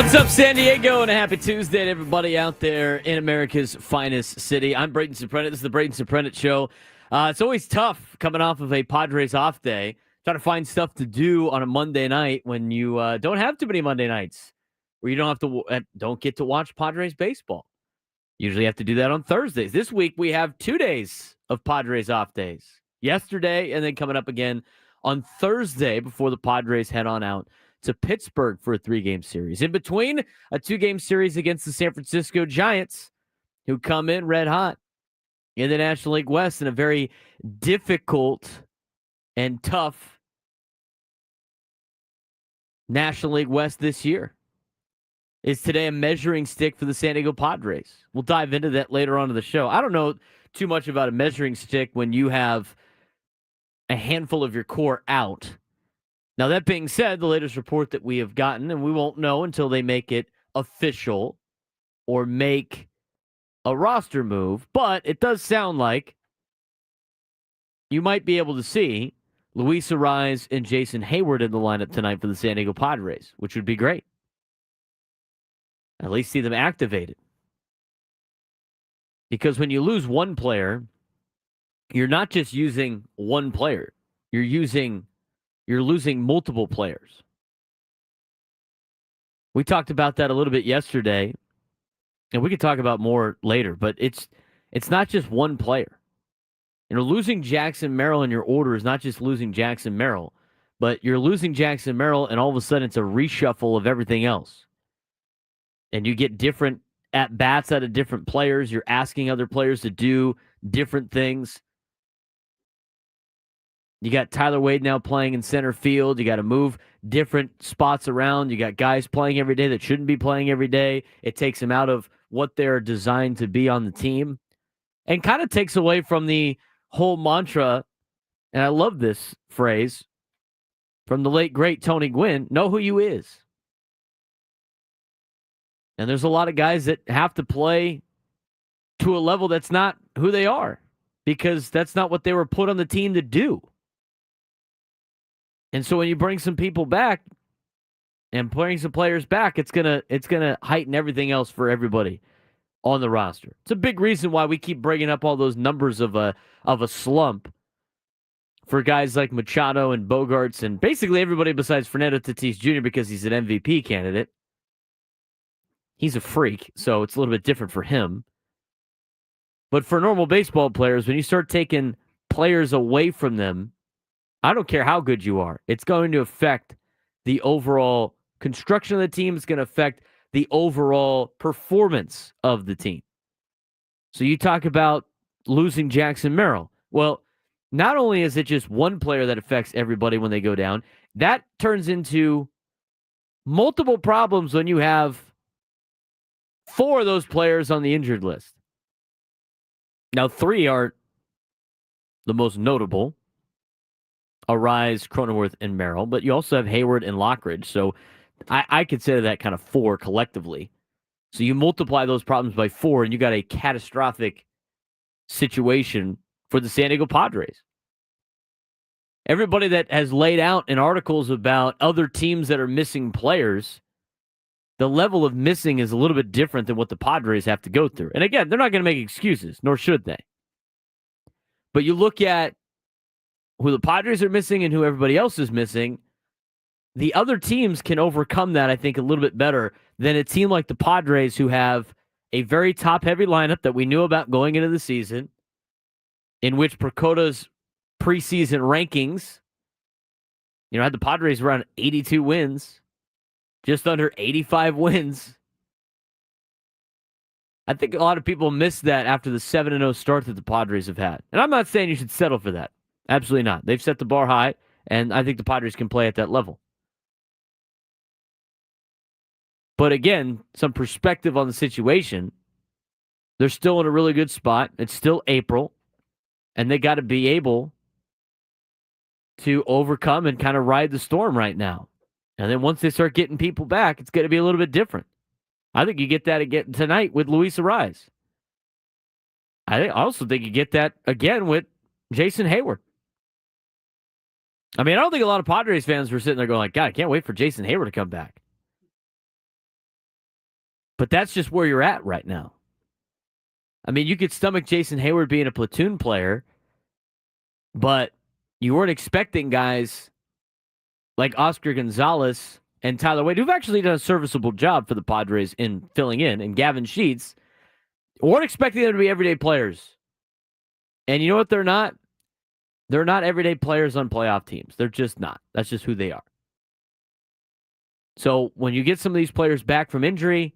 What's up, San Diego, and a happy Tuesday to everybody out there in America's finest city. I'm Braden Surprenant. This is the Braden Surprenant Show. It's always tough coming off of a Padres off day, trying to find stuff to do on a Monday night when you don't have too many Monday nights, where you don't get to watch Padres baseball. Usually have to do that on Thursdays. This week we have 2 days of Padres off days. Yesterday and then coming up again on Thursday before the Padres head on out to Pittsburgh for a 3-game series. In between, a 2-game series against the San Francisco Giants, who come in red hot in the National League West in a very difficult and tough National League West this year. Is today a measuring stick for the San Diego Padres? We'll dive into that later on in the show. I don't know too much about a measuring stick when you have a handful of your core out. Now, that being said, the latest report that we have gotten, and we won't know until they make it official or make a roster move, but it does sound like you might be able to see Luis Arraez and Jason Hayward in the lineup tonight for the San Diego Padres, which would be great. At least see them activated. Because when you lose one player, you're not just using one player. You're losing multiple players. We talked about that a little bit yesterday, and we could talk about more later, but it's not just one player. Losing Jackson Merrill in your order is not just losing Jackson Merrill, but you're losing Jackson Merrill, and all of a sudden it's a reshuffle of everything else. And you get different at-bats out of different players. You're asking other players to do different things. You got Tyler Wade now playing in center field. You got to move different spots around. You got guys playing every day that shouldn't be playing every day. It takes them out of what they're designed to be on the team and kind of takes away from the whole mantra, and I love this phrase, from the late, great Tony Gwynn, know who you is. And there's a lot of guys that have to play to a level that's not who they are because that's not what they were put on the team to do. And so when you bring some people back and bring some players back, it's gonna heighten everything else for everybody on the roster. It's a big reason why we keep bringing up all those numbers of a slump for guys like Machado and Bogaerts and basically everybody besides Fernando Tatis Jr. because he's an MVP candidate. He's a freak, so it's a little bit different for him. But for normal baseball players, when you start taking players away from them, I don't care how good you are, it's going to affect the overall construction of the team. It's going to affect the overall performance of the team. So you talk about losing Jackson Merrill. Well, not only is it just one player that affects everybody when they go down, that turns into multiple problems when you have 4 of those players on the injured list. Now, 3 aren't the most notable. Arraez, Cronenworth, and Merrill, but you also have Hayward and Lockridge. So I consider that kind of 4 collectively. So you multiply those problems by 4, and you got a catastrophic situation for the San Diego Padres. Everybody that has laid out in articles about other teams that are missing players, the level of missing is a little bit different than what the Padres have to go through. And again, they're not going to make excuses, nor should they. But you look at who the Padres are missing and who everybody else is missing, the other teams can overcome that, I think, a little bit better than a team like the Padres, who have a very top-heavy lineup that we knew about going into the season, in which Precota's preseason rankings, had the Padres around 82 wins, just under 85 wins. I think a lot of people missed that after the 7-0 start that the Padres have had. And I'm not saying you should settle for that. Absolutely not. They've set the bar high, and I think the Padres can play at that level. But again, some perspective on the situation. They're still in a really good spot. It's still April, and they got to be able to overcome and kind of ride the storm right now. And then once they start getting people back, it's going to be a little bit different. I think you get that again tonight with Luis Arraez. I also think you get that again with Jason Hayward. I mean, I don't think a lot of Padres fans were sitting there going like, God, I can't wait for Jason Hayward to come back. But that's just where you're at right now. I mean, you could stomach Jason Hayward being a platoon player, but you weren't expecting guys like Oscar Gonzalez and Tyler Wade, who've actually done a serviceable job for the Padres in filling in, and Gavin Sheets, weren't expecting them to be everyday players. And you know what they're not? They're not everyday players on playoff teams. They're just not. That's just who they are. So when you get some of these players back from injury,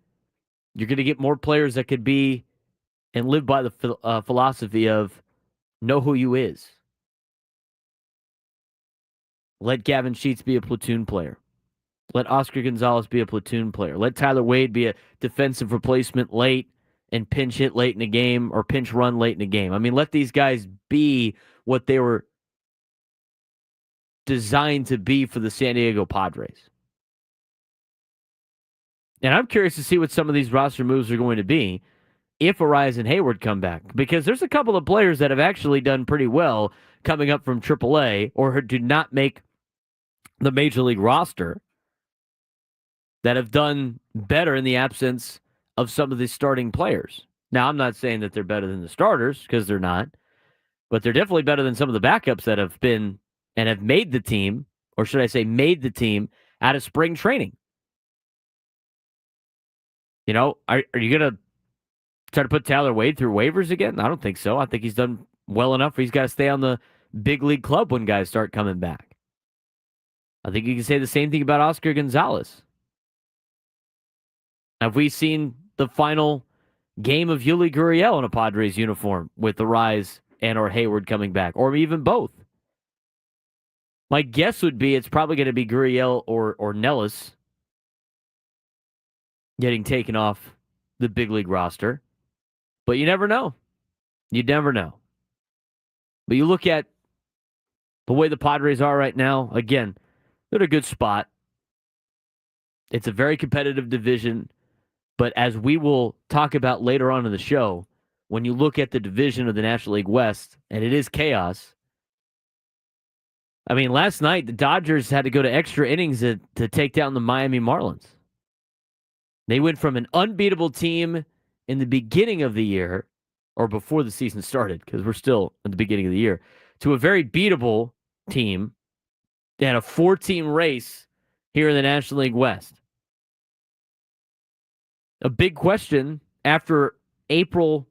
you're going to get more players that could be and live by the philosophy of know who you is. Let Gavin Sheets be a platoon player. Let Oscar Gonzalez be a platoon player. Let Tyler Wade be a defensive replacement late and pinch hit late in the game or pinch run late in the game. I mean, let these guys be what they were designed to be for the San Diego Padres. And I'm curious to see what some of these roster moves are going to be if Arias and Hayward come back, because there's a couple of players that have actually done pretty well coming up from AAA or do not make the Major League roster that have done better in the absence of some of the starting players. Now, I'm not saying that they're better than the starters, because they're not, but they're definitely better than some of the backups that have been and have made the team, or should I say made the team, out of spring training. You know, are you going to try to put Tyler Wade through waivers again? I don't think so. I think he's done well enough. He's got to stay on the big league club when guys start coming back. I think you can say the same thing about Oscar Gonzalez. Have we seen the final game of Yuli Gurriel in a Padres uniform with the Rise and or Hayward coming back, or even both? My guess would be it's probably going to be Gurriel or Nellis getting taken off the big league roster. But you never know. You never know. But you look at the way the Padres are right now, again, they're in a good spot. It's a very competitive division. But as we will talk about later on in the show, when you look at the division of the National League West, and it is chaos. I mean, last night, the Dodgers had to go to extra innings to take down the Miami Marlins. They went from an unbeatable team in the beginning of the year, or before the season started, because we're still at the beginning of the year, to a very beatable team. They had a 4-team race here in the National League West. A big question after April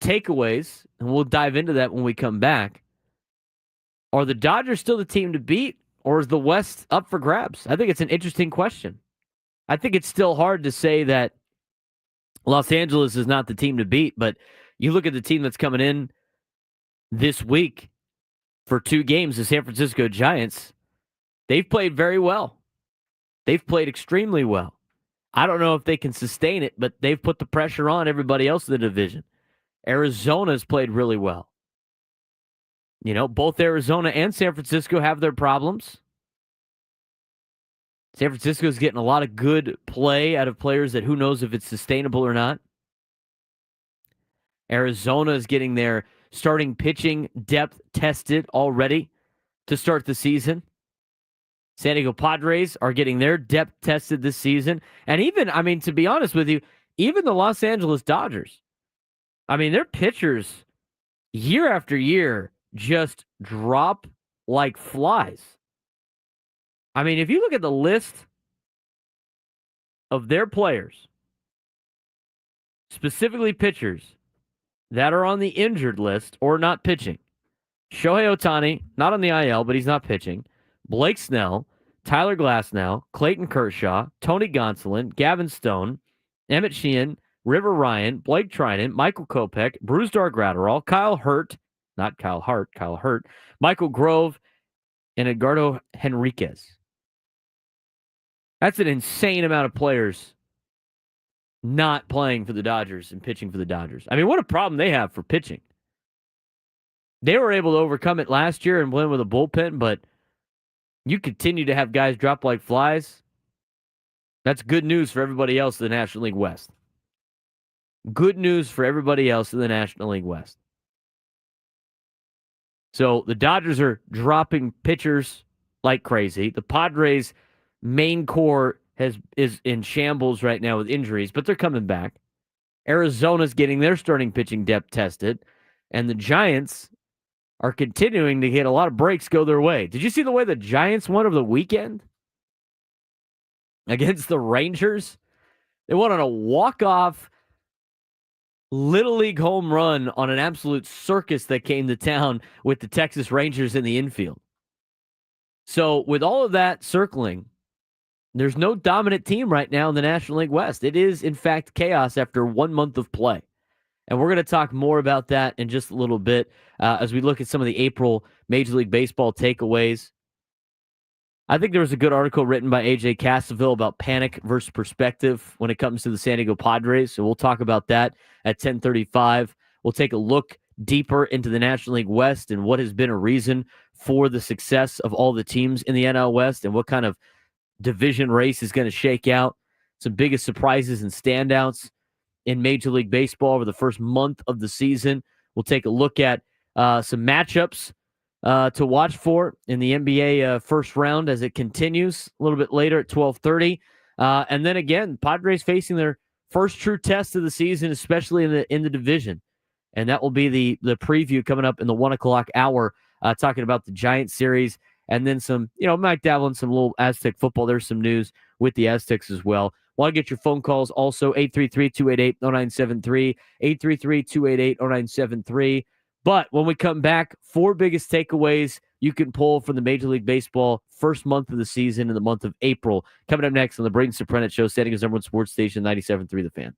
takeaways, and we'll dive into that when we come back. Are the Dodgers still the team to beat, or is the West up for grabs? I think it's an interesting question. I think it's still hard to say that Los Angeles is not the team to beat, but you look at the team that's coming in this week for 2 games, the San Francisco Giants. They've played very well. They've played extremely well. I don't know if they can sustain it, but they've put the pressure on everybody else in the division. Arizona's played really well. You know, both Arizona and San Francisco have their problems. San Francisco's getting a lot of good play out of players that who knows if it's sustainable or not. Arizona is getting their starting pitching depth tested already to start the season. San Diego Padres are getting their depth tested this season. And even, I mean, to be honest with you, even the Los Angeles Dodgers, I mean, their pitchers year after year just drop like flies. I mean, if you look at the list of their players, specifically pitchers that are on the injured list or not pitching, Shohei Ohtani, not on the IL, but he's not pitching. Blake Snell, Tyler Glasnow, Clayton Kershaw, Tony Gonsolin, Gavin Stone, Emmett Sheehan, River Ryan, Blake Trinan, Michael Kopech, Brusdar Graterol, Kyle Hurt, not Kyle Hart, Kyle Hurt, Michael Grove, and Edgardo Henriquez. That's an insane amount of players not playing for the Dodgers and pitching for the Dodgers. I mean, what a problem they have for pitching. They were able to overcome it last year and win with a bullpen, but you continue to have guys drop like flies. That's good news for everybody else in the National League West. Good news for everybody else in the National League West. So the Dodgers are dropping pitchers like crazy. The Padres' main core is in shambles right now with injuries, but they're coming back. Arizona's getting their starting pitching depth tested, and the Giants are continuing to get a lot of breaks go their way. Did you see the way the Giants won over the weekend against the Rangers? They won on a walk-off Little League home run on an absolute circus that came to town with the Texas Rangers in the infield. So with all of that circling, there's no dominant team right now in the National League West. It is, in fact, chaos after 1 month of play. And we're going to talk more about that in just a little bit as we look at some of the April Major League Baseball takeaways. I think there was a good article written by AJ Cassaville about panic versus perspective when it comes to the San Diego Padres. So we'll talk about that at 10:35. We'll take a look deeper into the National League West and what has been a reason for the success of all the teams in the NL West and what kind of division race is going to shake out. Some biggest surprises and standouts in Major League Baseball over the first month of the season. We'll take a look at some matchups to watch for in the NBA first round as it continues a little bit later at 12:30. And then again, Padres facing their first true test of the season, especially in the division. And that will be the preview coming up in the 1 o'clock hour, talking about the Giants series. And then some, might dabble in some little Aztec football. There's some news with the Aztecs as well. Want to get your phone calls also, 833-288-0973, 833-288-0973. But when we come back, 4 biggest takeaways you can pull from the Major League Baseball first month of the season in the month of April. Coming up next on the Braden Surprenant Show, San Diego's #1 sports station, 97.3 The Fan.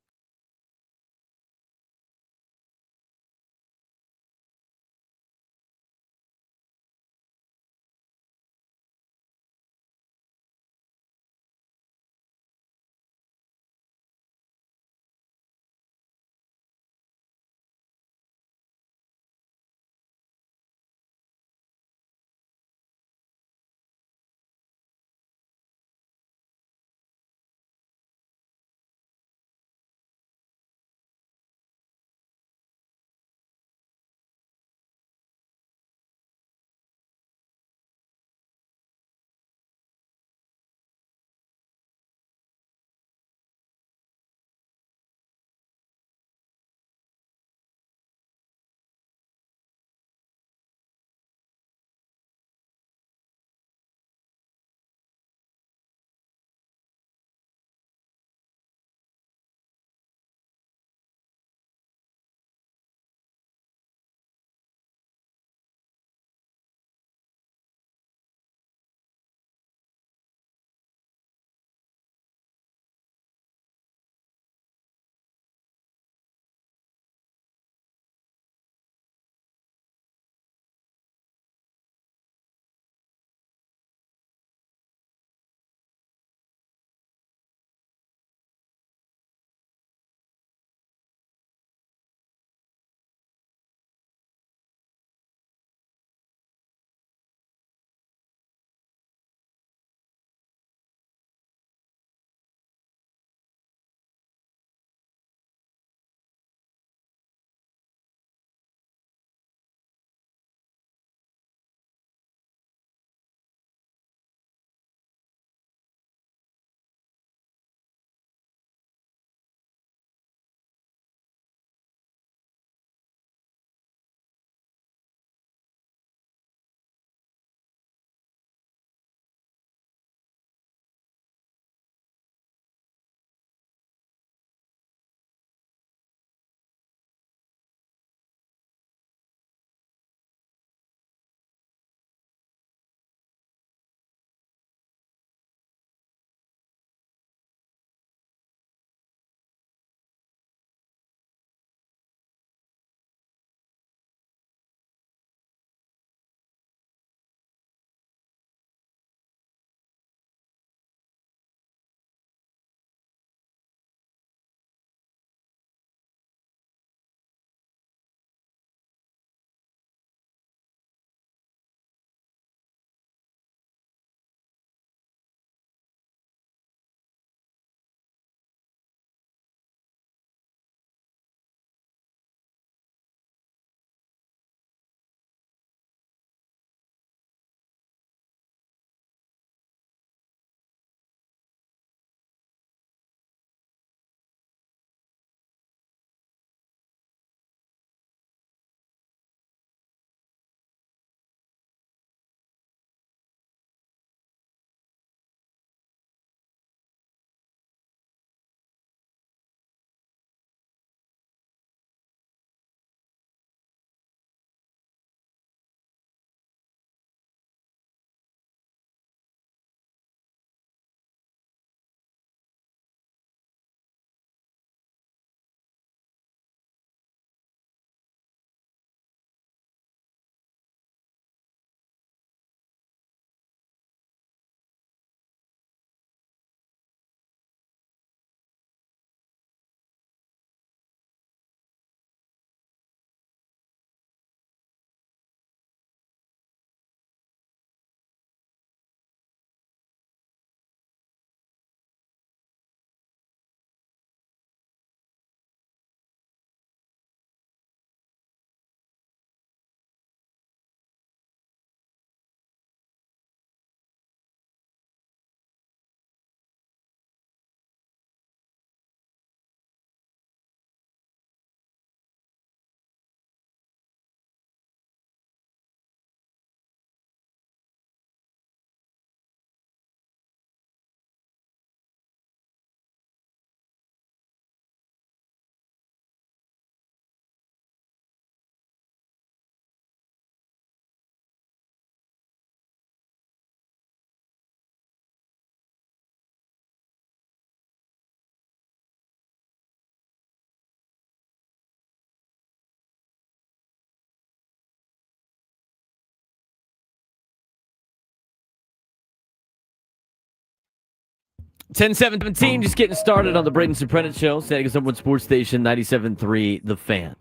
10:17, just getting started on the Braden Surprenant Show. San Diego Someone Sports Station 97.3 The Fan.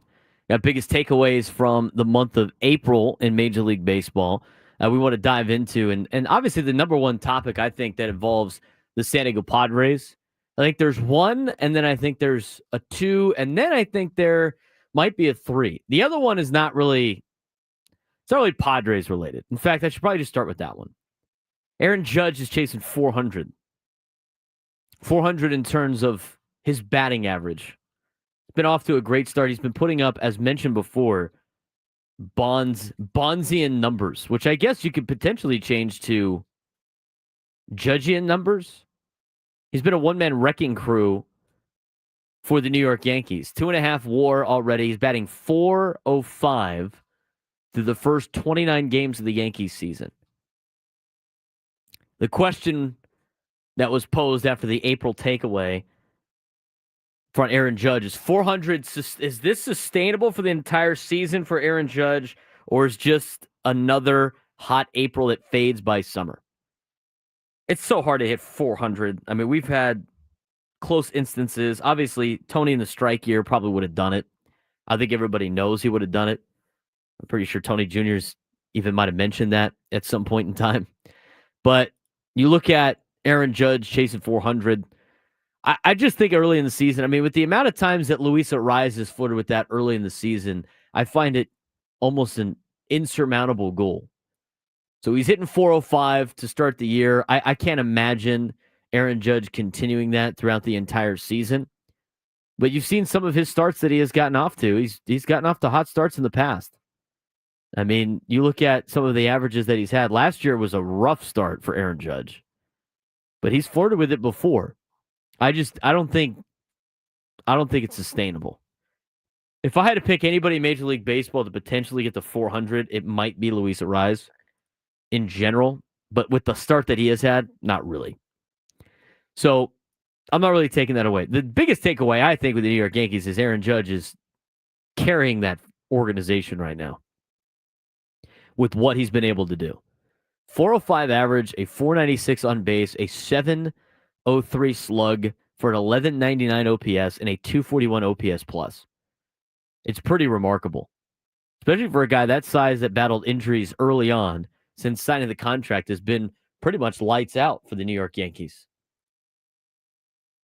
Got biggest takeaways from the month of April in Major League Baseball. We want to dive into, and obviously the number one topic I think that involves the San Diego Padres. I think there's one, and then I think there's a two, and then I think there might be a three. The other one is not really, it's not really Padres related. In fact, I should probably just start with that one. Aaron Judge is chasing 400. 400 in terms of his batting average. He's been off to a great start. He's been putting up, as mentioned before, Bonzian numbers, which I guess you could potentially change to Judgian numbers. He's been a one-man wrecking crew for the New York Yankees. 2.5 WAR already. He's batting .405 through the first 29 games of the Yankees season. The question that was posed after the April takeaway from Aaron Judge is 400. Is this sustainable for the entire season for Aaron Judge, or is just another hot April that fades by summer? It's so hard to hit 400. I mean, we've had close instances. Obviously, Tony in the strike year probably would have done it. I think everybody knows he would have done it. I'm pretty sure Tony Jr.'s even might have mentioned that at some point in time. But you look at Aaron Judge chasing 400. I just think early in the season, I mean, with the amount of times that Luis Arraez has flirted with that early in the season, I find it almost an insurmountable goal. So he's hitting 405 to start the year. I can't imagine Aaron Judge continuing that throughout the entire season. But you've seen some of his starts that he has gotten off to. He's gotten off to hot starts in the past. I mean, you look at some of the averages that he's had. Last year was a rough start for Aaron Judge. But he's flirted with it before. I don't think it's sustainable. If I had to pick anybody in Major League Baseball to potentially get to 400, it might be Luis Arraez in general. But with the start that he has had, not really. So I'm not really taking that away. The biggest takeaway, I think, with the New York Yankees is Aaron Judge is carrying that organization right now with what he's been able to do. 405 average, a 496 on base, a 703 slug for an 1199 OPS, and a 241 OPS plus. It's pretty remarkable, especially for a guy that size that battled injuries early on. Since signing the contract has been pretty much lights out for the New York Yankees.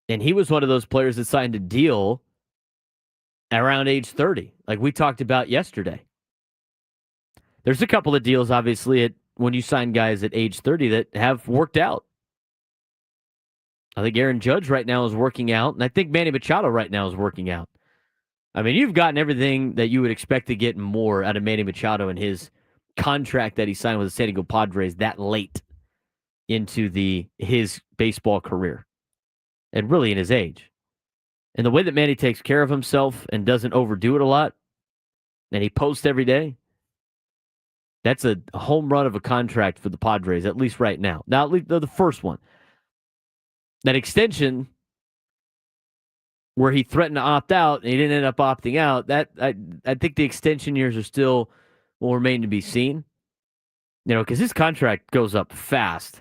And he was one of those players that signed a deal around age 30, like we talked about yesterday. There's a couple of deals, obviously, when you sign guys at age 30 that have worked out. I think Aaron Judge right now is working out, and I think Manny Machado right now is working out. I mean, you've gotten everything that you would expect to get more out of Manny Machado in his contract that he signed with the San Diego Padres that late into his baseball career, and really in his age. And the way that Manny takes care of himself and doesn't overdo it a lot, and he posts every day, that's a home run of a contract for the Padres, at least right now. Now, at least the first one. That extension where he threatened to opt out and he didn't end up opting out, that I think the extension years will remain to be seen. You know, because his contract goes up fast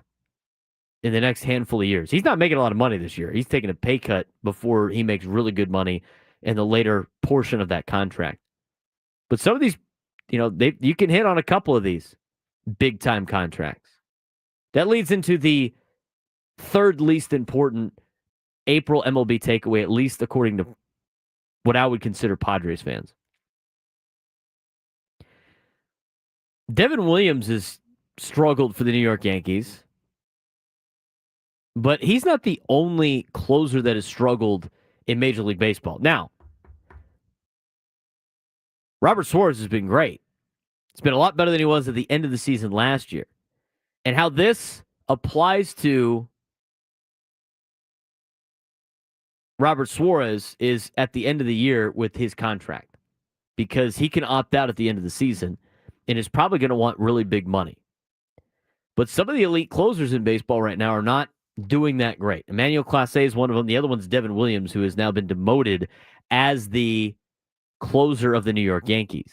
in the next handful of years. He's not making a lot of money this year. He's taking a pay cut before he makes really good money in the later portion of that contract. But some of these, you know, you can hit on a couple of these big-time contracts. That leads into the third least important April MLB takeaway, at least according to what I would consider Padres fans. Devin Williams has struggled for the New York Yankees, but he's not the only closer that has struggled in Major League Baseball. Now, Robert Suarez has been great. It's been a lot better than he was at the end of the season last year. And how this applies to Robert Suarez is at the end of the year with his contract, because he can opt out at the end of the season and is probably going to want really big money. But some of the elite closers in baseball right now are not doing that great. Emmanuel Clase is one of them. The other one's Devin Williams, who has now been demoted as the closer of the New York Yankees.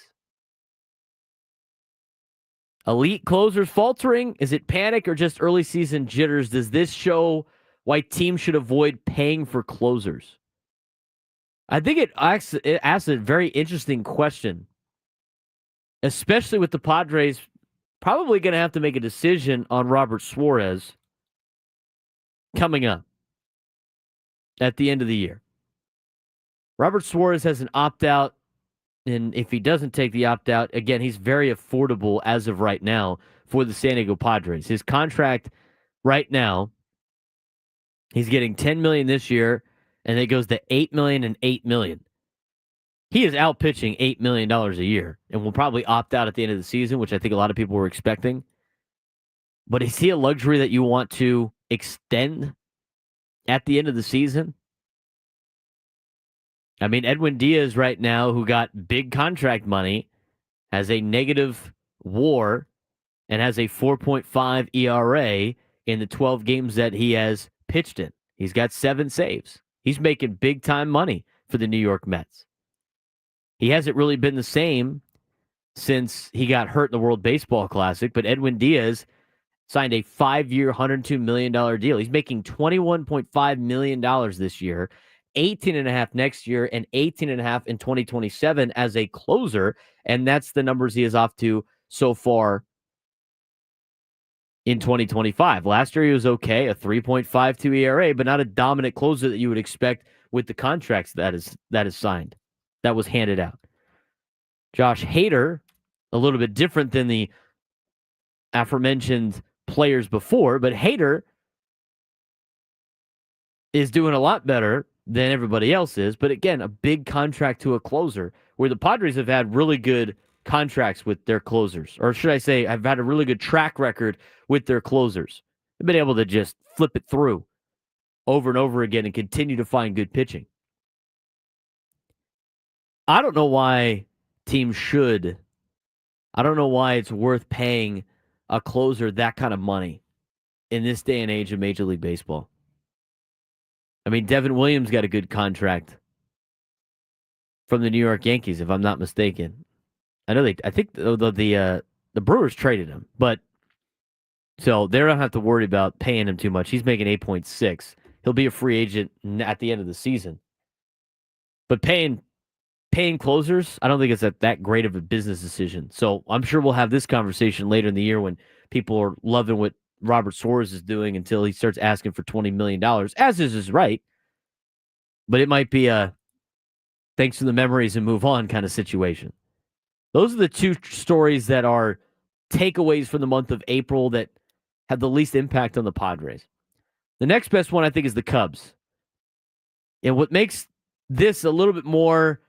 Elite closers faltering? Is it panic or just early season jitters? Does this show why teams should avoid paying for closers. I think it asks a very interesting question, especially with the Padres probably going to have to make a decision on Robert Suarez coming up at the end of the year. Robert Suarez has an opt-out, and if he doesn't take the opt-out, again, he's very affordable as of right now for the San Diego Padres. His contract right now, he's getting $10 million this year, and it goes to $8 million and $8 million. He is out pitching $8 million a year and will probably opt out at the end of the season, which I think a lot of people were expecting. But is he a luxury that you want to extend at the end of the season? I mean, Edwin Diaz right now, who got big contract money, has a negative WAR and has a 4.5 ERA in the 12 games that he has pitched in. He's got 7 saves. He's making big-time money for the New York Mets. He hasn't really been the same since he got hurt in the World Baseball Classic, but Edwin Diaz signed a 5-year, $102 million deal. He's making $21.5 million this year, 18.5 next year, and 18.5 in 2027 as a closer, and that's the numbers he is off to so far in 2025. Last year he was okay, a 3.52 ERA, but not a dominant closer that you would expect with the contracts that is signed, that was handed out. Josh Hader, a little bit different than the aforementioned players before, but Hader is doing a lot better than everybody else is. But again, a big contract to a closer, where the Padres have had really good contracts with their closers. Or should I say, have had a really good track record with their closers. They've been able to just flip it through over and over again and continue to find good pitching. I don't know why teams should. I don't know why it's worth paying a closer that kind of money in this day and age of Major League Baseball. I mean, Devin Williams got a good contract from the New York Yankees, if I'm not mistaken. I think the Brewers traded him, but so they don't have to worry about paying him too much. He's making 8.6. He'll be a free agent at the end of the season. But paying closers, I don't think it's that great of a business decision. So I'm sure we'll have this conversation later in the year when people are loving what Robert Suarez is doing until he starts asking for $20 million, as is his right. But it might be a thanks for the memories and move on kind of situation. Those are the two stories that are takeaways from the month of April that have the least impact on the Padres. The next best one, I think, is the Cubs. And what makes this a little bit more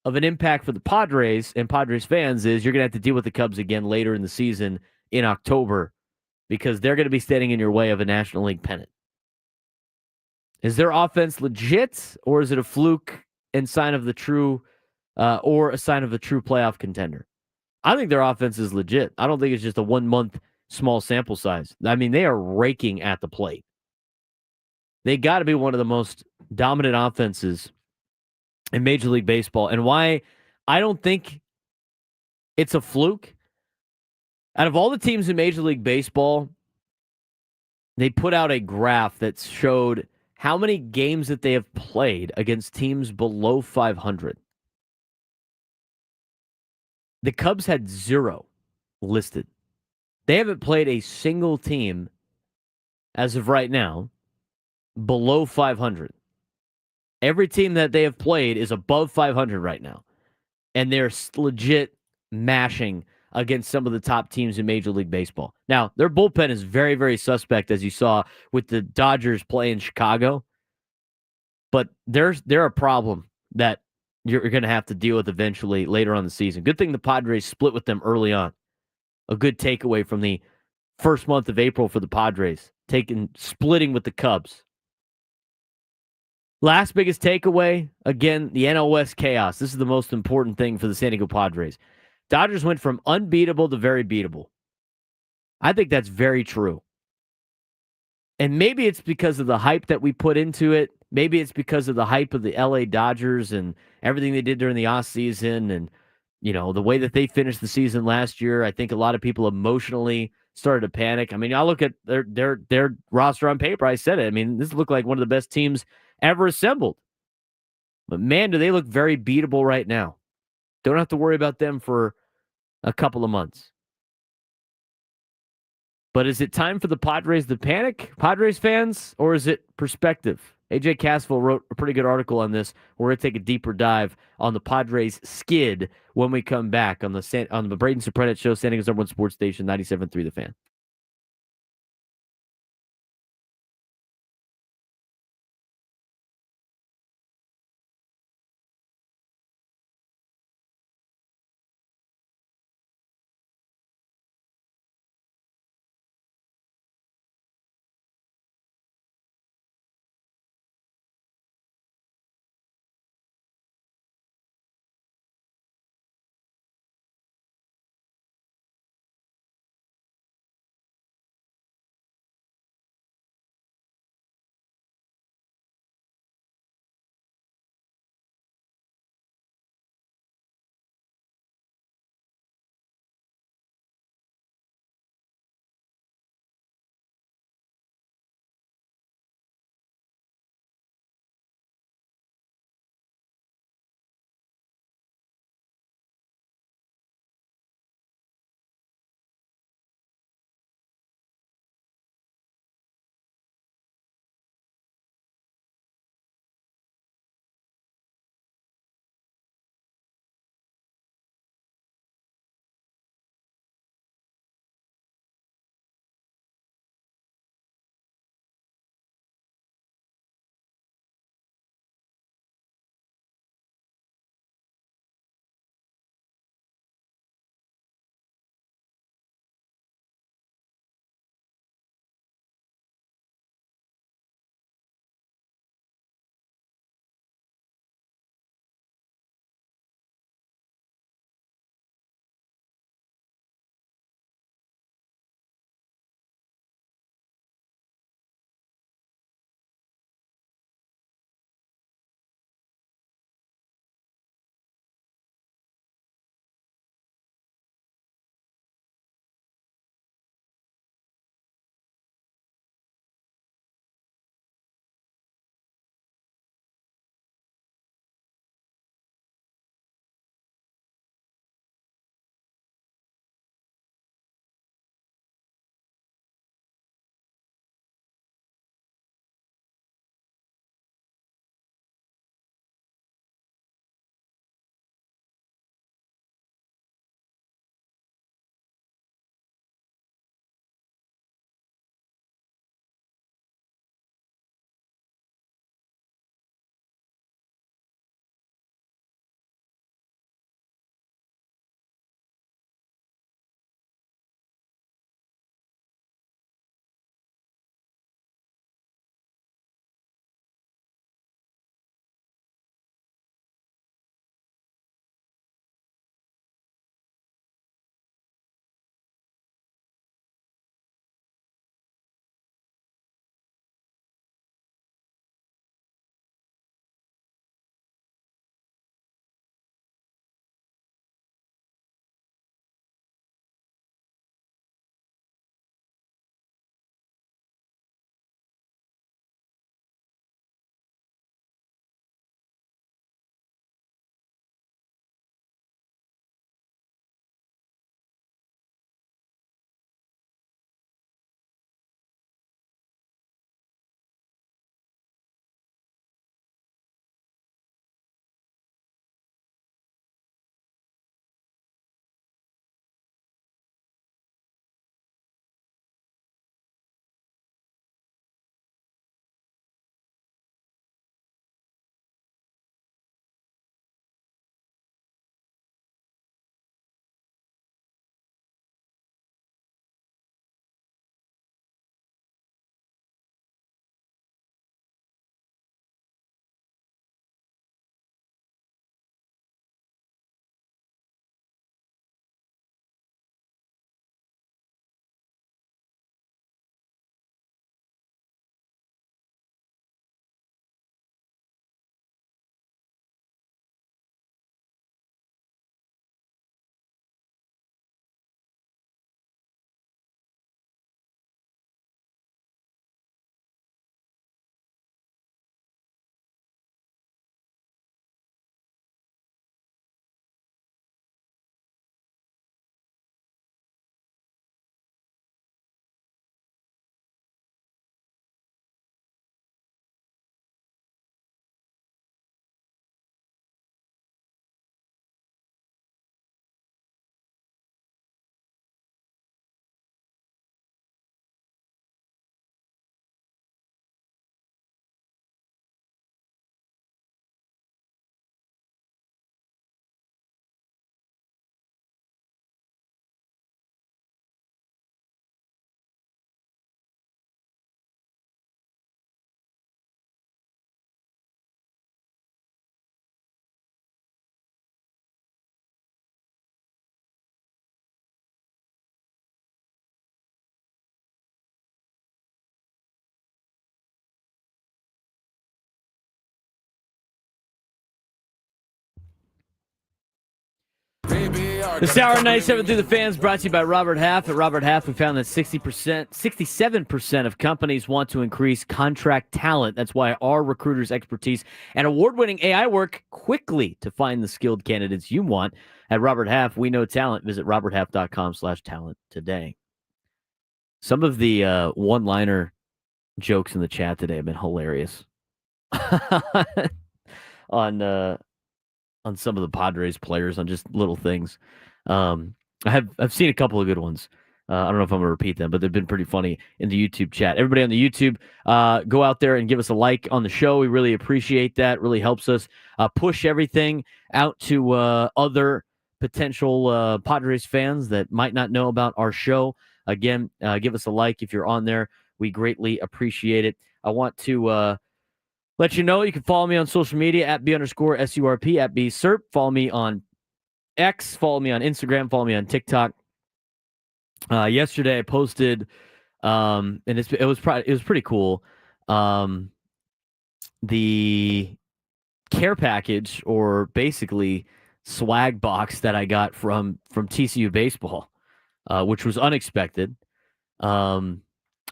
of an impact for the Padres and Padres fans is you're going to have to deal with the Cubs again later in the season in October because they're going to be standing in your way of a National League pennant. Is their offense legit, or is it a fluke and sign of the true, or a sign of a true playoff contender? I think their offense is legit. I don't think it's just a 1 month small sample size. I mean, they are raking at the plate. They got to be one of the most dominant offenses in Major League Baseball. And why I don't think it's a fluke, out of all the teams in Major League Baseball, they put out a graph that showed how many games that they have played against teams below 500. The Cubs had 0 listed. They haven't played a single team as of right now below 500. Every team that they have played is above 500 right now. And they're legit mashing against some of the top teams in Major League Baseball. Now, their bullpen is very, very suspect, as you saw with the Dodgers play in Chicago. But they're a problem that you're going to have to deal with eventually later on in the season. Good thing the Padres split with them early on. A good takeaway from the first month of April for the Padres, splitting with the Cubs. Last biggest takeaway, again, the NL West chaos. This is the most important thing for the San Diego Padres. Dodgers went from unbeatable to very beatable. I think that's very true. And maybe it's because of the hype that we put into it. Maybe it's because of the hype of the LA Dodgers and everything they did during the offseason and, the way that they finished the season last year. I think a lot of people emotionally started to panic. I mean, I look at their roster on paper. I said it. I mean, this looked like one of the best teams ever assembled. But man, do they look very beatable right now. Don't have to worry about them for a couple of months. But is it time for the Padres to panic, Padres fans, or is it perspective? AJ Casville wrote a pretty good article on this. We're going to take a deeper dive on the Padres skid when we come back on the Braden Surprenant Show, San Diego's #1 sports station, 97.3 The Fan. This hour of 97 through the fans brought to you by Robert Half. At Robert Half, we found that 67% of companies want to increase contract talent. That's why our recruiters' expertise and award-winning AI work quickly to find the skilled candidates you want. At Robert Half, we know talent. Visit roberthalf.com/talent today. Some of the one-liner jokes in the chat today have been hilarious. on some of the Padres players, on just little things. I've seen a couple of good ones. I don't know if I'm going to repeat them, but they've been pretty funny in the YouTube chat. Everybody on the YouTube, go out there and give us a like on the show. We really appreciate that. It really helps us push everything out to other potential Padres fans that might not know about our show. Again, give us a like if you're on there. We greatly appreciate it. I want to let you know you can follow me on social media at B_SURP, at BSURP. Follow me on X, follow me on Instagram, follow me on TikTok. Yesterday I posted, and it was pretty cool. The care package, or basically swag box, that I got from TCU baseball, which was unexpected. I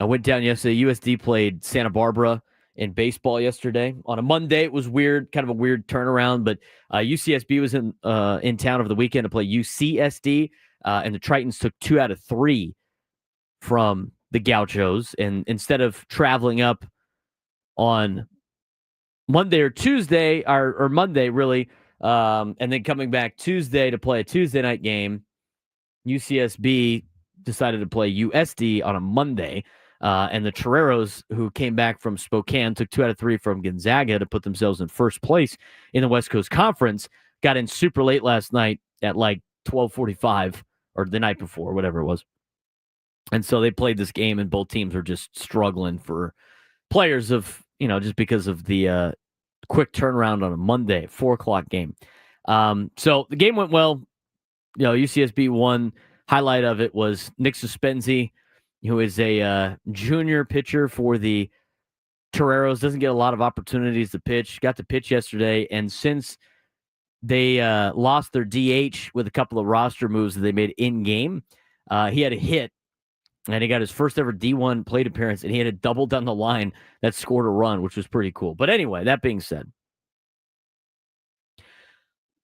went down yesterday. USD played Santa Barbara in baseball yesterday. On a Monday, it was weird, kind of a weird turnaround, but UCSB was in town over the weekend to play UCSD, and the Tritons took 2 out of 3 from the Gauchos. And instead of traveling up on Monday or Tuesday, or Monday, really, and then coming back Tuesday to play a Tuesday night game, UCSB decided to play USD on a Monday. And the Toreros, who came back from Spokane, took 2 out of 3 from Gonzaga to put themselves in first place in the West Coast Conference. Got in super late last night at like 12:45, or the night before, whatever it was. And so they played this game, and both teams were just struggling for players, of, just because of the quick turnaround on a Monday, 4:00 game. So the game went well. UCSB won. Highlight of it was Nick Suspenzi, who is a junior pitcher for the Toreros. Doesn't get a lot of opportunities to pitch. Got to pitch yesterday, and since they lost their DH with a couple of roster moves that they made in-game, he had a hit, and he got his first ever D1 plate appearance, and he had a double down the line that scored a run, which was pretty cool. But anyway, that being said,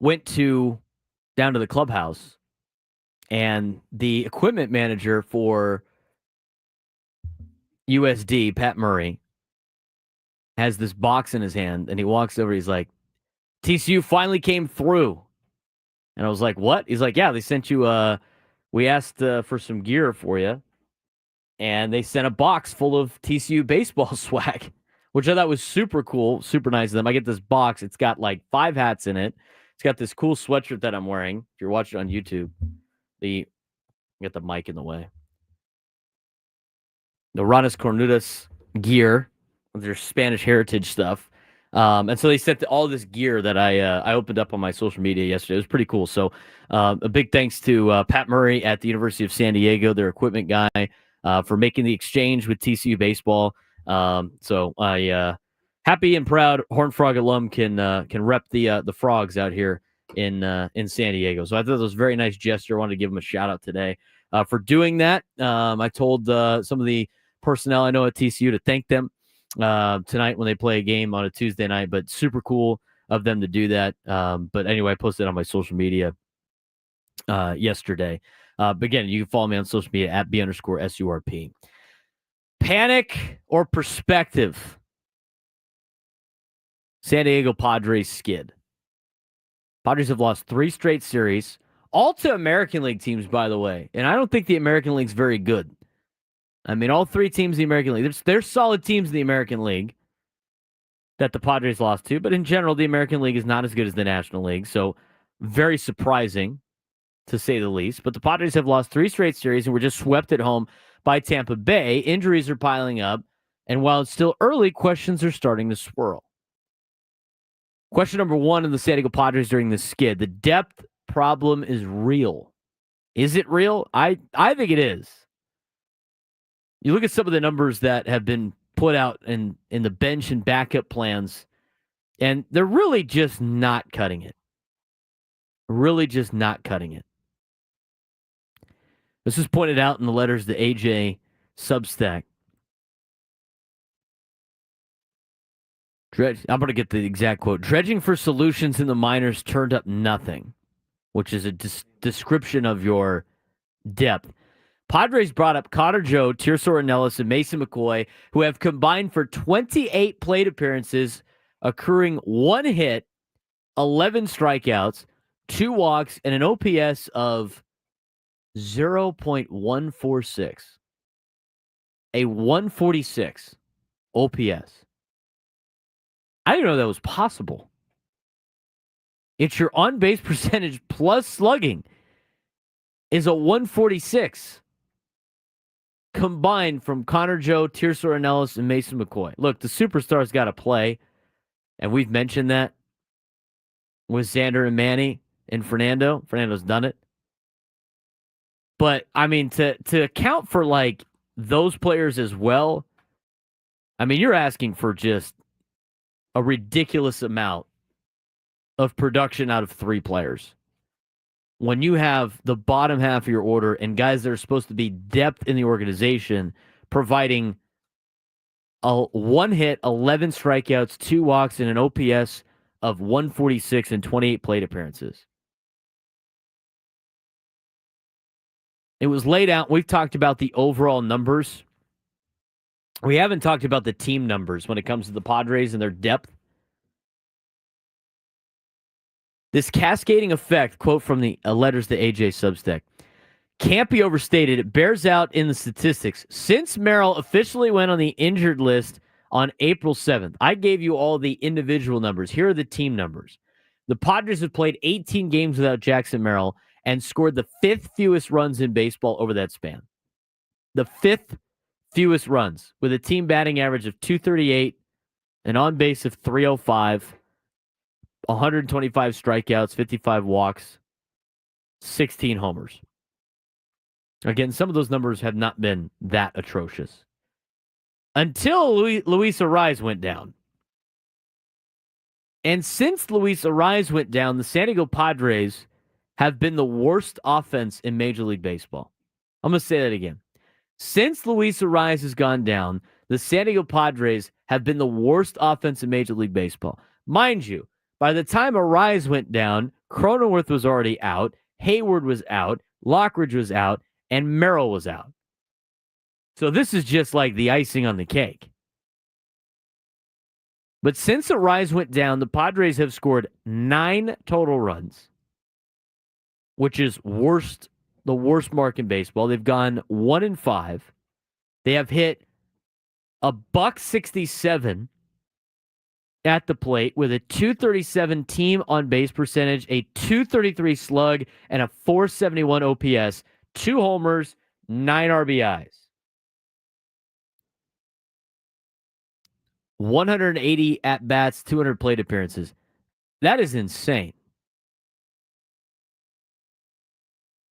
went down to the clubhouse, and the equipment manager for USD, Pat Murray, has this box in his hand, and he walks over. He's like, TCU finally came through. And I was like, what? He's like, yeah, they sent you, we asked for some gear for you, and they sent a box full of TCU baseball swag, which I thought was super cool, super nice of them. I get this box. It's got like 5 hats in it. It's got this cool sweatshirt that I'm wearing. If you're watching on YouTube, get the mic in the way. The Ranas Cornudas gear, with their Spanish heritage stuff. And so they sent all this gear that I opened up on my social media yesterday. It was pretty cool. So a big thanks to Pat Murray at the University of San Diego, their equipment guy, for making the exchange with TCU baseball. So I happy and proud Horned Frog alum can rep the frogs out here in San Diego. So I thought it was a very nice gesture. I wanted to give him a shout out today for doing that. I told some of the personnel I know at TCU to thank them tonight when they play a game on a Tuesday night, but super cool of them to do that. But anyway, I posted on my social media yesterday. But again, you can follow me on social media at B_SURP. Panic or perspective? San Diego Padres skid. Padres have lost 3 straight series, all to American League teams, by the way. And I don't think the American League's very good. I mean, all 3 teams in the American League, there's solid teams in the American League that the Padres lost to, but in general, the American League is not as good as the National League, so very surprising, to say the least. But the Padres have lost 3 straight series and were just swept at home by Tampa Bay. Injuries are piling up, and while it's still early, questions are starting to swirl. Question number 1 in the San Diego Padres during the skid: the depth problem is real. Is it real? I think it is. You look at some of the numbers that have been put out in the bench and backup plans, and they're really just not cutting it. Really just not cutting it. This is pointed out in the letters to AJ Substack. I'm going to get the exact quote. Dredging for solutions in the minors turned up nothing, which is a description of your depth. Padres brought up Connor Joe, Tirso Ornelas, and Mason McCoy, who have combined for 28 plate appearances, accruing 1 hit, 11 strikeouts, 2 walks, and an OPS of 0.146. A 146 OPS. I didn't know that was possible. It's your on-base percentage plus slugging is a 146 combined from Connor Joe, Tirso Ornelas, and Mason McCoy. Look, the superstars got to play, and we've mentioned that with Xander and Manny and Fernando. Fernando's done it. But, I mean, to account for, like, those players as well, I mean, you're asking for just a ridiculous amount of production out of 3 players. When you have the bottom half of your order and guys that are supposed to be depth in the organization providing a 1 hit, 11 strikeouts, 2 walks, and an OPS of 146 and 28 plate appearances. It was laid out. We've talked about the overall numbers. We haven't talked about the team numbers when it comes to the Padres and their depth. This cascading effect, quote from the letters to AJ Substack, can't be overstated. It bears out in the statistics. Since Merrill officially went on the injured list on April 7th, I gave you all the individual numbers. Here are the team numbers. The Padres have played 18 games without Jackson Merrill and scored the 5th fewest runs in baseball over that span. The 5th fewest runs, with a team batting average of 238, an on base of 305, 125 strikeouts, 55 walks, 16 homers. Again, some of those numbers have not been that atrocious. Until Luis Arraez went down. And since Luis Arraez went down, the San Diego Padres have been the worst offense in Major League Baseball. I'm going to say that again. Since Luis Arraez has gone down, the San Diego Padres have been the worst offense in Major League Baseball. Mind you, by the time Arraez went down, Cronenworth was already out, Hayward was out, Lockridge was out, and Merrill was out. So this is just like the icing on the cake. But since Arraez went down, the Padres have scored 9 total runs, which is the worst mark in baseball. They've gone 1-5. They have hit a $167 at the plate with a 237 team on base percentage, a 233 slug, and a 471 OPS, 2 homers, 9 RBIs. 180 at-bats, 200 plate appearances. That is insane.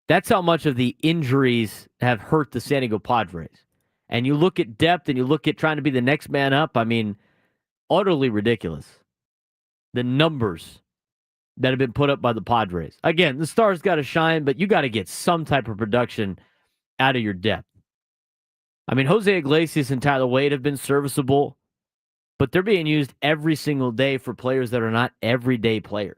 That's how much of the injuries have hurt the San Diego Padres. And you look at depth and you look at trying to be the next man up, I mean, utterly ridiculous. The numbers that have been put up by the Padres. Again, the stars got to shine, but you got to get some type of production out of your depth. I mean, Jose Iglesias and Tyler Wade have been serviceable, but they're being used every single day for players that are not everyday players.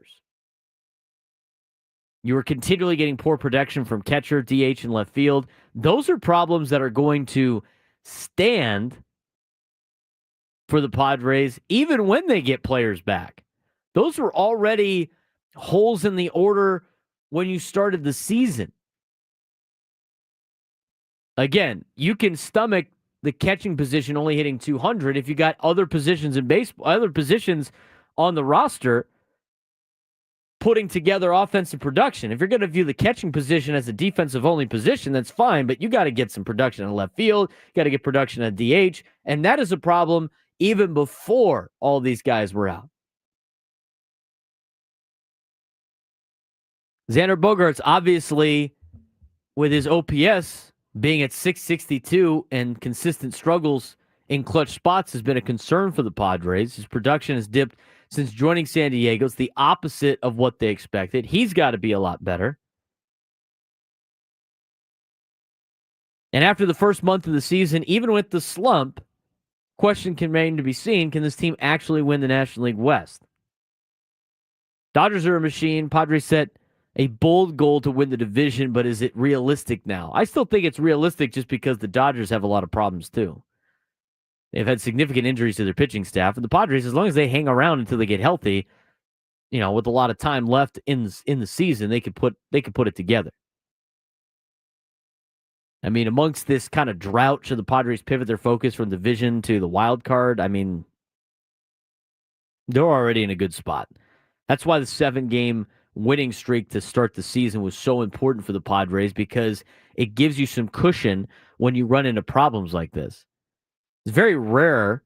You are continually getting poor production from catcher, DH, and left field. Those are problems that are going to stand for the Padres even when they get players back. Those were already holes in the order when you started the season. Again, you can stomach the catching position only hitting 200 if you got other positions in baseball, other positions on the roster putting together offensive production. If you're going to view the catching position as a defensive-only position, that's fine, but you got to get some production in left field. You got to get production at DH, and that is a problem even before all these guys were out. Xander Bogaerts, obviously, with his OPS being at 662 and consistent struggles in clutch spots, has been a concern for the Padres. His production has dipped since joining San Diego. It's the opposite of what they expected. He's got to be a lot better. And after the first month of the season, even with the slump, question can remain to be seen. Can this team actually win the National League West? Dodgers are a machine. Padres set a bold goal to win the division, but is it realistic now? I still think it's realistic just because the Dodgers have a lot of problems too. They've had significant injuries to their pitching staff, and the Padres, as long as they hang around until they get healthy, with a lot of time left in the season, they could put it together. I mean, amongst this kind of drought, should the Padres pivot their focus from division to the wild card? I mean, they're already in a good spot. That's why the 7-game winning streak to start the season was so important for the Padres, because it gives you some cushion when you run into problems like this. It's very rare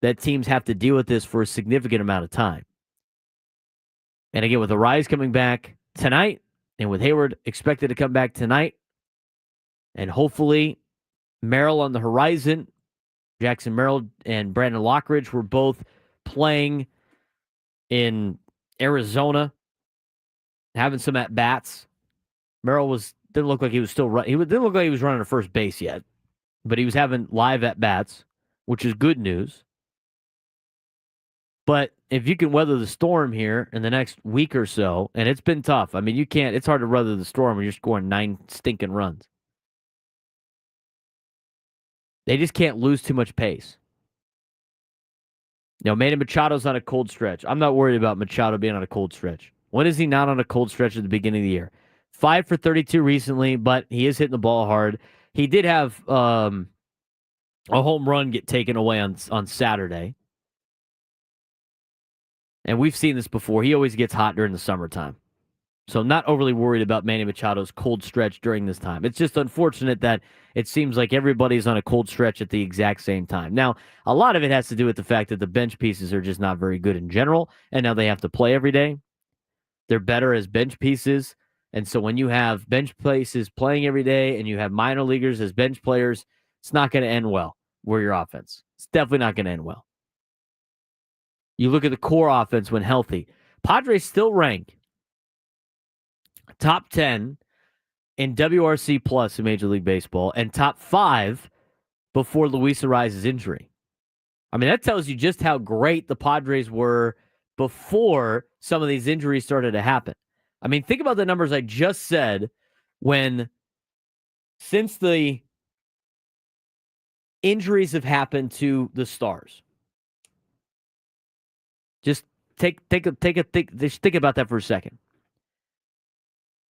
that teams have to deal with this for a significant amount of time. And again, with Arise coming back tonight, and with Hayward expected to come back tonight, and hopefully Merrill on the horizon, Jackson Merrill and Brandon Lockridge were both playing in Arizona, having some at-bats. Merrill didn't look like he was still running. He didn't look like he was running to first base yet, but he was having live at-bats, which is good news. But if you can weather the storm here in the next week or so, and it's been tough. I mean, it's hard to weather the storm when you're scoring 9 stinking runs. They just can't lose too much pace. Manny Machado's on a cold stretch. I'm not worried about Machado being on a cold stretch. When is he not on a cold stretch at the beginning of the year? 5 for 32 recently, but he is hitting the ball hard. He did have a home run get taken away on Saturday. And we've seen this before. He always gets hot during the summertime. So I'm not overly worried about Manny Machado's cold stretch during this time. It's just unfortunate that it seems like everybody's on a cold stretch at the exact same time. Now, a lot of it has to do with the fact that the bench pieces are just not very good in general, and now they have to play every day. They're better as bench pieces. And so when you have bench pieces playing every day and you have minor leaguers as bench players, it's not going to end well for your offense. It's definitely not going to end well. You look at the core offense when healthy. Padres still rank top 10 in WRC plus in Major League Baseball and top 5 before Luis Ariza's injury. I mean, that tells you just how great the Padres were before some of these injuries started to happen. I mean, think about the numbers I just said since the injuries have happened to the stars. Just think about that for a second.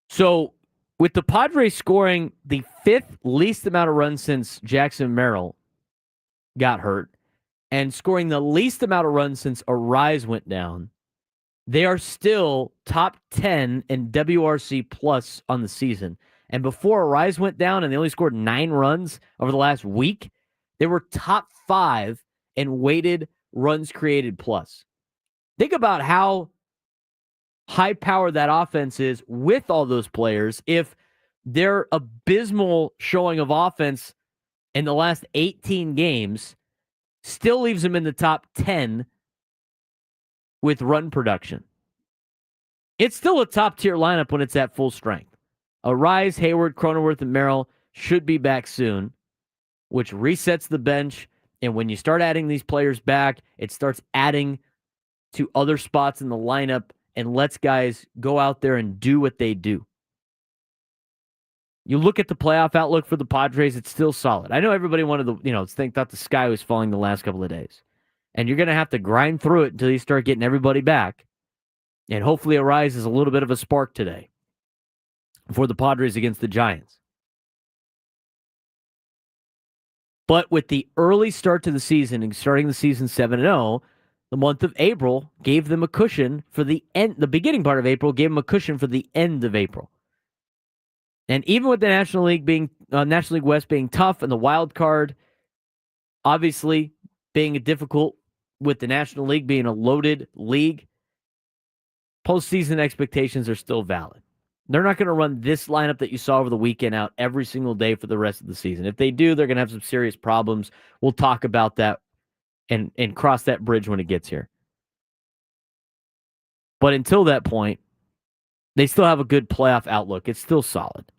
So, with the Padres scoring the 5th least amount of runs since Jackson Merrill got hurt, and scoring the least amount of runs since Arise went down, they are still top 10 in WRC plus on the season. And before Arise went down and they only scored 9 runs over the last week, they were top 5 in weighted runs created plus. Think about how high-powered that offense is with all those players if their abysmal showing of offense in the last 18 games still leaves them in the top 10 with run production. It's still a top-tier lineup when it's at full strength. Arise, Hayward, Cronenworth, and Merrill should be back soon, which resets the bench. And when you start adding these players back, it starts adding to other spots in the lineup and lets guys go out there and do what they do. You look at the playoff outlook for the Padres, it's still solid. I know everybody wanted thought the sky was falling the last couple of days. And you're going to have to grind through it until you start getting everybody back. And hopefully Arise is a little bit of a spark today for the Padres against the Giants. But with the early start to the season and starting the season 7-0, the month of April gave them a cushion for the end. The beginning part of April gave them a cushion for the end of April. And even with the National League West being tough and the wild card obviously being difficult with the National League being a loaded league, postseason expectations are still valid. They're not going to run this lineup that you saw over the weekend out every single day for the rest of the season. If they do, they're going to have some serious problems. We'll talk about that and cross that bridge when it gets here. But until that point, they still have a good playoff outlook. It's still solid.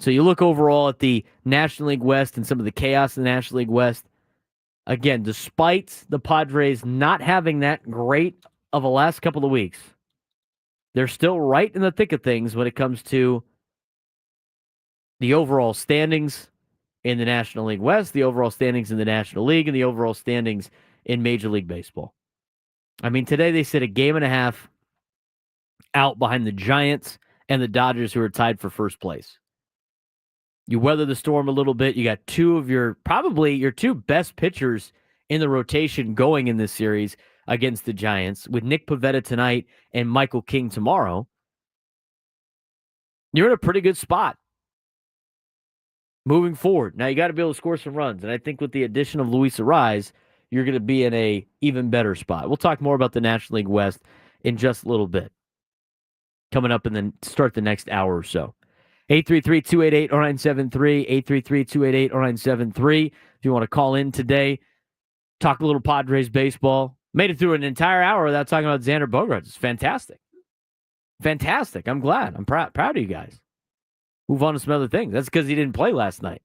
So you look overall at the National League West and some of the chaos in the National League West. Again, despite the Padres not having that great of a last couple of weeks, they're still right in the thick of things when it comes to the overall standings in the National League West, the overall standings in the National League, and the overall standings in Major League Baseball. I mean, today they sit a game and a half out behind the Giants and the Dodgers, who are tied for first place. You weather the storm a little bit. You got two of probably your two best pitchers in the rotation going in this series against the Giants, with Nick Pivetta tonight and Michael King tomorrow. You're in a pretty good spot moving forward. Now, you got to be able to score some runs. And I think with the addition of Luis Arraez, you're going to be in a even better spot. We'll talk more about the National League West in just a little bit, coming up and then start the next hour or so. 833-288-0973, 833-288-0973. If you want to call in today, talk a little Padres baseball. Made it through an entire hour without talking about Xander Bogaerts. It's fantastic. Fantastic. I'm glad. I'm proud of you guys. Move on to some other things. That's because he didn't play last night.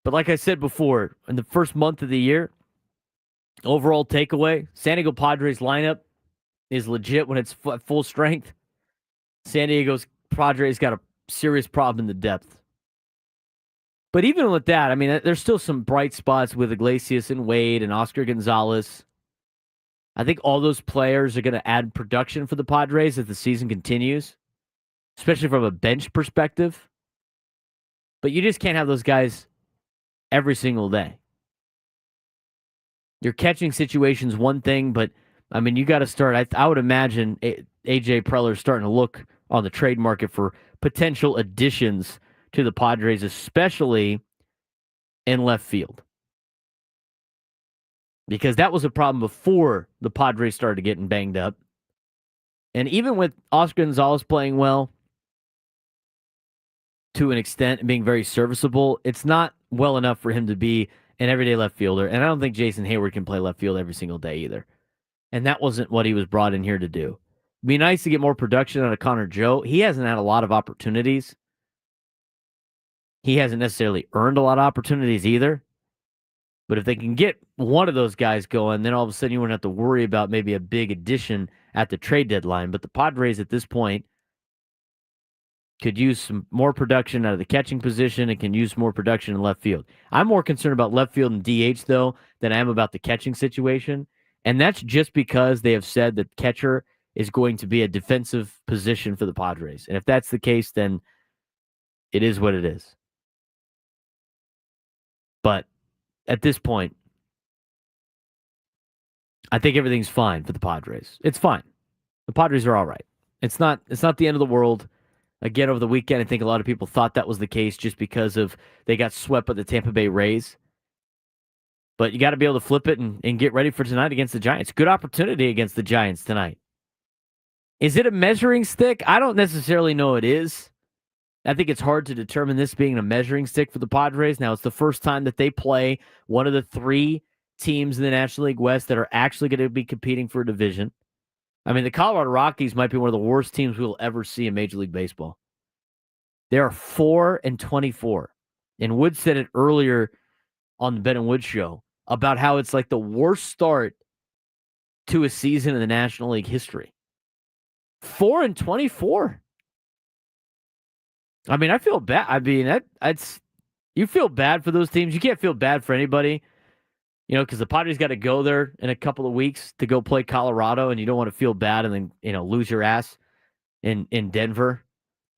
But like I said before, in the first month of the year, overall takeaway, San Diego Padres lineup is legit when it's full strength. San Diego's Padres got a serious problem in the depth. But even with that, I mean, there's still some bright spots with Iglesias and Wade and Oscar Gonzalez. I think all those players are going to add production for the Padres as the season continues, especially from a bench perspective. But you just can't have those guys every single day. Your catching situation's one thing, but I mean, you got to start. I would imagine AJ Preller's starting to look on the trade market for potential additions to the Padres, especially in left field. Because that was a problem before the Padres started getting banged up. And even with Oscar Gonzalez playing well, to an extent, and being very serviceable, it's not well enough for him to be an everyday left fielder. And I don't think Jason Hayward can play left field every single day either. And that wasn't what he was brought in here to do. It'd be nice to get more production out of Connor Joe. He hasn't had a lot of opportunities. He hasn't necessarily earned a lot of opportunities either. But if they can get one of those guys going, then all of a sudden you wouldn't have to worry about maybe a big addition at the trade deadline. But the Padres at this point could use some more production out of the catching position and can use more production in left field. I'm more concerned about left field and DH, though, than I am about the catching situation. And that's just because they have said that catcher is going to be a defensive position for the Padres. And if that's the case, then it is what it is. But at this point, I think everything's fine for the Padres. It's fine. The Padres are all right. It's not the end of the world. Again, over the weekend, I think a lot of people thought that was the case just because of they got swept by the Tampa Bay Rays. But you got to be able to flip it and get ready for tonight against the Giants. Good opportunity against the Giants tonight. Is it a measuring stick? I don't necessarily know it is. I think it's hard to determine this being a measuring stick for the Padres. Now, it's the first time that they play one of the three teams in the National League West that are actually going to be competing for a division. I mean, the Colorado Rockies might be one of the worst teams we will ever see in Major League Baseball. They are 4-24. And Wood said it earlier on the Ben and Wood show about how it's like the worst start to a season in the National League history. 4-24. I mean, I feel bad. I mean, you feel bad for those teams. You can't feel bad for anybody, because the Padres got to go there in a couple of weeks to go play Colorado, and you don't want to feel bad and then, lose your ass in Denver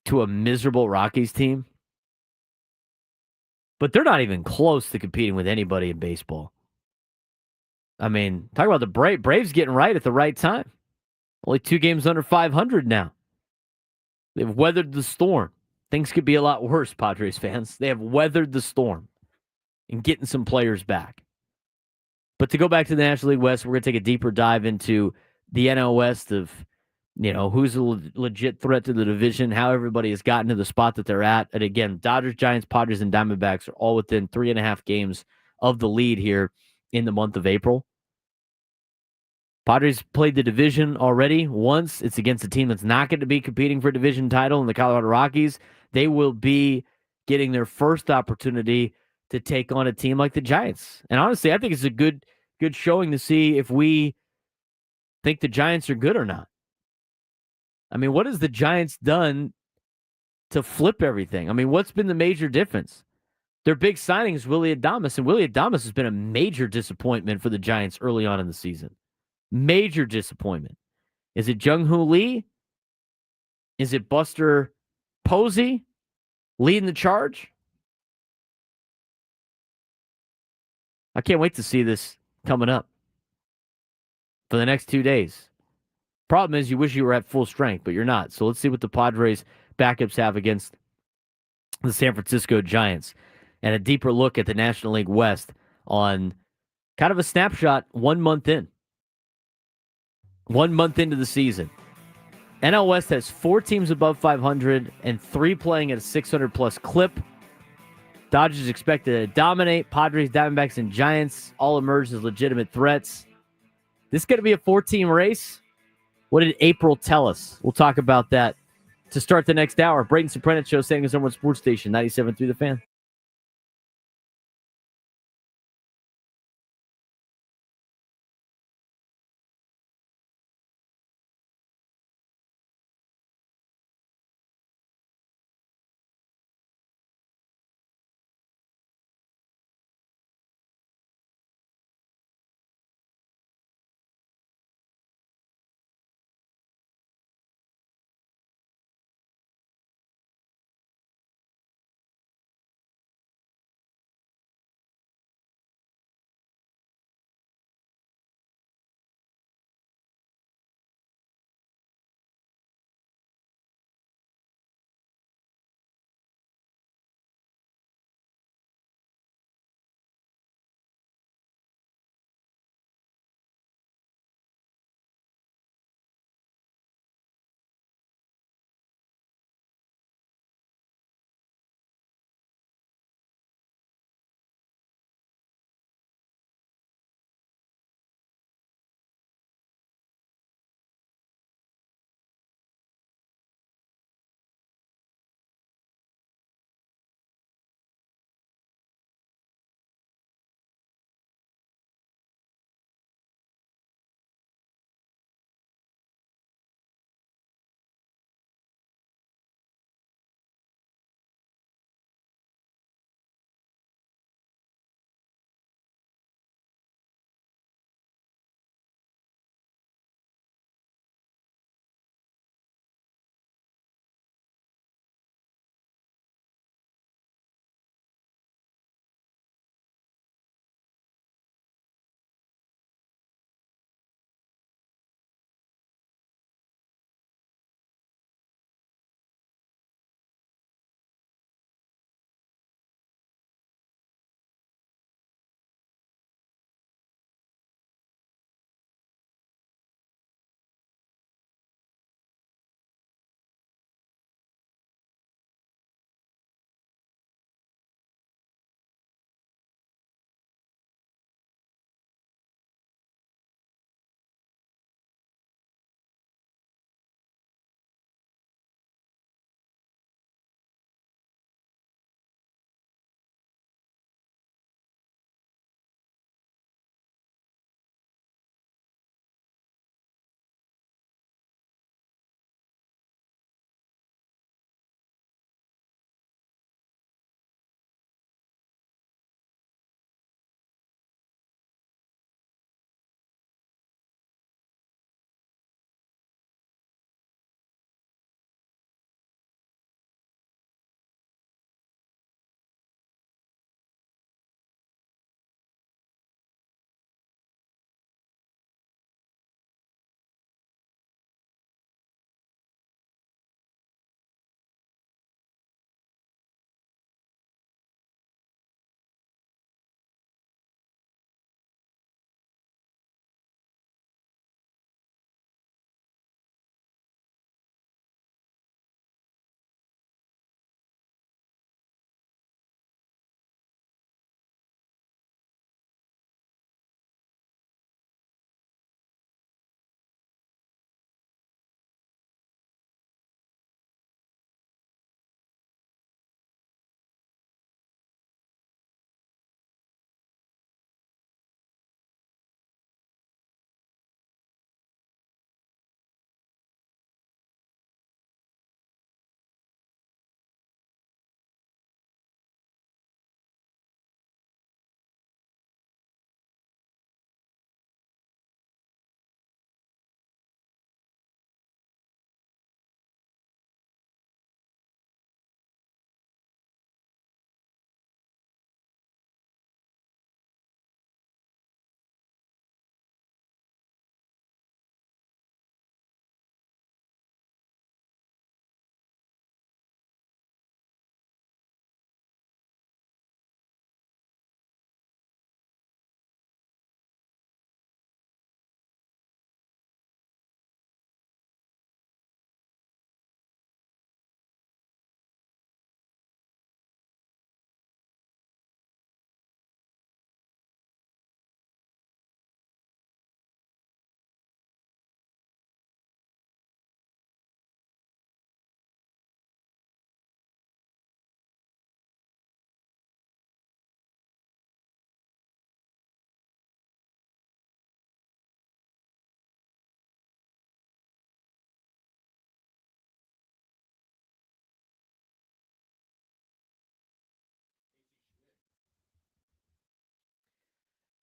to a miserable Rockies team. But they're not even close to competing with anybody in baseball. I mean, talk about the Braves getting right at the right time. Only 2 games under 500 now. They've weathered the storm. Things could be a lot worse, Padres fans. They have weathered the storm and getting some players back. But to go back to the National League West, we're going to take a deeper dive into the NL West of, who's a legit threat to the division, how everybody has gotten to the spot that they're at. And again, Dodgers, Giants, Padres, and Diamondbacks are all within 3.5 games of the lead here in the month of April. Padres played the division already once. It's against a team that's not going to be competing for a division title in the Colorado Rockies. They will be getting their first opportunity to take on a team like the Giants. And honestly, I think it's a good showing to see if we think the Giants are good or not. I mean, what has the Giants done to flip everything? I mean, what's been the major difference? Their big signing is Willy Adames, and Willy Adames has been a major disappointment for the Giants early on in the season. Major disappointment. Is it Jung-Hoo Lee? Is it Buster Posey leading the charge? I can't wait to see this coming up for the next 2 days. Problem is, you wish you were at full strength, but you're not. So let's see what the Padres backups have against the San Francisco Giants, and a deeper look at the National League West on kind of a snapshot 1 month in. 1 month into the season. NL West has 4 teams above 500 and 3 playing at a 600-plus clip. Dodgers expected to dominate. Padres, Diamondbacks, and Giants all emerged as legitimate threats. This is going to be a 4-team race. What did April tell us? We'll talk about that to start the next hour. Braden Surprenant Show, San Antonio Sports Station, 97.3 The Fan.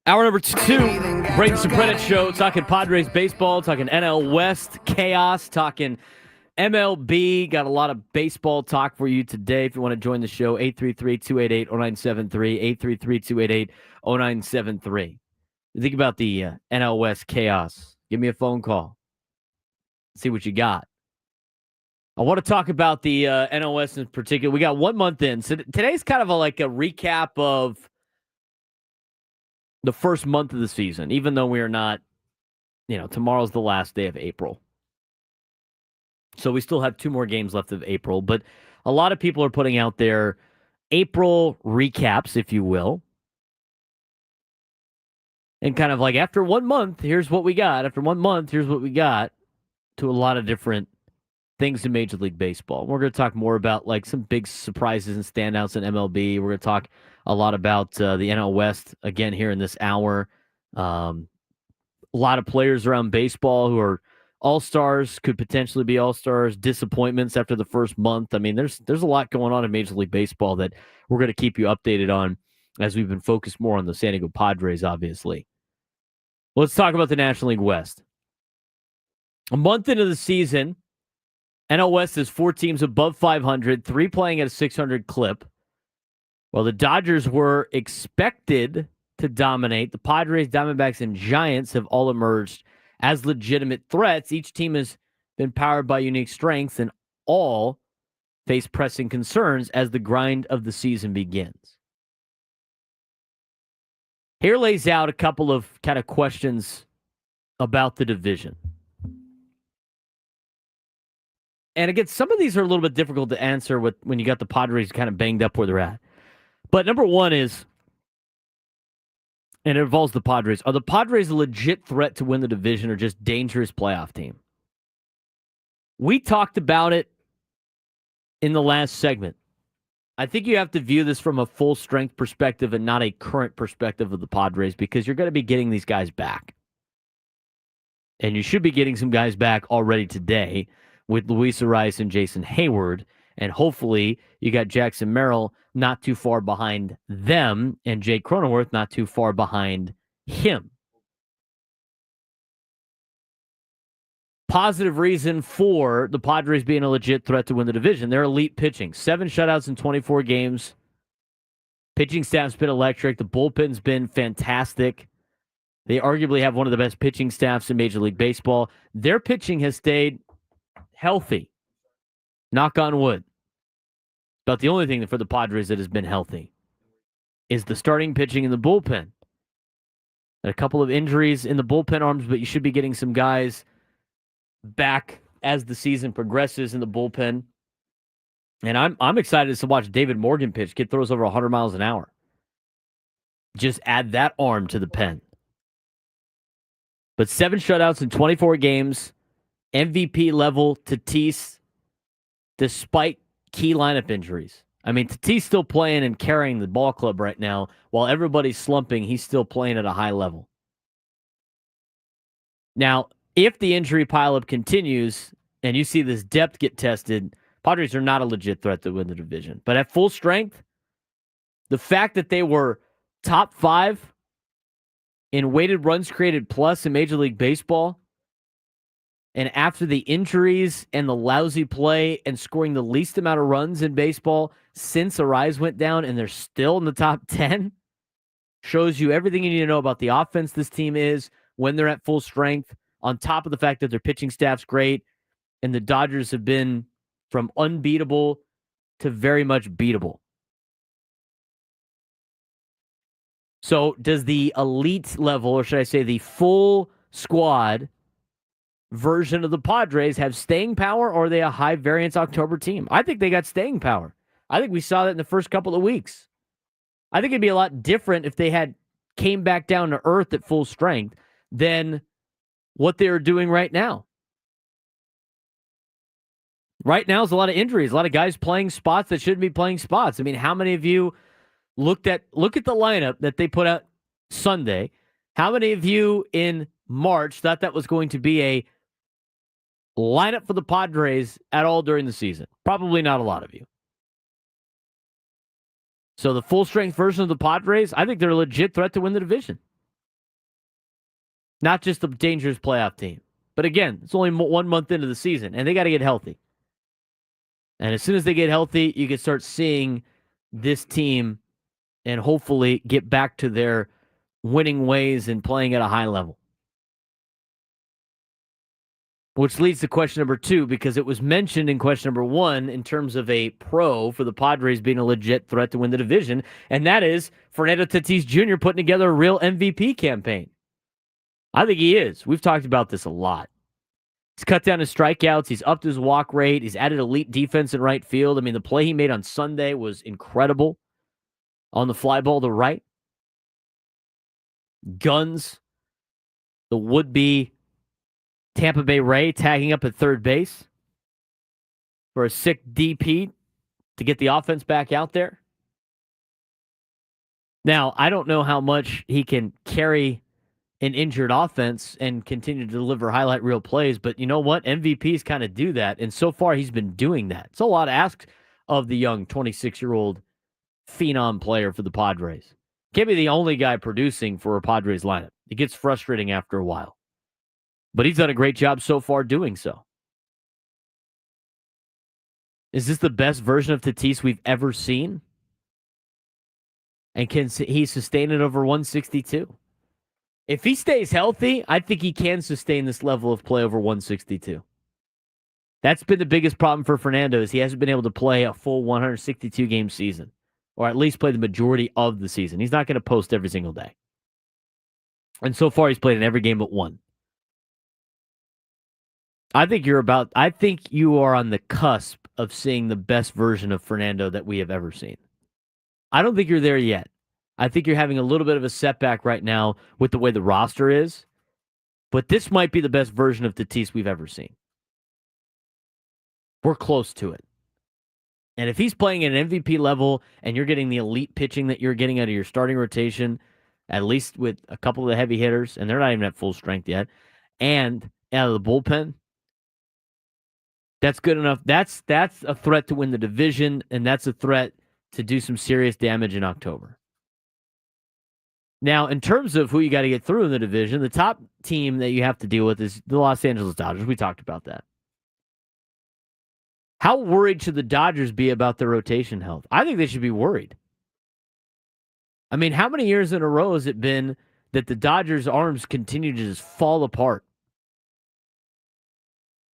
Hour number 2, Braden Surprenant Show, talking Padres baseball, talking NL West chaos, talking MLB. Got a lot of baseball talk for you today. If you want to join the show, 833-288-0973, 833-288-0973. Think about the NL West chaos. Give me a phone call. See what you got. I want to talk about the NL West in particular. We got 1 month in. So today's kind of like a recap of the first month of the season, even though we are not, tomorrow's the last day of April. So we still have 2 more games left of April, but a lot of people are putting out their April recaps, if you will. And kind of like after 1 month, here's what we got. After 1 month, here's what we got, to a lot of different things in Major League Baseball. We're going to talk more about like some big surprises and standouts in MLB. We're going to talk a lot about the NL West again here in this hour. A lot of players around baseball who are all-stars, could potentially be all-stars, disappointments after the first month. I mean, there's a lot going on in Major League Baseball that we're going to keep you updated on as we've been focused more on the San Diego Padres, obviously. Let's talk about the National League West. A month into the season, NL West has 4 teams above 500, 3 playing at a 600 clip. Well, the Dodgers were expected to dominate. The Padres, Diamondbacks, and Giants have all emerged as legitimate threats. Each team has been powered by unique strengths, and all face pressing concerns as the grind of the season begins. Here lays out a couple of kind of questions about the division. And again, some of these are a little bit difficult to answer when you got the Padres kind of banged up where they're at. But number one is, and it involves the Padres, are the Padres a legit threat to win the division or just dangerous playoff team? We talked about it in the last segment. I think you have to view this from a full strength perspective and not a current perspective of the Padres, because you're going to be getting these guys back. And you should be getting some guys back already today with Luis Arias and Jason Hayward. And hopefully you got Jackson Merrill not too far behind them, and Jay Cronenworth not too far behind him. Positive reason for the Padres being a legit threat to win the division. They're elite pitching. 7 shutouts in 24 games. Pitching staff's been electric. The bullpen's been fantastic. They arguably have one of the best pitching staffs in Major League Baseball. Their pitching has stayed healthy. Knock on wood. But the only thing for the Padres that has been healthy is the starting pitching in the bullpen. And a couple of injuries in the bullpen arms, but you should be getting some guys back as the season progresses in the bullpen. And I'm excited to watch David Morgan pitch. Kid throws over 100 miles an hour. Just add that arm to the pen. But 7 shutouts in 24 games. MVP level Tatis, despite key lineup injuries. I mean, Tatis still playing and carrying the ball club right now. While everybody's slumping, he's still playing at a high level. Now, if the injury pileup continues and you see this depth get tested, Padres are not a legit threat to win the division. But at full strength, the fact that they were top 5 in weighted runs created plus in Major League Baseball, and after the injuries and the lousy play and scoring the least amount of runs in baseball since Arise went down, and they're still in the top 10, shows you everything you need to know about the offense this team is when they're at full strength, on top of the fact that their pitching staff's great, and the Dodgers have been from unbeatable to very much beatable. So does the elite level, or should I say the full squad version of the Padres, have staying power, or are they a high variance October team? I think they got staying power. I think we saw that in the first couple of weeks. I think it'd be a lot different if they had came back down to earth at full strength than what they are doing right now. Right now is a lot of injuries, a lot of guys playing spots that shouldn't be playing spots. I mean, how many of you look at the lineup that they put out Sunday? How many of you in March thought that was going to be a lineup for the Padres at all during the season? Probably not a lot of you. So the full strength version of the Padres, I think they're a legit threat to win the division. not just a dangerous playoff team. But again, it's only 1 month into the season, and they got to get healthy. And as soon as they get healthy, you can start seeing this team and hopefully get back to their winning ways and playing at a high level. Which leads to question number 2, because it was mentioned in question number 1 in terms of a pro for the Padres being a legit threat to win the division, and that is Fernando Tatis Jr. putting together a real MVP campaign. I think he is. We've talked about this a lot. He's cut down his strikeouts. He's upped his walk rate. He's added elite defense in right field. I mean, the play he made on Sunday was incredible on the fly ball to right. Guns, the would-be Tampa Bay Ray, tagging up at third base for a sick DP to get the offense back out there. Now, I don't know how much he can carry an injured offense and continue to deliver highlight reel plays, but you know what? MVPs kind of do that, and so far he's been doing that. It's a lot asked of the young 26-year-old phenom player for the Padres. Can't be the only guy producing for a Padres lineup. It gets frustrating after a while. But he's done a great job so far doing so. Is this the best version of Tatis we've ever seen? And can he sustain it over 162? If he stays healthy, I think he can sustain this level of play over 162. That's been the biggest problem for Fernando, is he hasn't been able to play a full 162-game season, or at least play the majority of the season. He's not going to post every single day. And so far, he's played in every game but one. I think you are on the cusp of seeing the best version of Fernando that we have ever seen. I don't think you're there yet. I think you're having a little bit of a setback right now with the way the roster is, but this might be the best version of Tatis we've ever seen. We're close to it. And if he's playing at an MVP level and you're getting the elite pitching that you're getting out of your starting rotation, at least with a couple of the heavy hitters, and they're not even at full strength yet, and out of the bullpen, that's good enough. That's a threat to win the division, and that's a threat to do some serious damage in October. Now, in terms of who you got to get through in the division, the top team that you have to deal with is the Los Angeles Dodgers. We talked about that. How worried should the Dodgers be about their rotation health? I think they should be worried. I mean, how many years in a row has it been that the Dodgers' arms continue to just fall apart?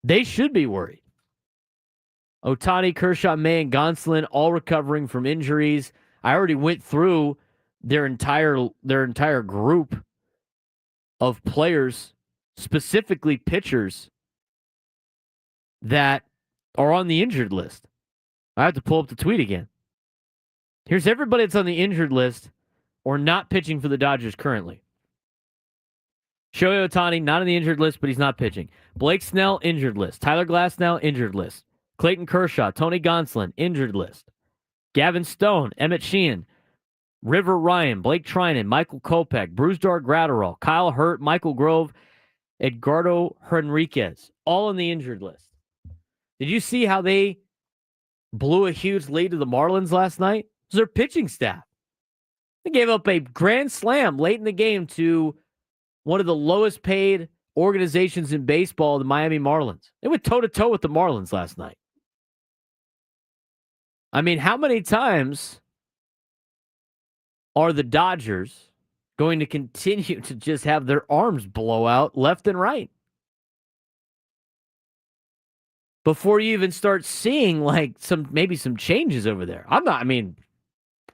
They should be worried. Ohtani, Kershaw, May, and Gonsolin all recovering from injuries. I already went through their entire group of players, specifically pitchers, that are on the injured list. I have to pull up the tweet again. Here's everybody that's on the injured list or not pitching for the Dodgers currently. Shohei Ohtani, not on the injured list, but he's not pitching. Blake Snell, injured list. Tyler Glasnow, injured list. Clayton Kershaw, Tony Gonsolin, injured list. Gavin Stone, Emmett Sheehan, River Ryan, Blake Trinan, Michael Kopech, Brusdar Graterol, Kyle Hurt, Michael Grove, Edgardo Henriquez, all on the injured list. Did you see how they blew a huge lead to the Marlins last night? It was their pitching staff. They gave up a grand slam late in the game to one of the lowest paid organizations in baseball, the Miami Marlins. They went toe-to-toe with the Marlins last night. I mean, how many times are the Dodgers going to continue to just have their arms blow out left and right before you even start seeing maybe some changes over there?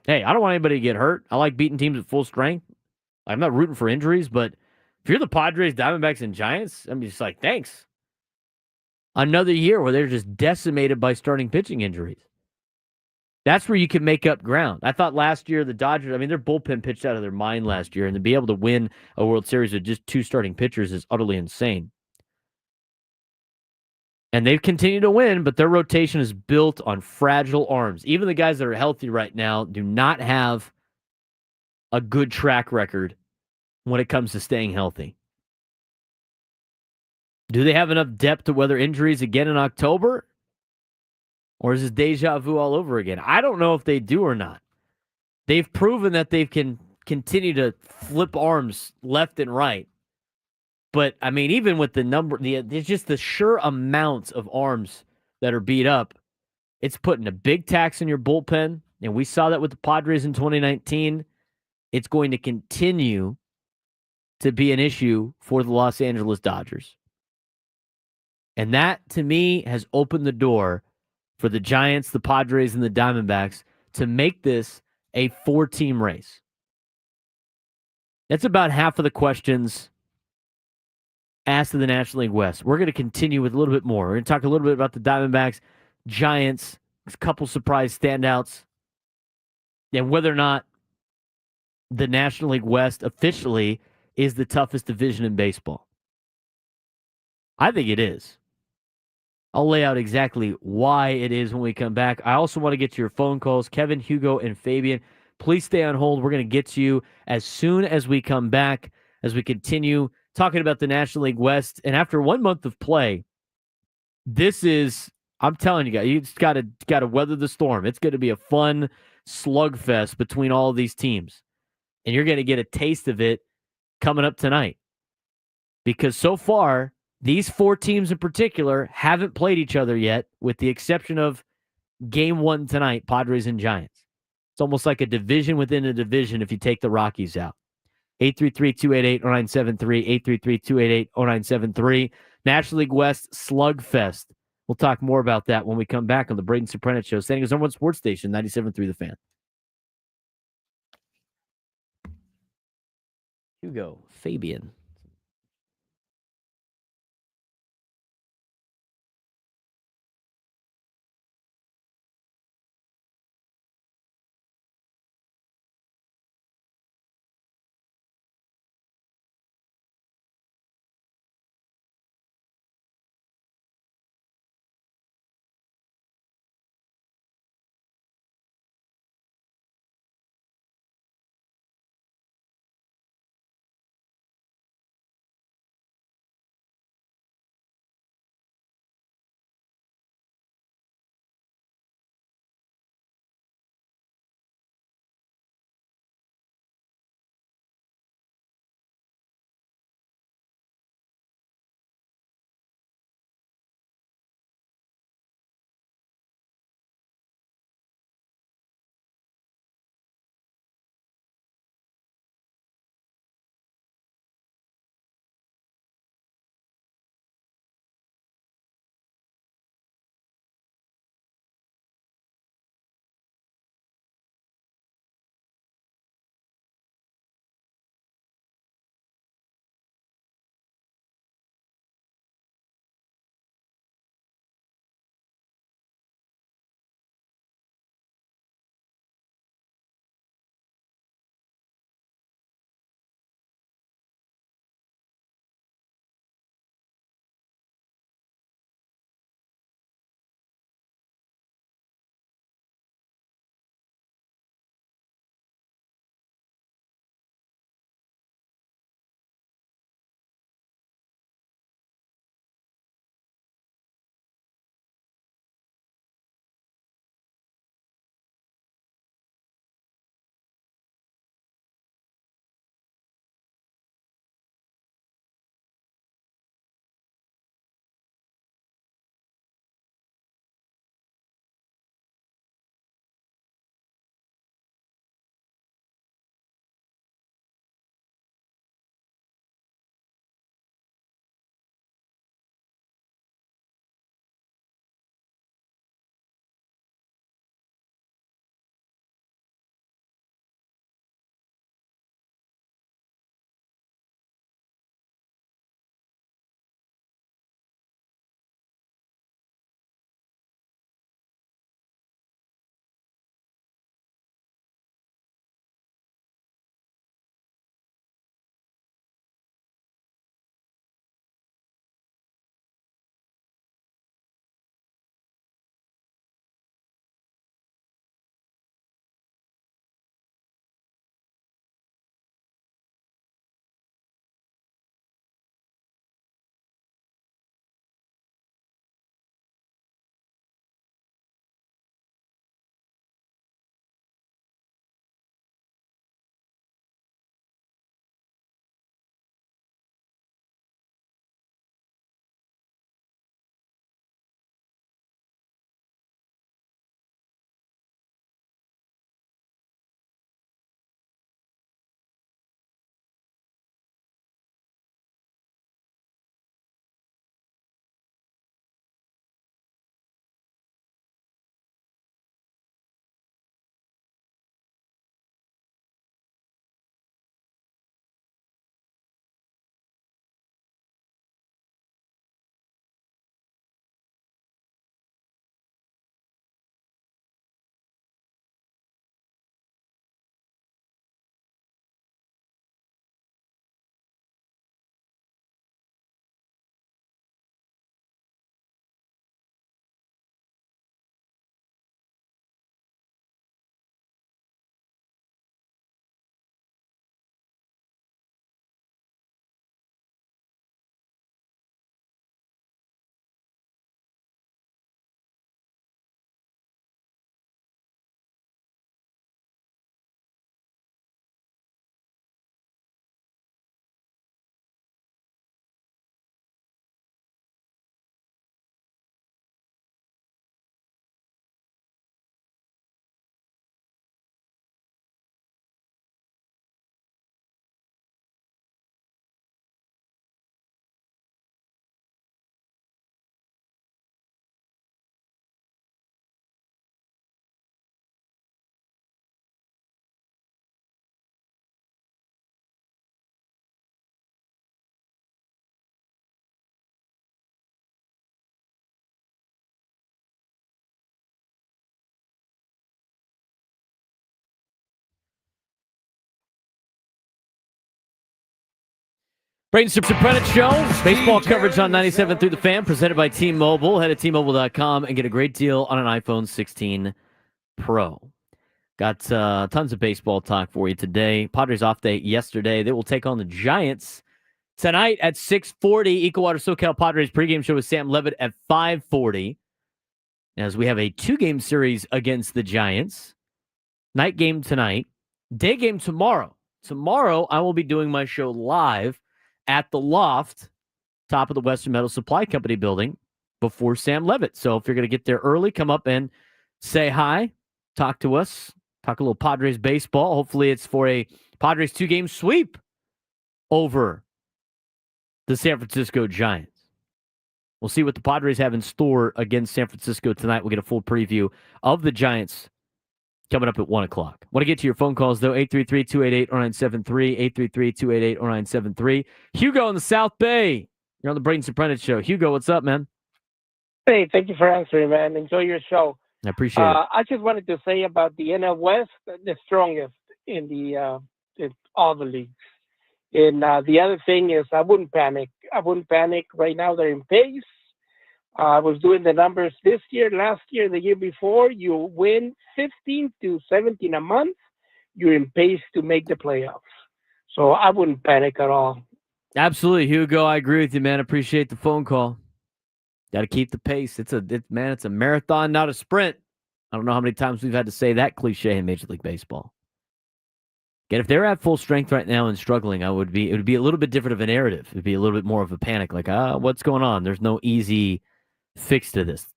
Hey, I don't want anybody to get hurt. I like beating teams at full strength. I'm not rooting for injuries, but if you're the Padres, Diamondbacks, and Giants, I'm just like, thanks. Another year where they're just decimated by starting pitching injuries. That's where you can make up ground. I thought last year the Dodgers, their bullpen pitched out of their mind last year, and to be able to win a World Series with just two starting pitchers is utterly insane. And they've continued to win, but their rotation is built on fragile arms. Even the guys that are healthy right now do not have a good track record when it comes to staying healthy. Do they have enough depth to weather injuries again in October? Or is this deja vu all over again? I don't know if they do or not. They've proven that they can continue to flip arms left and right. But I mean, even with the number, there's just the sheer amounts of arms that are beat up. It's putting a big tax on your bullpen, and we saw that with the Padres in 2019. It's going to continue to be an issue for the Los Angeles Dodgers. And that, to me, has opened the door for the Giants, the Padres, and the Diamondbacks to make this a 4-team race. That's about half of the questions asked of the National League West. We're going to continue with a little bit more. We're going to talk a little bit about the Diamondbacks, Giants, a couple surprise standouts, and whether or not the National League West officially is the toughest division in baseball. I think it is. I'll lay out exactly why it is when we come back. I also want to get to your phone calls. Kevin, Hugo, and Fabian, please stay on hold. We're going to get to you as soon as we come back, as we continue talking about the National League West. And after 1 month of play, this is, I'm telling you guys, you just got to weather the storm. It's going to be a fun slugfest between all of these teams. And you're going to get a taste of it coming up tonight. Because so far, these 4 teams in particular haven't played each other yet, with the exception of game 1 tonight, Padres and Giants. It's almost like a division within a division if you take the Rockies out. 833-288-0973, 833-288-0973. National League West slugfest. We'll talk more about that when we come back on the Braden Surprenant Show. Standing as number one sports station, 97.3 The Fan. Hugo, Fabian. Braden Surprenant Show. Baseball coverage on 97 through the Fan, presented by T-Mobile. Head to T-Mobile.com and get a great deal on an iPhone 16 Pro. Got tons of baseball talk for you today. Padres off day yesterday. They will take on the Giants tonight at 6:40. Ecowater SoCal Padres pregame show with Sam Levitt at 5:40. As we have a two-game series against the Giants. Night game tonight. Day game tomorrow. Tomorrow, I will be doing my show live at the Loft, top of the Western Metal Supply Company building, before Sam Levitt. So if you're going to get there early, come up and say hi, talk to us, talk a little Padres baseball. Hopefully it's for a Padres two-game sweep over the San Francisco Giants. We'll see what the Padres have in store against San Francisco tonight. We'll get a full preview of the Giants coming up at 1 o'clock. Want to get to your phone calls, though, 833-288-0973, 833-288-0973. Hugo in the South Bay. You're on the Braden Surprenant Show. Hugo, what's up, man? Hey, thank you for answering, man. Enjoy your show. I appreciate it. I just wanted to say about the NL West, the strongest in in all the leagues. And the other thing is I wouldn't panic. Right now they're in pace. I was doing the numbers this year, last year, the year before. You win 15 to 17 a month. You're in pace to make the playoffs. So I wouldn't panic at all. Absolutely, Hugo. I agree with you, man. Appreciate the phone call. Got to keep the pace. It's a marathon, not a sprint. I don't know how many times we've had to say that cliche in Major League Baseball. Again, if they're at full strength right now and struggling, it would be a little bit different of a narrative. It'd be a little bit more of a panic, like, what's going on? There's no easy fix to this.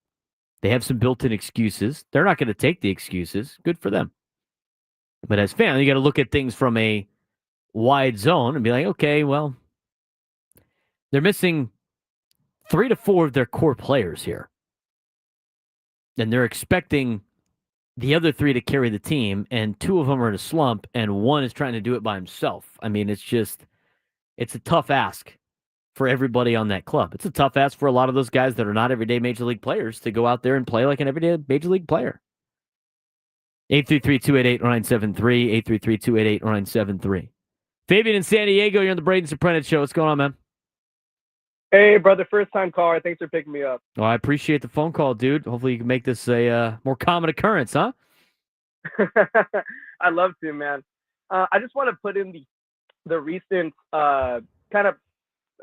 They have some built-in excuses. They're not going to take the excuses. Good for them. But as fans, you got to look at things from a wide zone and be like, okay, well, they're missing 3 to 4 of their core players here. And they're expecting the other 3 to carry the team, and 2 of them are in a slump, and 1 is trying to do it by himself. I mean, it's a tough ask for everybody on that club. It's a tough ask for a lot of those guys that are not everyday Major League players to go out there and play like an everyday Major League player. 833-288-0973, 833-288-0973. Fabian in San Diego, you're on the Braden Surprenant Show. What's going on, man? Hey, brother, first-time caller. Thanks for picking me up. Well, I appreciate the phone call, dude. Hopefully you can make this a more common occurrence, huh? I'd love to, man. I just want to put in the recent kind of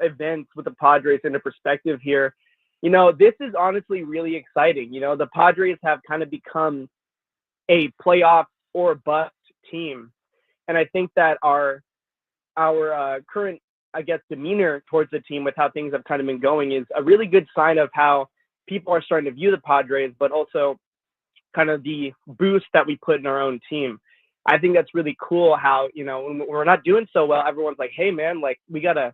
events with the Padres into perspective here. You know, this is honestly really exciting. You know, the Padres have kind of become a playoff or bust team. And I think that our current, I guess, demeanor towards the team with how things have kind of been going is a really good sign of how people are starting to view the Padres, but also kind of the boost that we put in our own team. I think that's really cool how, you know, when we're not doing so well, everyone's like, hey, man, like, we got to,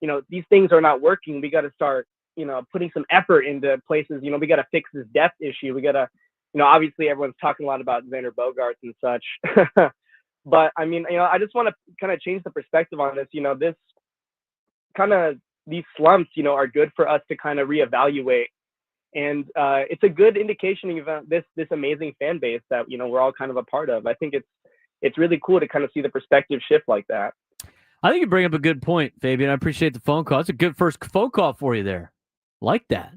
you know, these things are not working. We got to start, you know, putting some effort into places. You know, we got to fix this depth issue. We got to, you know, obviously everyone's talking a lot about Xander Bogaerts and such. But I mean, you know, I just want to kind of change the perspective on this. You know, this kind of, these slumps, you know, are good for us to kind of reevaluate. And it's a good indication of this amazing fan base that, you know, we're all kind of a part of. I think it's really cool to kind of see the perspective shift like that. I think you bring up a good point, Fabian. I appreciate the phone call. It's a good first phone call for you there. Like that.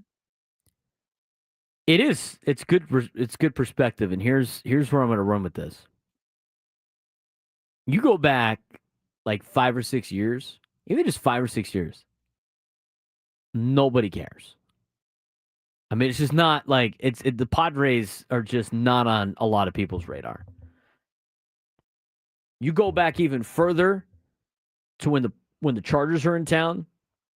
It is. It's good. It's good perspective. And here's where I'm going to run with this. You go back like 5 or 6 years, even just 5 or 6 years. Nobody cares. I mean, it's just not like the Padres are just not on a lot of people's radar. You go back even further to when the Chargers are in town.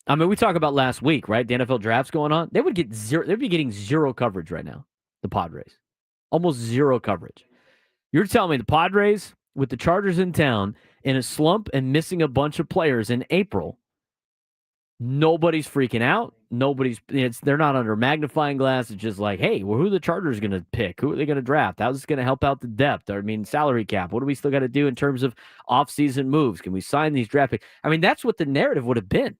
I mean, we talk about last week, right? The NFL draft's going on. They'd be getting zero coverage right now. The Padres, almost zero coverage. You're telling me the Padres with the Chargers in town in a slump and missing a bunch of players in April. Nobody's freaking out. They're not under a magnifying glass. It's just like, hey, well, who are the Chargers going to pick? Who are they going to draft? How's this going to help out the depth? I mean, salary cap. What do we still got to do in terms of offseason moves? Can we sign these draft picks? I mean, that's what the narrative would have been.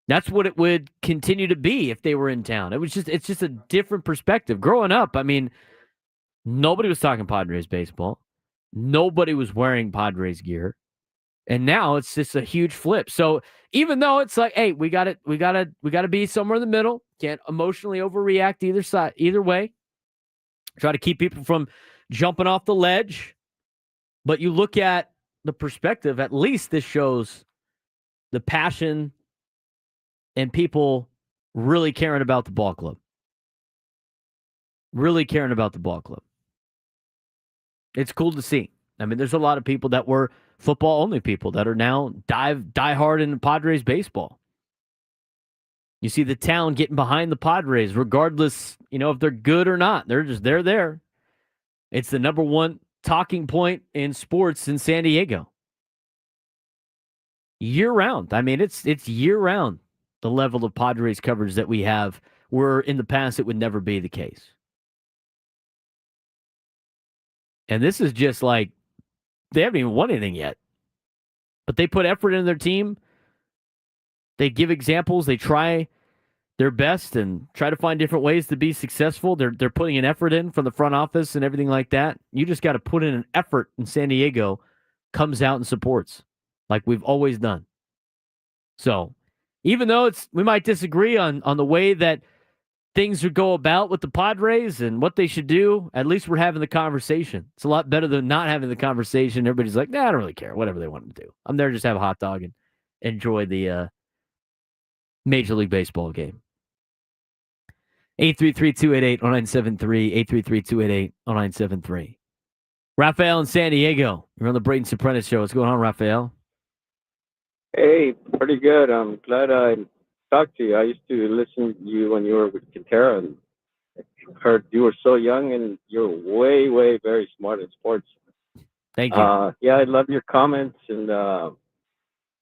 That's what it would continue to be if they were in town. It's just a different perspective. Growing up, I mean, nobody was talking Padres baseball. Nobody was wearing Padres gear. And now it's just a huge flip. So even though it's like, hey, we gotta be somewhere in the middle. Can't emotionally overreact either way. Try to keep people from jumping off the ledge. But you look at the perspective, at least this shows the passion and people really caring about the ball club. Really caring about the ball club. It's cool to see. I mean, there's a lot of people that were football-only people that are now die hard in Padres baseball. You see the town getting behind the Padres, regardless, if they're good or not. They're there. It's the number one talking point in sports in San Diego. Year-round. I mean, it's year-round, the level of Padres coverage that we have, where in the past it would never be the case. And this is just like, they haven't even won anything yet. But they put effort in their team. They give examples. They try their best and try to find different ways to be successful. They're putting an effort in from the front office and everything like that. You just got to put in an effort, and San Diego comes out and supports like we've always done. So even though we might disagree on the way that things would go about with the Padres and what they should do, at least we're having the conversation. It's a lot better than not having the conversation. Everybody's like, nah, I don't really care. Whatever they want to do. I'm there to just have a hot dog and enjoy the Major League Baseball game. 833-288-0973. 833-288-0973. Rafael in San Diego. You're on the Braden Surprenant Show. What's going on, Rafael? Hey, pretty good. I'm glad I talked to you. I used to listen to you when you were with Quintero, and heard you were so young and you're way, way very smart in sports. Thank you. Yeah, I love your comments, and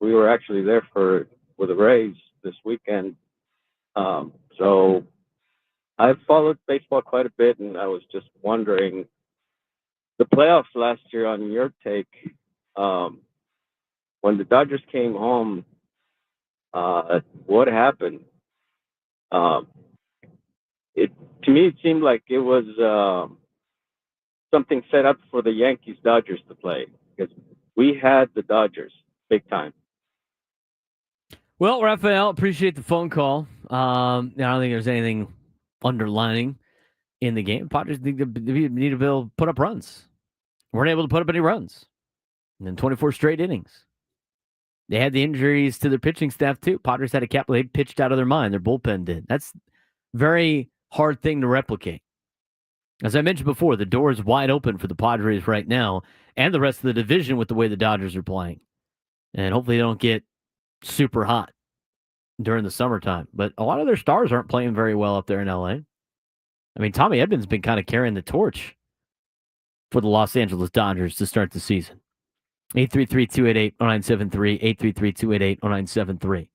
we were actually there with the Rays this weekend. So I've followed baseball quite a bit, and I was just wondering, the playoffs last year, on your take, when the Dodgers came home, what happened? To me, it seemed like it was something set up for the Yankees-Dodgers to play, because we had the Dodgers big time. Well, Rafael, appreciate the phone call. I don't think there's anything underlining in the game. Padres need to be able to put up runs. Weren't able to put up any runs. And then 24 straight innings. They had the injuries to their pitching staff, too. Padres had a cap. They pitched out of their mind. Their bullpen did. That's very hard thing to replicate. As I mentioned before, the door is wide open for the Padres right now and the rest of the division with the way the Dodgers are playing. And hopefully they don't get super hot during the summertime. But a lot of their stars aren't playing very well up there in LA. I mean, Tommy Edmonds has been kind of carrying the torch for the Los Angeles Dodgers to start the season. 833-288-0973. 833-288-0973.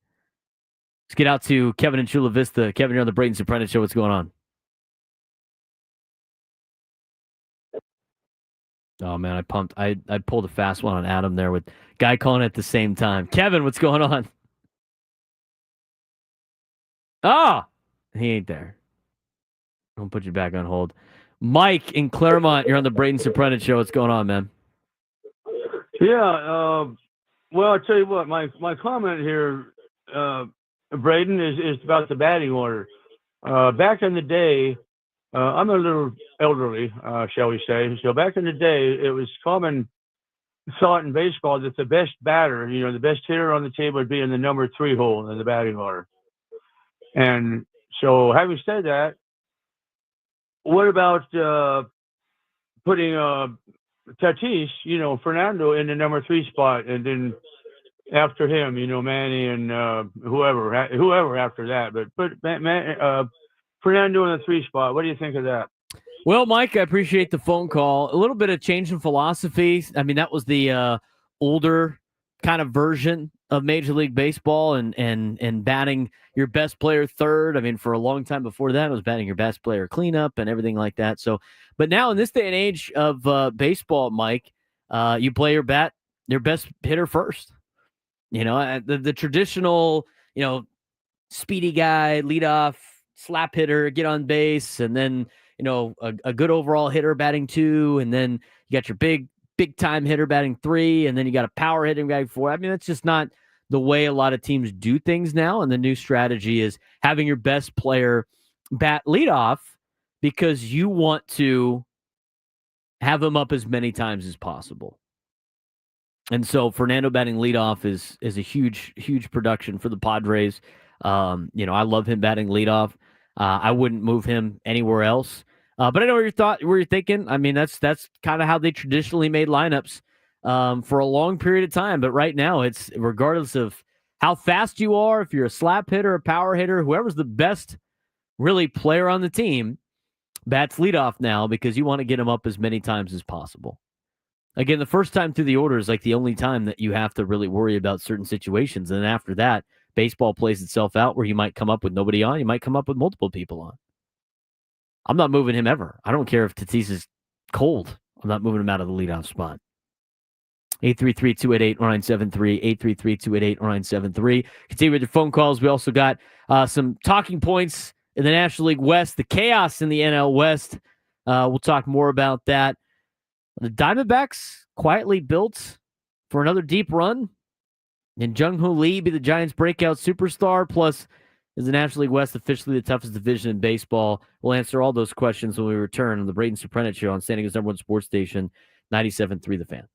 Let's get out to Kevin in Chula Vista. Kevin, you're on the Braden Surprenant Show. What's going on? Oh, man, I pulled a fast one on Adam there with guy calling at the same time. Kevin, what's going on? Ah, he ain't there. I'll put you back on hold. Mike in Claremont, you're on the Braden Surprenant Show. What's going on, man? Yeah, well, I'll tell you what, my comment here, Braden, is about the batting order. Back in the day, I'm a little elderly, shall we say. So back in the day, it was common thought in baseball that the best batter, the best hitter on the table would be in the number 3 hole in the batting order. And so having said that, what about putting Tatis, Fernando in the number 3 spot, and then after him, Manny and whoever after that. But put Fernando in the 3 spot. What do you think of that? Well, Mike, I appreciate the phone call. A little bit of change in philosophy. I mean, that was the older kind of version of Major League Baseball and batting your best player third. I mean, for a long time before that, it was batting your best player cleanup and everything like that. So, but now in this day and age of baseball, Mike, you play your best hitter first. The traditional, speedy guy, leadoff, slap hitter, get on base, and then, a good overall hitter batting 2, and then you got your big big-time hitter batting 3, and then you got a power hitting batting 4. I mean, that's just not the way a lot of teams do things now, and the new strategy is having your best player bat leadoff because you want to have him up as many times as possible. And so Fernando batting leadoff is a huge production for the Padres. I love him batting leadoff. I wouldn't move him anywhere else. But I know where you're thinking. I mean, that's kind of how they traditionally made lineups for a long period of time. But right now, it's regardless of how fast you are, if you're a slap hitter, a power hitter, whoever's the best really player on the team, bats leadoff now because you want to get him up as many times as possible. Again, the first time through the order is like the only time that you have to really worry about certain situations. And then after that, baseball plays itself out where you might come up with nobody on. You might come up with multiple people on. I'm not moving him ever. I don't care if Tatis is cold. I'm not moving him out of the leadoff spot. 833-288-0973, 833-288-0973. Continue with your phone calls. We also got some talking points in the National League West, the chaos in the NL West. We'll talk more about that. The Diamondbacks quietly built for another deep run. And Jung-Hoo Lee be the Giants' breakout superstar. Plus, is the National League West officially the toughest division in baseball? We'll answer all those questions when we return on the Braden Surprenant Show on San Diego's #1 sports station, 97.3 The Fan.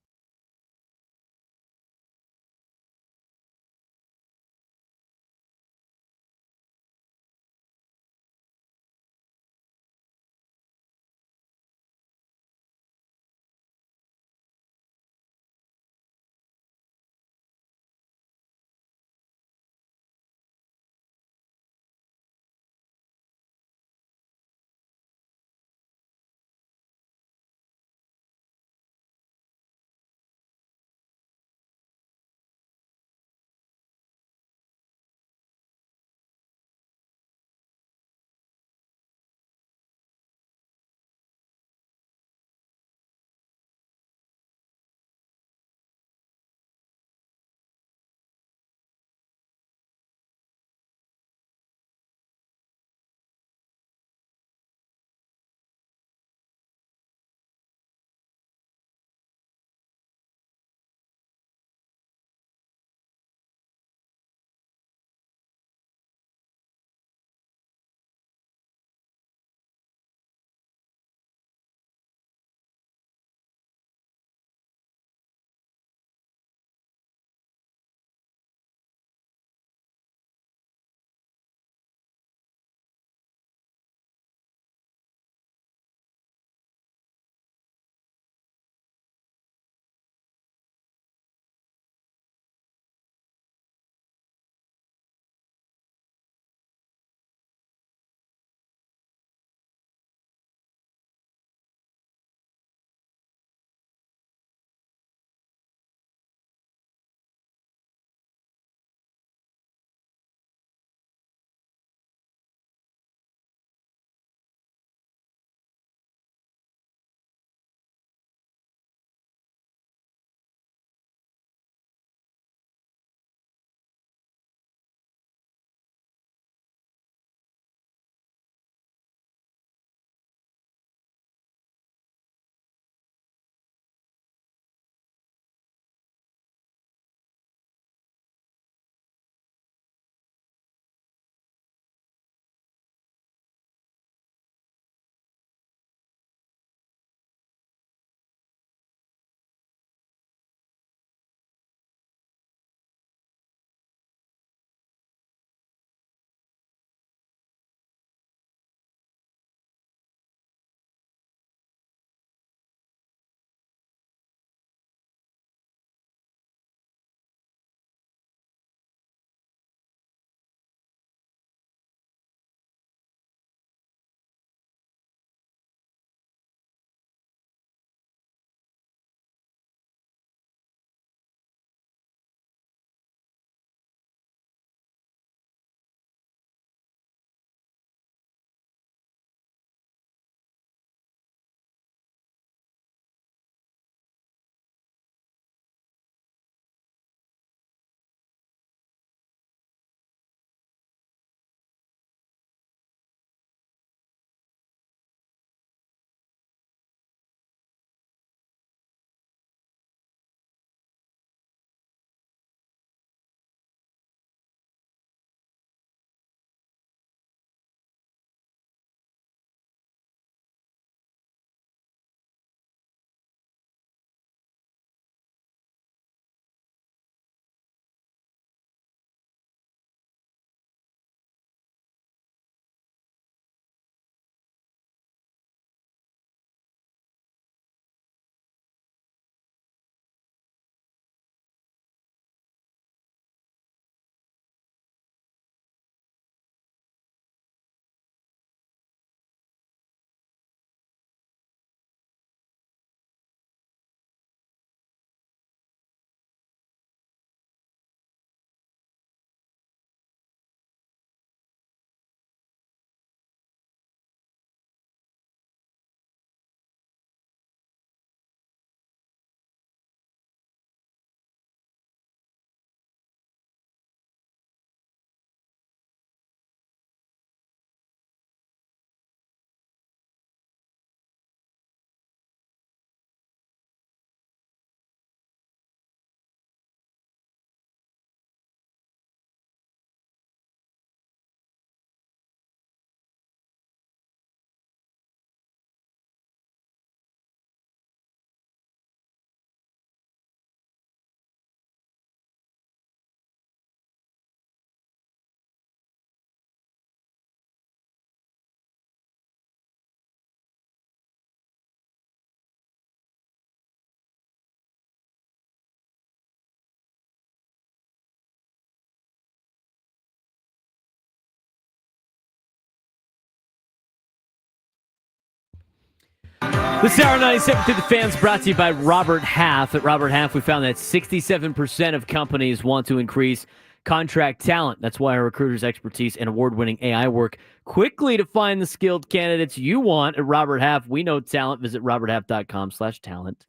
This hour 97 through the fans brought to you by Robert Half. At Robert Half, we found that 67% of companies want to increase contract talent. That's why our recruiters' expertise and award-winning AI work quickly to find the skilled candidates you want at Robert Half. We know talent. Visit roberthalf.com/talent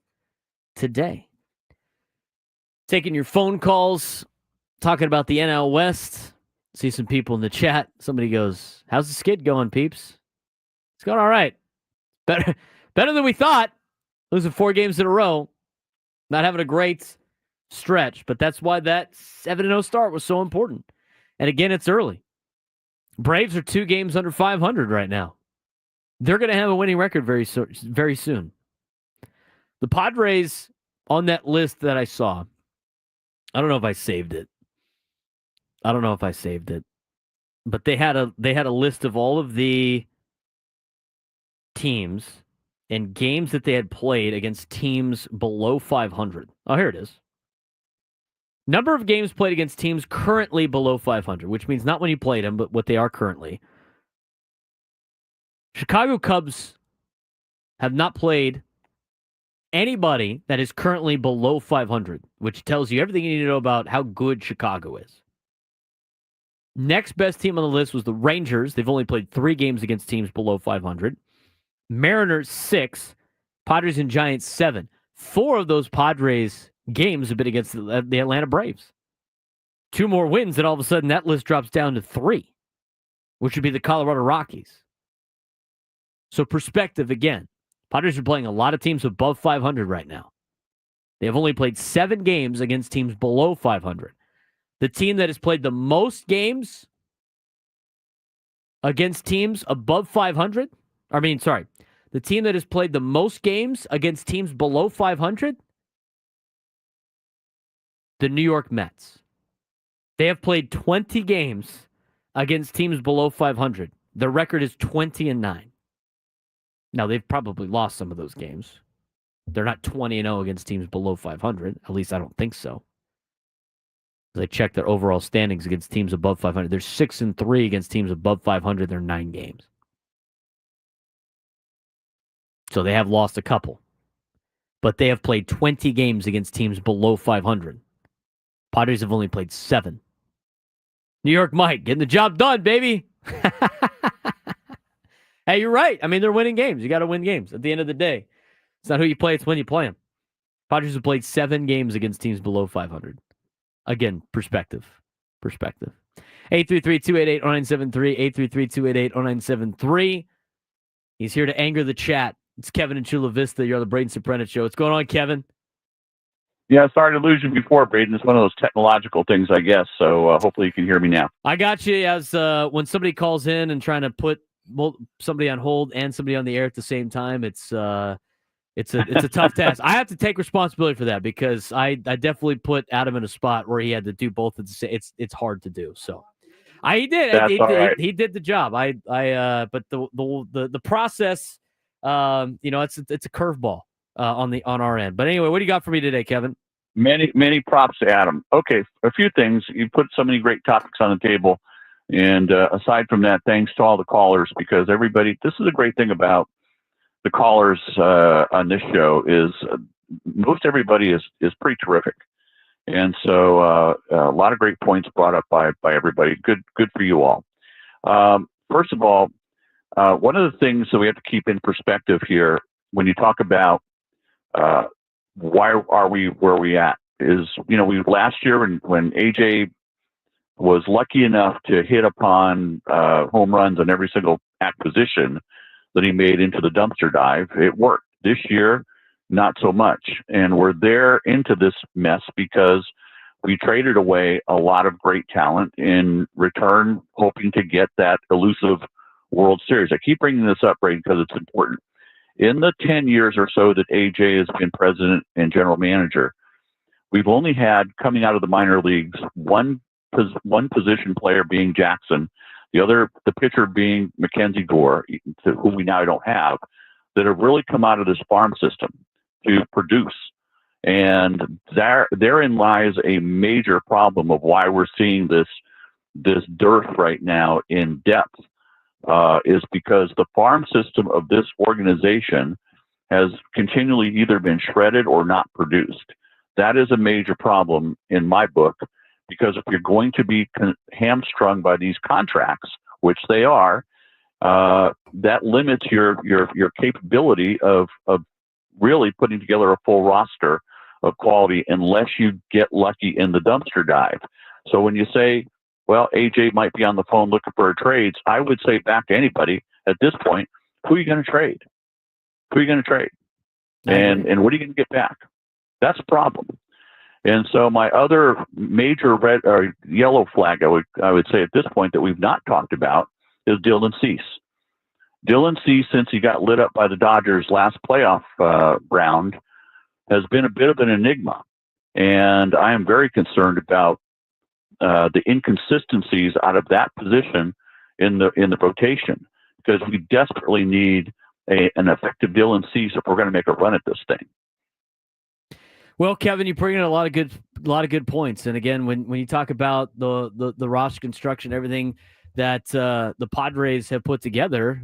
today. Taking your phone calls, talking about the NL West. See some people in the chat. Somebody goes, "How's the skid going, peeps?" It's going all right. Better than we thought. Losing 4 games in a row. Not having a great stretch, but that's why that 7-0 start was so important. And again, it's early. Braves are 2 games under 500 right now. They're going to have a winning record very soon. The Padres on that list that I saw, I don't know if I saved it. But they had a list of all of the teams and games that they had played against teams below 500. Oh, here it is. Number of games played against teams currently below 500, which means not when you played them, but what they are currently. Chicago Cubs have not played anybody that is currently below 500, which tells you everything you need to know about how good Chicago is. Next best team on the list was the Rangers. They've only played 3 games against teams below 500. Mariners 6, Padres and Giants 7. 4 of those Padres games have been against the Atlanta Braves. 2 more wins, and all of a sudden that list drops down to 3, which would be the Colorado Rockies. So perspective again. Padres are playing a lot of teams above 500 right now. They have only played 7 games against teams below 500. The team that has played the most games against teams above 500, the team that has played the most games against teams below 500, the New York Mets. They have played 20 games against teams below 500. Their record is 20-9. Now, they've probably lost some of those games. They're not 20-0 against teams below 500. At least I don't think so. As I check their overall standings against teams above 500, they're 6-3 against teams above 500. They're 9 games. So they have lost a couple. But they have played 20 games against teams below 500. Padres have only played 7. New York Mike, getting the job done, baby. Hey, you're right. I mean, they're winning games. You got to win games. At the end of the day, it's not who you play, it's when you play them. Padres have played 7 games against teams below 500. Again, perspective. 833-288-0973, 833-288-0973. He's here to anger the chat. It's Kevin in Chula Vista. You're on the Braden Surprenant Show. What's going on, Kevin? Yeah, sorry to lose you before, Braden. It's one of those technological things, I guess. So hopefully you can hear me now. I got you. As when somebody calls in and trying to put somebody on hold and somebody on the air at the same time, it's a tough task. I have to take responsibility for that because I definitely put Adam in a spot where he had to do both at the same. It's hard to do. So he did. He did the job. But the process, it's a curveball on our end. But anyway, what do you got for me today, Kevin? Many props to Adam. Okay, a few things. You put so many great topics on the table. And aside from that, thanks to all the callers, because everybody, this is a great thing about the callers on this show is most everybody is pretty terrific. And so a lot of great points brought up by everybody. Good for you all. First of all, one of the things that we have to keep in perspective here when you talk about why are we where we at is, we last year when AJ was lucky enough to hit upon home runs on every single acquisition that he made into the dumpster dive, it worked. This year, not so much. And we're there into this mess because we traded away a lot of great talent in return, hoping to get that elusive World Series. I keep bringing this up, Braden, because it's important. In the 10 years or so that AJ has been president and general manager, we've only had, coming out of the minor leagues, one position player being Jackson, the pitcher being Mackenzie Gore, who we now don't have, that have really come out of this farm system to produce. And therein lies a major problem of why we're seeing this dearth right now in depth, is because the farm system of this organization has continually either been shredded or not produced. That is a major problem in my book, because if you're going to be hamstrung by these contracts, which they are, that limits your capability of really putting together a full roster of quality, unless you get lucky in the dumpster dive. So when you say, well, AJ might be on the phone looking for trades, I would say back to anybody at this point, who are you going to trade? Who are you going to trade? And what are you going to get back? That's a problem. And so my other major red or yellow flag, I would say at this point that we've not talked about, is Dylan Cease. Dylan Cease, since he got lit up by the Dodgers last playoff round, has been a bit of an enigma. And I am very concerned about the inconsistencies out of that position in the rotation, because we desperately need an effective Dylan Cease if we're going to make a run at this thing. Well, Kevin, you bring in a lot of good points. And again, when you talk about the roster construction, everything that the Padres have put together,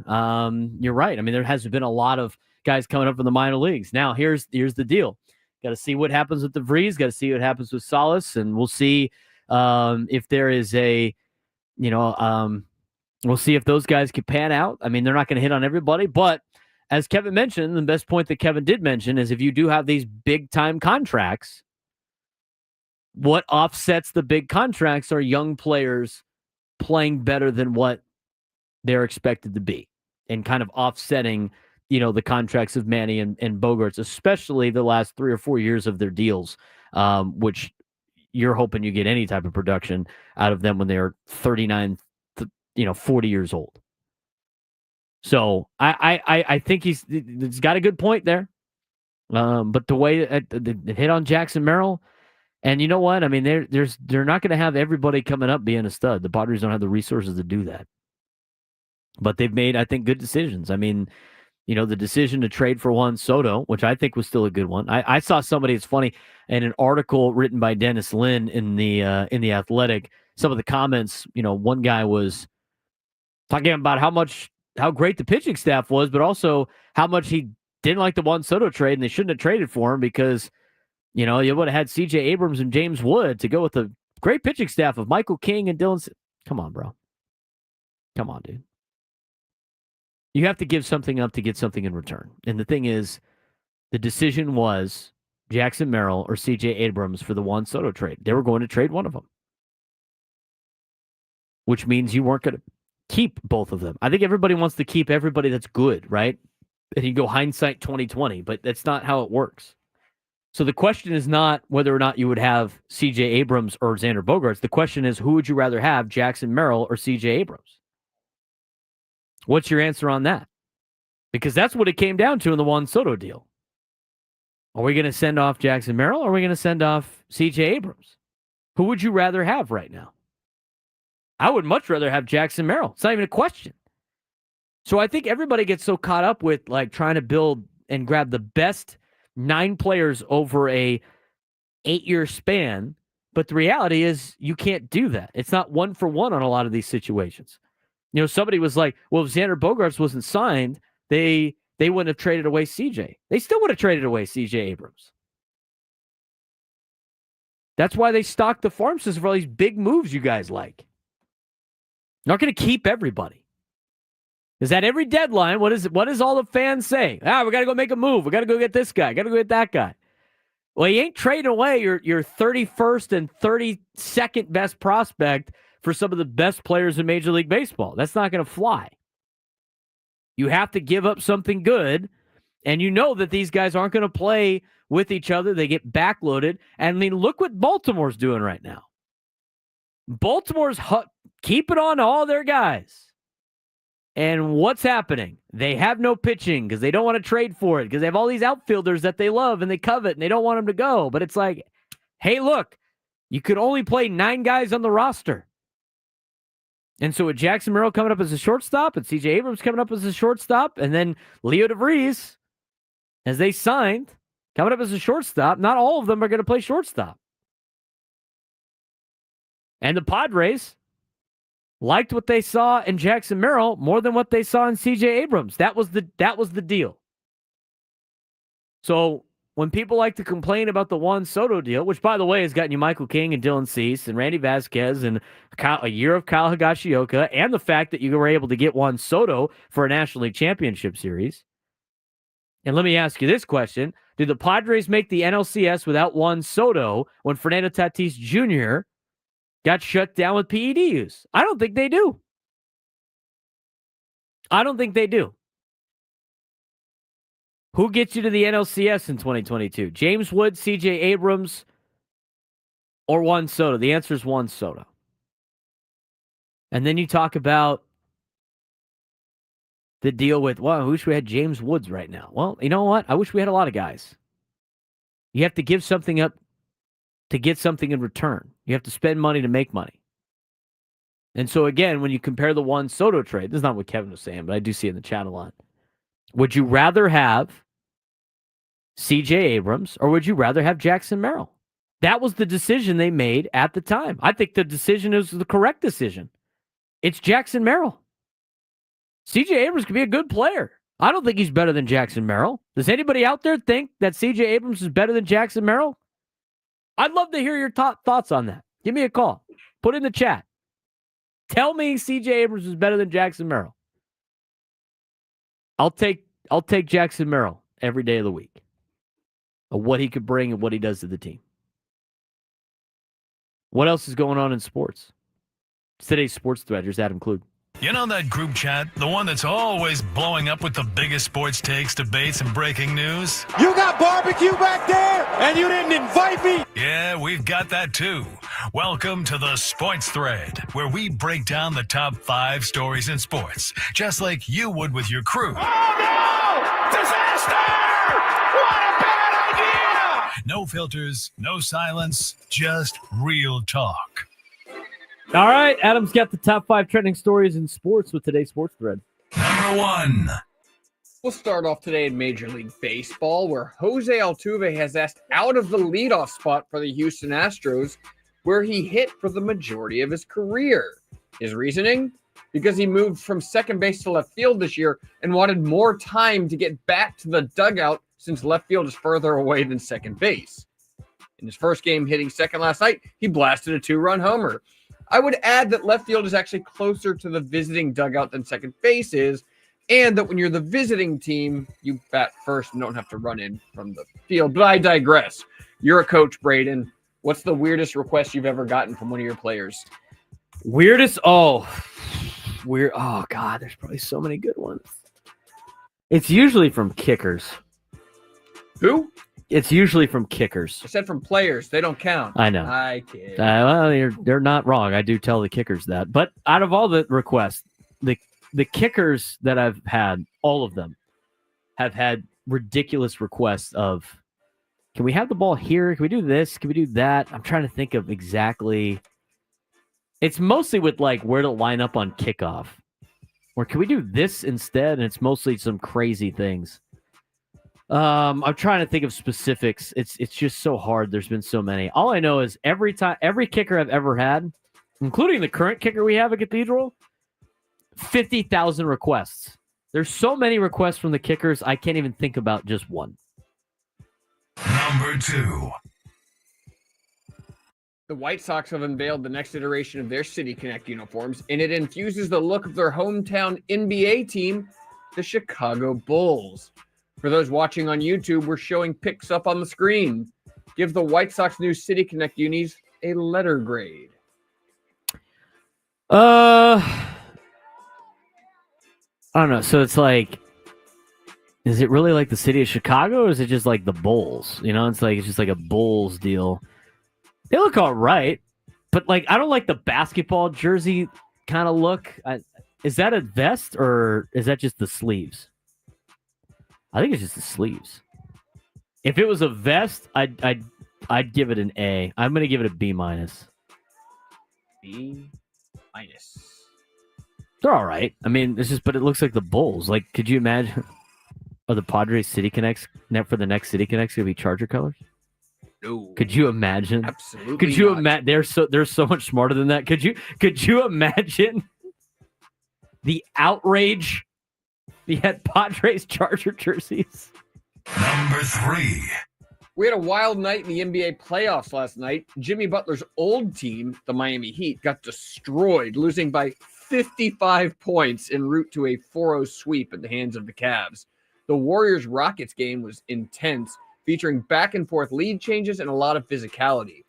you're right. I mean, there has been a lot of guys coming up from the minor leagues. Now, here's the deal. Got to see what happens with the Vries. Got to see what happens with Salas, and we'll see if there is we'll see if those guys can pan out. I mean, they're not going to hit on everybody, but as Kevin mentioned, the best point that Kevin did mention is if you do have these big-time contracts, what offsets the big contracts are young players playing better than what they're expected to be, and kind of offsetting, the contracts of Manny and Bogaerts, especially the last 3 or 4 years of their deals, which you're hoping you get any type of production out of them when they are 39, 40 years old. So I think he's got a good point there. But the way the hit on Jackson Merrill, and you know what? I mean, they're not going to have everybody coming up being a stud. The Padres don't have the resources to do that. But they've made, I think, good decisions. I mean, the decision to trade for Juan Soto, which I think was still a good one. I saw somebody, it's funny, in an article written by Dennis Lin in the Athletic, some of the comments, one guy was talking about how great the pitching staff was, but also how much he didn't like the Juan Soto trade, and they shouldn't have traded for him because, you would have had C.J. Abrams and James Wood to go with the great pitching staff of Michael King and Dylan. Come on, bro. Come on, dude. You have to give something up to get something in return. And the thing is, the decision was Jackson Merrill or C.J. Abrams for the Juan Soto trade. They were going to trade one of them, which means you weren't going to keep both of them. I think everybody wants to keep everybody that's good, right? And you go hindsight 2020, but that's not how it works. So the question is not whether or not you would have C.J. Abrams or Xander Bogaerts. The question is, who would you rather have, Jackson Merrill or C.J. Abrams? What's your answer on that? Because that's what it came down to in the Juan Soto deal. Are we going to send off Jackson Merrill or are we going to send off C.J. Abrams? Who would you rather have right now? I would much rather have Jackson Merrill. It's not even a question. So I think everybody gets so caught up with trying to build and grab the best 9 players over a 8-year span. But the reality is you can't do that. It's not 1 for 1 on a lot of these situations. Somebody was like, well, if Xander Bogaerts wasn't signed, they wouldn't have traded away CJ. They still would have traded away CJ Abrams. That's why they stocked the farm system for all these big moves you guys like. Not going to keep everybody. Is that every deadline? What is all the fans saying? We got to go make a move. We got to go get this guy. Got to go get that guy. Well, you ain't trading away your 31st and 32nd best prospect for some of the best players in Major League Baseball. That's not going to fly. You have to give up something good, and you know that these guys aren't going to play with each other. They get backloaded. And I mean, look what Baltimore's doing right now. Baltimore's keeping on to all their guys. And what's happening? They have no pitching because they don't want to trade for it because they have all these outfielders that they love and they covet and they don't want them to go. But it's like, hey, look, you could only play 9 guys on the roster. And so with Jackson Merrill coming up as a shortstop and C.J. Abrams coming up as a shortstop and then Leo DeVries, as they signed, coming up as a shortstop, not all of them are going to play shortstop. And the Padres liked what they saw in Jackson Merrill more than what they saw in C.J. Abrams. That was the deal. So when people like to complain about the Juan Soto deal, which, by the way, has gotten you Michael King and Dylan Cease and Randy Vasquez and a year of Kyle Higashioka, and the fact that you were able to get Juan Soto for a National League Championship Series. And let me ask you this question. Did the Padres make the NLCS without Juan Soto when Fernando Tatis Jr. got shut down with PED use? I don't think they do. I don't think they do. Who gets you to the NLCS in 2022? James Wood, CJ Abrams, or Juan Soto? The answer is Juan Soto. And then you talk about the deal with, well, I wish we had James Woods right now. Well, you know what? I wish we had a lot of guys. You have to give something up to get something in return. You have to spend money to make money. And so, again, when you compare the Juan Soto trade, this is not what Kevin was saying, but I do see it in the chat a lot. Would you rather have CJ Abrams or would you rather have Jackson Merrill? That was the decision they made at the time. I think the decision is the correct decision. It's Jackson Merrill. CJ Abrams could be a good player. I don't think he's better than Jackson Merrill. Does anybody out there think that CJ Abrams is better than Jackson Merrill? I'd love to hear your thoughts on that. Give me a call. Put in the chat. Tell me CJ Abrams is better than Jackson Merrill. I'll take Jackson Merrill every day of the week. Of what he could bring and what he does to the team. What else is going on in sports? Today's sports thread. Here's Adam Klug. You know that group chat? The one that's always blowing up with the biggest sports takes, debates, and breaking news? You got barbecue back there, and you didn't invite me? Yeah, we've got that too. Welcome to the Sports Thread, where we break down the top 5 stories in sports, just like you would with your crew. Oh, no! Disaster! What a bad idea! No filters, no silence, just real talk. All right, Adam's got the top 5 trending stories in sports with today's sports thread. Number 1. We'll start off today in Major League Baseball, where Jose Altuve has asked out of the leadoff spot for the Houston Astros, where he hit for the majority of his career. His reasoning? Because he moved from second base to left field this year and wanted more time to get back to the dugout since left field is further away than second base. In his first game hitting second last night, he blasted a 2-run homer. I would add that left field is actually closer to the visiting dugout than second base is, and that when you're the visiting team, you bat first and don't have to run in from the field. But I digress. You're a coach, Braden. What's the weirdest request you've ever gotten from one of your players? Weirdest? Oh, weird. Oh, God, there's probably so many good ones. It's usually from kickers. Who? It's usually from kickers. I said from players. They don't count. I know. I kid. Well, they're not wrong. I do tell the kickers that. But out of all the requests, the kickers that I've had, all of them, have had ridiculous requests of, can we have the ball here? Can we do this? Can we do that? I'm trying to think of exactly. It's mostly with like where to line up on kickoff. Or can we do this instead? And it's mostly some crazy things. I'm trying to think of specifics. It's just so hard. There's been so many. All I know is every kicker I've ever had, including the current kicker we have at Cathedral, 50,000 requests. There's so many requests from the kickers, I can't even think about just one. Number 2. The White Sox have unveiled the next iteration of their City Connect uniforms, and it infuses the look of their hometown NBA team, the Chicago Bulls. For those watching on YouTube, we're showing pics up on the screen. Give the White Sox new City Connect unis a letter grade. I don't know. So it's like, is it really like the city of Chicago, or is it just like the Bulls? You know, it's just like a Bulls deal. They look all right, but like I don't like the basketball jersey kind of look. Is that a vest or is that just the sleeves? I think it's just the sleeves. If it was a vest, I'd give it an A. I'm going to give it a B-. B-. They're all right. I mean, but it looks like the Bulls. Like, could you imagine? Are the Padres City Connects for the next City Connects going to be Charger colors? No. Could you imagine? Absolutely. Could you imagine? They're so much smarter than that. Could you imagine the outrage? He had Padres Charger jerseys. Number 3. We had a wild night in the NBA playoffs last night. Jimmy Butler's old team, the Miami Heat, got destroyed, losing by 55 points en route to a 4-0 sweep at the hands of the Cavs. The Warriors-Rockets game was intense, featuring back-and-forth lead changes and a lot of physicality.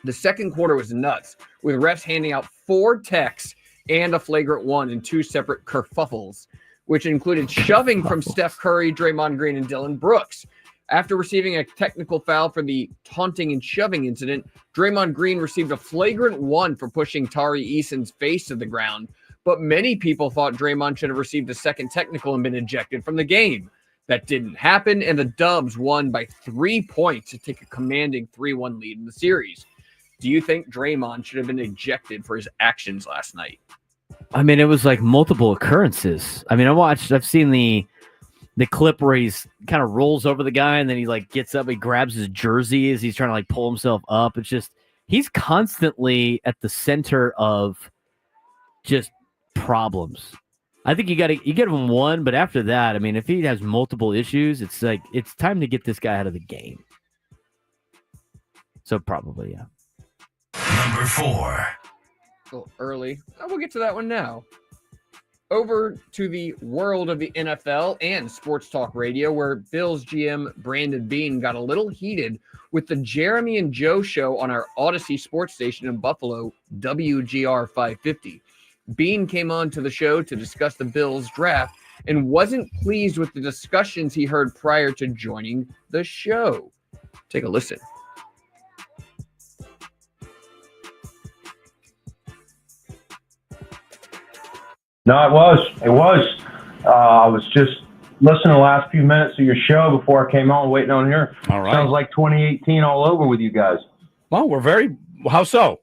The second quarter was nuts, with refs handing out 4 techs and a flagrant 1 in 2 separate kerfuffles, which included shoving from Steph Curry, Draymond Green, and Dylan Brooks. After receiving a technical foul for the taunting and shoving incident, Draymond Green received a flagrant 1 for pushing Tari Eason's face to the ground, but many people thought Draymond should have received a second technical and been ejected from the game. That didn't happen, and the Dubs won by 3 points to take a commanding 3-1 lead in the series. Do you think Draymond should have been ejected for his actions last night? I mean, it was like multiple occurrences. I mean, I've seen the clip where he's kind of rolls over the guy and then he like gets up, he grabs his jersey as he's trying to like pull himself up. It's just, he's constantly at the center of just problems. I think you give him 1, but after that, I mean, if he has multiple issues, it's like, it's time to get this guy out of the game. So probably, yeah. Number 4. A little early. We'll get to that one now. Over to the world of the NFL and sports talk radio, where Bills GM Brandon Beane got a little heated with the Jeremy and Joe show on our Odyssey sports station in Buffalo, WGR 550. Beane came on to the show to discuss the Bills draft and wasn't pleased with the discussions he heard prior to joining the show. Take a listen. No, it was. I was just listening to the last few minutes of your show before I came on, waiting on here. All right. Sounds like 2018 all over with you guys. Well, how so?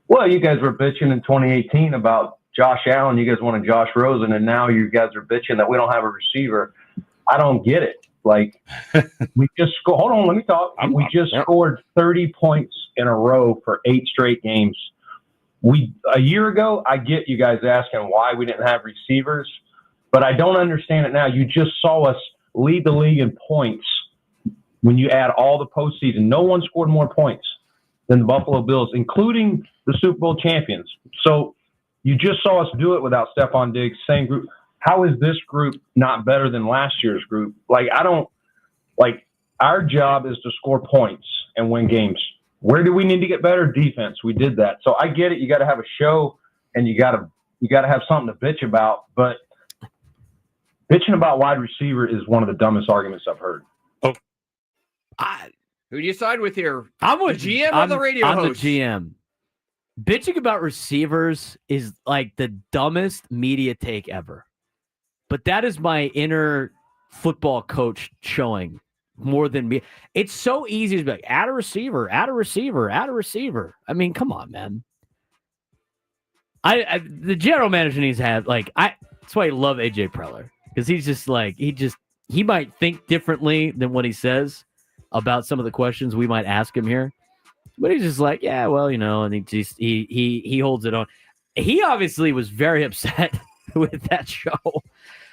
Well, you guys were bitching in 2018 about Josh Allen. You guys wanted Josh Rosen, and now you guys are bitching that we don't have a receiver. I don't get it. Like, we just hold on, let me talk. We just scored 30 points in a row for 8 straight games. A year ago, I get you guys asking why we didn't have receivers, but I don't understand it now. You just saw us lead the league in points when you add all the postseason. No one scored more points than the Buffalo Bills, including the Super Bowl champions. So you just saw us do it without Stephon Diggs, same group. How is this group not better than last year's group? Our job is to score points and win games. Where do we need to get better? Defense. We did that. So I get it. You got to have a show and you got to have something to bitch about. But bitching about wide receiver is one of the dumbest arguments I've heard. Who do you side with here? I'm with the GM or the radio I'm host? the GM. Bitching about receivers is like the dumbest media take ever. But that is my inner football coach showing more than me. It's so easy to be like, add a receiver, add a receiver, add a receiver. I mean, come on, man. The general manager needs to have, that's why I love AJ Preller. Because he's just like, he might think differently than what he says about some of the questions we might ask him here. But he's just like, yeah, well, and he holds it on. He obviously was very upset with that show.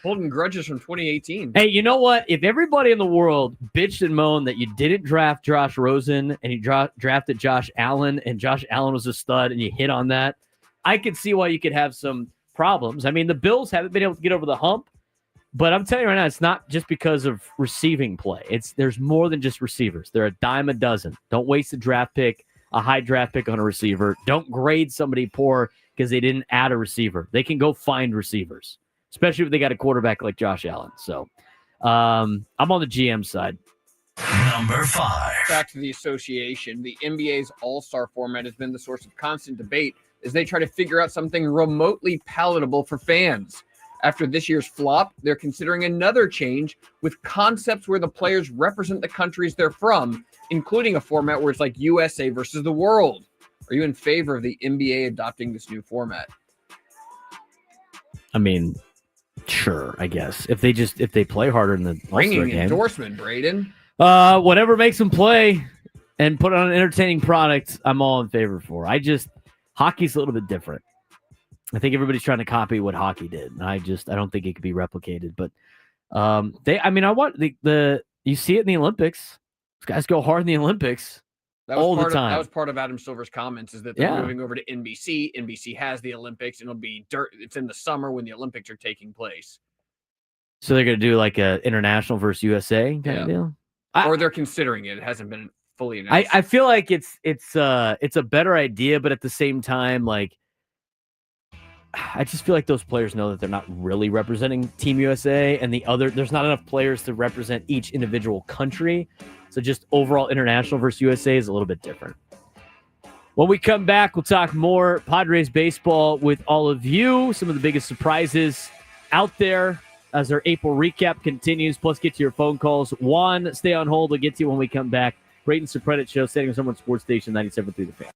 Holding grudges from 2018. Hey, you know what? If everybody in the world bitched and moaned that you didn't draft Josh Rosen and you drafted Josh Allen and Josh Allen was a stud and you hit on that, I could see why you could have some problems. I mean, the Bills haven't been able to get over the hump, but I'm telling you right now, it's not just because of receiving play. There's more than just receivers. They're a dime a dozen. Don't waste a high draft pick on a receiver. Don't grade somebody poor because they didn't add a receiver. They can go find receivers, especially if they got a quarterback like Josh Allen. So I'm on the GM side. Number 5. Back to the association. The NBA's All-Star format has been the source of constant debate as they try to figure out something remotely palatable for fans. After this year's flop, they're considering another change with concepts where the players represent the countries they're from, including a format where it's like USA versus the world. Are you in favor of the NBA adopting this new format? I mean, sure, I guess. If they play harder in the All-Star Ringing game. endorsement, Braden. Whatever makes them play and put on an entertaining product, I'm all in favor for. Hockey's a little bit different. I think everybody's trying to copy what hockey did. And I don't think it could be replicated. But I want the You see it in the Olympics. These guys go hard in the Olympics. All the time. That was part of Adam Silver's comments is that they're moving over to NBC. NBC has the Olympics, and it'll be it's in the summer when the Olympics are taking place. So they're going to do like a international versus USA kind of deal? Or they're considering it. It hasn't been fully announced. I feel like it's a better idea, but at the same time, like, I just feel like those players know that they're not really representing Team USA, and there's not enough players to represent each individual country. So just overall international versus USA is a little bit different. When we come back, we'll talk more Padres baseball with all of you. Some of the biggest surprises out there as our April recap continues. Plus, get to your phone calls. Juan, stay on hold. We'll get to you when we come back. Braden Surprenant Show, Standing Someone Sports Station 97.3 The Fan.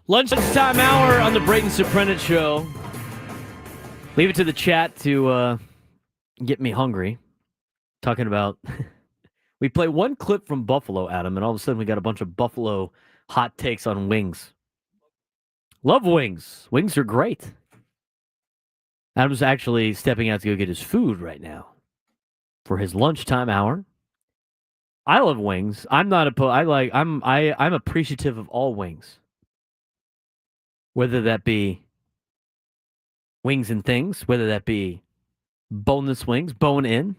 Lunchtime hour on the Braden Surprenant show. Leave it to the chat to get me hungry. Talking about, we play one clip from Buffalo, Adam, and all of a sudden we got a bunch of Buffalo hot takes on wings. Love wings. Wings are great. Adam's actually stepping out to go get his food right now for his lunchtime hour. I love wings. I'm appreciative of all wings. Whether that be wings and things, whether that be boneless wings, bone in,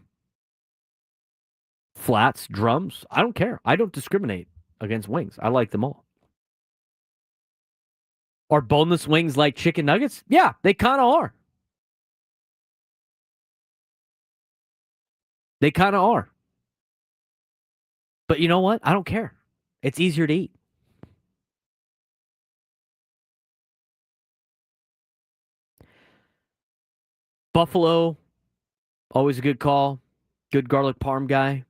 flats, drums, I don't care. I don't discriminate against wings. I like them all. Are boneless wings like chicken nuggets? Yeah, they kind of are. They kind of are. But you know what? I don't care. It's easier to eat. Buffalo, always a good call. Good garlic parm guy.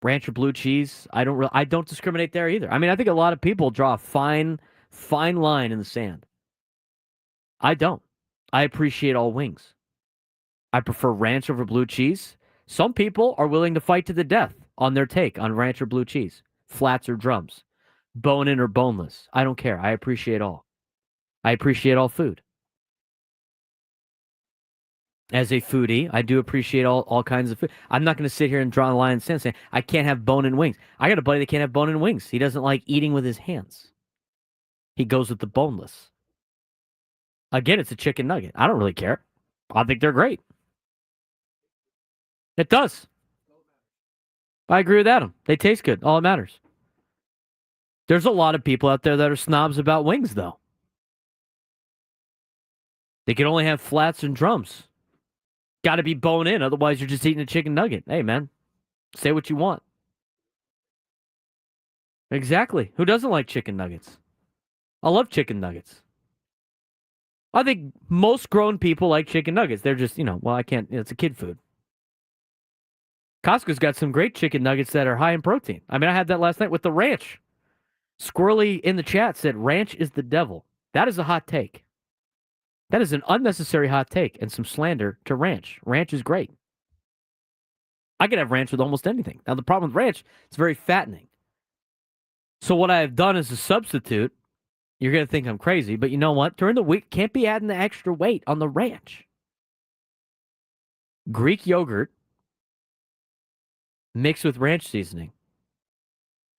Ranch or blue cheese. I don't discriminate there either. I mean, I think a lot of people draw a fine line in the sand. I don't. I appreciate all wings. I prefer ranch over blue cheese. Some people are willing to fight to the death on their take on ranch or blue cheese, flats or drums, bone in or boneless. I don't care. I appreciate all. I appreciate all food. As a foodie, I do appreciate all kinds of food. I'm not going to sit here and draw a line in the sand saying I can't have bone and wings. I got a buddy that can't have bone and wings. He doesn't like eating with his hands. He goes with the boneless. Again, it's a chicken nugget. I don't really care. I think they're great. It does. I agree with Adam. They taste good. All that matters. There's a lot of people out there that are snobs about wings, though. They can only have flats and drums. Got to be bone in, otherwise you're just eating a chicken nugget. Hey, man, say what you want. Exactly. Who doesn't like chicken nuggets? I love chicken nuggets. I think most grown people like chicken nuggets. They're just, I can't, it's a kid food. Costco's got some great chicken nuggets that are high in protein. I mean, I had that last night with the ranch. Squirrely in the chat said ranch is the devil. That is a hot take. That is an unnecessary hot take and some slander to ranch. Ranch is great. I could have ranch with almost anything. Now, the problem with ranch, it's very fattening. So what I have done as a substitute, you're going to think I'm crazy, but you know what? During the week, can't be adding the extra weight on the ranch. Greek yogurt mixed with ranch seasoning.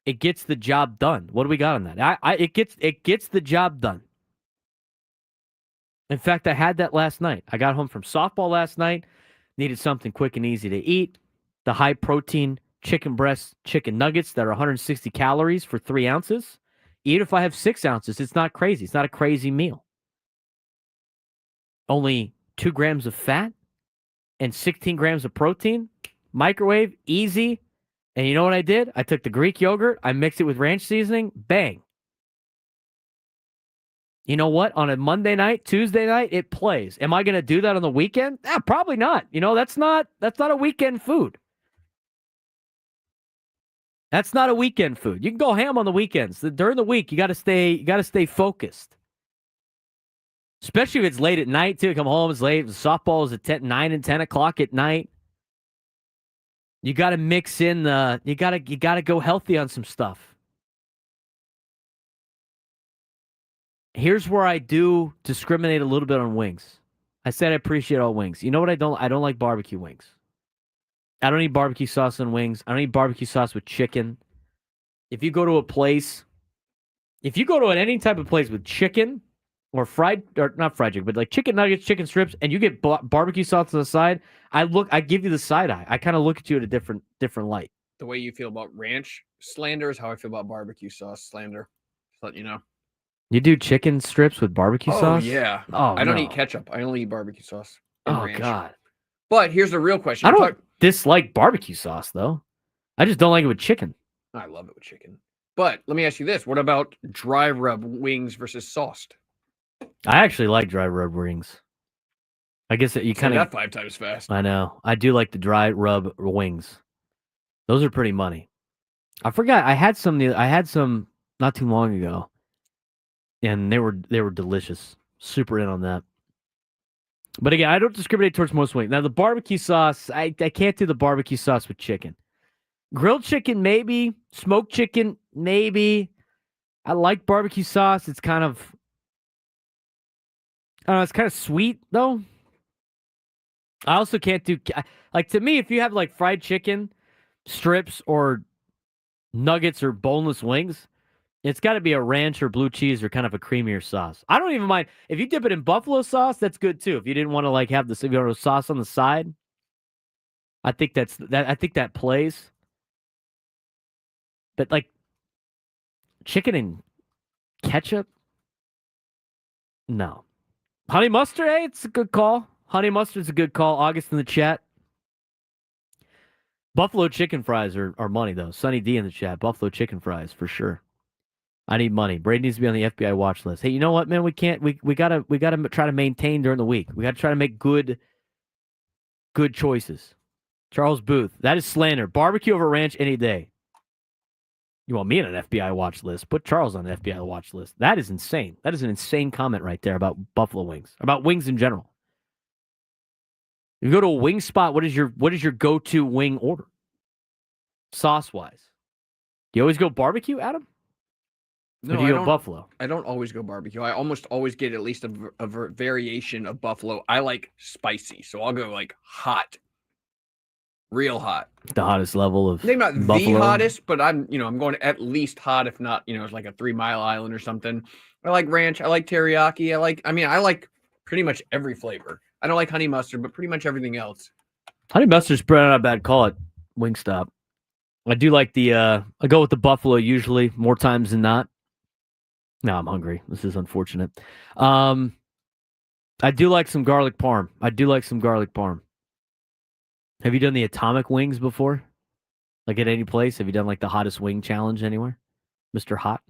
It gets the job done. What do we got on that? It gets the job done. In fact, I had that last night. I got home from softball last night, needed something quick and easy to eat. The high-protein chicken breast chicken nuggets that are 160 calories for 3 ounces. Even if I have 6 ounces, it's not crazy. It's not a crazy meal. Only 2 grams of fat and 16 grams of protein. Microwave, easy. And you know what I did? I took the Greek yogurt, I mixed it with ranch seasoning, bang. You know what? On a Monday night, Tuesday night, it plays. Am I going to do that on the weekend? Probably not. That's not a weekend food. That's not a weekend food. You can go ham on the weekends. During the week, you got to stay focused. Especially if it's late at night too. Come home, it's late. Softball is at 9 and 10 o'clock at night. You got to mix in you got to go healthy on some stuff. Here's where I do discriminate a little bit on wings. I said I appreciate all wings. You know what I don't like barbecue wings. I don't eat barbecue sauce on wings. I don't eat barbecue sauce with chicken. If you go to any type of place with chicken or not fried chicken, but like chicken nuggets, chicken strips, and you get barbecue sauce on the side, I give you the side eye. I kind of look at you at a different light. The way you feel about ranch slander is how I feel about barbecue sauce slander. Just let you know. You do chicken strips with barbecue sauce? Oh, yeah. Oh, I don't eat ketchup. I only eat barbecue sauce. Oh, ranch. God. But here's the real question. I don't dislike barbecue sauce, though. I just don't like it with chicken. I love it with chicken. But let me ask you this. What about dry rub wings versus sauced? I actually like dry rub wings. I guess you kind of... that 5 times fast. I know. I do like the dry rub wings. Those are pretty money. I forgot. I had some not too long ago. and they were delicious. Super in on that. But again, I don't discriminate towards most wings. Now the barbecue sauce, I can't do the barbecue sauce with chicken. Grilled chicken, maybe. Smoked chicken, maybe. I like barbecue sauce. It's kind of, I don't know, it's kind of sweet though. I also can't do, like, to me, if you have like fried chicken strips or nuggets or boneless wings, it's got to be a ranch or blue cheese or kind of a creamier sauce. I don't even mind if you dip it in buffalo sauce. That's good too. If you didn't want to like have the, if you want a sauce on the side, I think I think that plays. But like chicken and ketchup, no. Honey mustard, hey, it's a good call. Honey mustard's a good call. August in the chat. Buffalo chicken fries are money though. Sunny D in the chat. Buffalo chicken fries for sure. I need money. Braden needs to be on the FBI watch list. Hey, you know what, man? We can't. We gotta try to maintain during the week. We gotta try to make good choices. Charles Booth, that is slander. Barbecue over ranch any day. You want me on an FBI watch list? Put Charles on an FBI watch list. That is insane. That is an insane comment right there about buffalo wings, about wings in general. You go to a wing spot. What is your go-to wing order? Sauce wise, do you always go barbecue, Adam? No, or do you go buffalo? I don't always go barbecue. I almost always get at least a variation of buffalo. I like spicy, so I'll go like hot, real hot. The hottest level of maybe not buffalo. The hottest, but I'm going at least hot, if not, it's like a 3 Mile Island or something. I like ranch. I like teriyaki. I like pretty much every flavor. I don't like honey mustard, but pretty much everything else. Honey mustard's probably not a bad call at Wingstop. I do like the I go with the buffalo usually more times than not. No, I'm hungry. This is unfortunate. I do like some garlic parm. Have you done the atomic wings before? Like at any place? Have you done like the hottest wing challenge anywhere? Mr. Hot?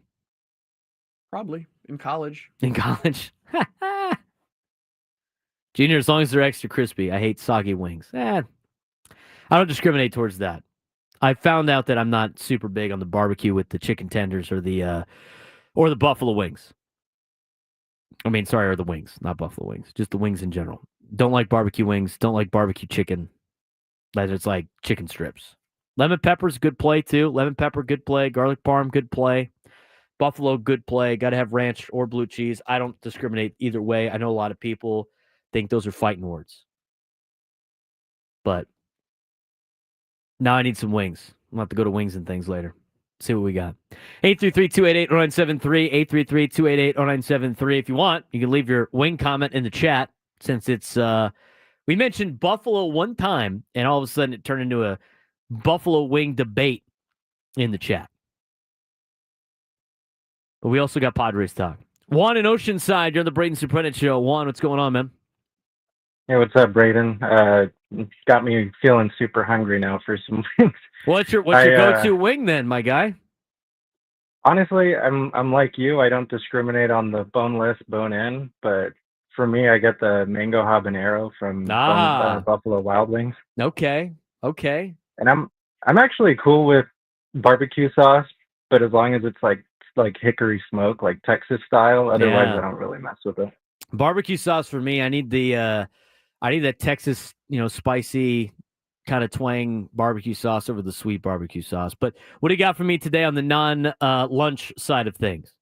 Probably in college. Junior, as long as they're extra crispy. I hate soggy wings. I don't discriminate towards that. I found out that I'm not super big on the barbecue with the chicken tenders or the buffalo wings. I mean, sorry, or the wings, not buffalo wings, just the wings in general. Don't like barbecue wings. Don't like barbecue chicken. It's like chicken strips. Lemon pepper's good play too. Lemon pepper, good play. Garlic parm, good play. Buffalo, good play. Got to have ranch or blue cheese. I don't discriminate either way. I know a lot of people think those are fighting words. But now I need some wings. I'm going to have to go to Wings and Things later. See what we got. 833-288-0973. 833-288-0973. If you want, you can leave your wing comment in the chat since it's we mentioned buffalo one time and all of a sudden it turned into a buffalo wing debate in the chat. But we also got Padres talk. Juan in Oceanside, you're on the Braden Surprenant show. Juan, what's going on, man? Hey, what's up, Braden? Got me feeling super hungry now for some wings. What's your go-to wing then, my guy? Honestly, I'm like you. I don't discriminate on the boneless, bone-in, but for me, I get the mango habanero from Buffalo Wild Wings. Okay. And I'm actually cool with barbecue sauce, but as long as it's like hickory smoke, like Texas style. Otherwise, I don't really mess with it. Barbecue sauce for me. I need that Texas, spicy kind of twang barbecue sauce over the sweet barbecue sauce. But what do you got for me today on the non-lunch side of things?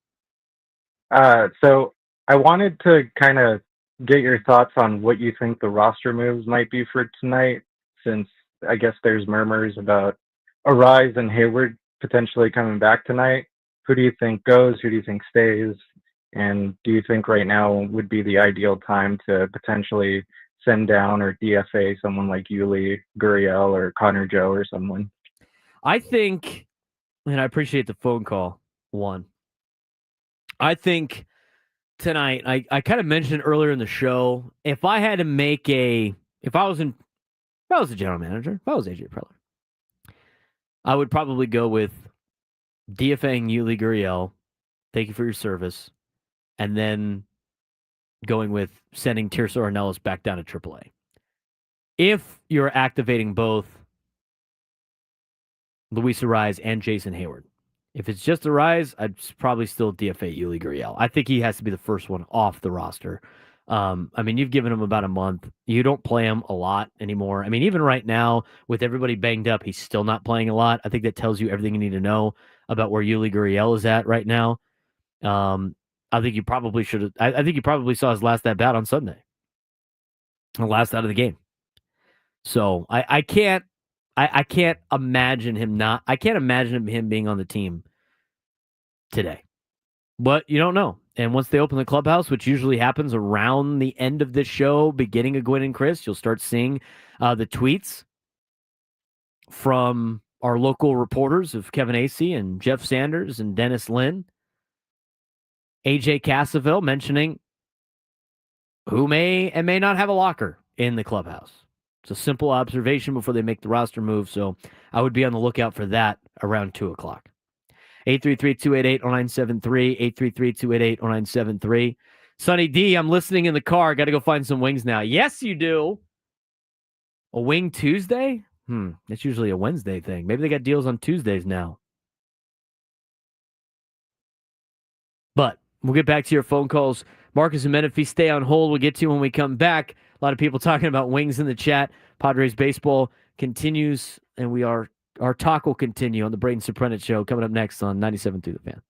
So I wanted to kind of get your thoughts on what you think the roster moves might be for tonight, since I guess there's murmurs about Arise and Hayward potentially coming back tonight. Who do you think goes? Who do you think stays? And do you think right now would be the ideal time to potentially send down or DFA someone like Yuli, Gurriel, or Connor Joe or someone? I think, and I appreciate the phone call, Juan. I think tonight, I kind of mentioned earlier in the show, if I had to make if I was a general manager, if I was AJ Preller, I would probably go with DFAing Yuli Gurriel. Thank you for your service. And then going with sending Tirso Ornelas back down to AAA. If you're activating both Luis Arise and Jason Hayward. If it's just a rise, I'd probably still DFA Yuli Gurriel. I think he has to be the first one off the roster. I mean, you've given him about a month. You don't play him a lot anymore. I mean, even right now, with everybody banged up, he's still not playing a lot. I think that tells you everything you need to know about where Yuli Gurriel is at right now. I think you probably should have. I think you probably saw his last at bat on Sunday, the last out of the game. So I can't imagine him not. I can't imagine him being on the team today. But you don't know. And once they open the clubhouse, which usually happens around the end of this show, beginning of Gwynn and Chris, you'll start seeing the tweets from our local reporters of Kevin Acee and Jeff Sanders and Dennis Lynn. AJ Cassaville mentioning who may and may not have a locker in the clubhouse. It's a simple observation before they make the roster move, so I would be on the lookout for that around 2 o'clock. 833-288-0973, 833-288-0973. Sonny D, I'm listening in the car. Got to go find some wings now. Yes, you do. A Wing Tuesday? That's usually a Wednesday thing. Maybe they got deals on Tuesdays now. But we'll get back to your phone calls. Marcus and Menifee, stay on hold. We'll get to you when we come back. A lot of people talking about wings in the chat. Padres baseball continues, and our talk will continue on the Braden Surprenant Show coming up next on 97.3 The Fan.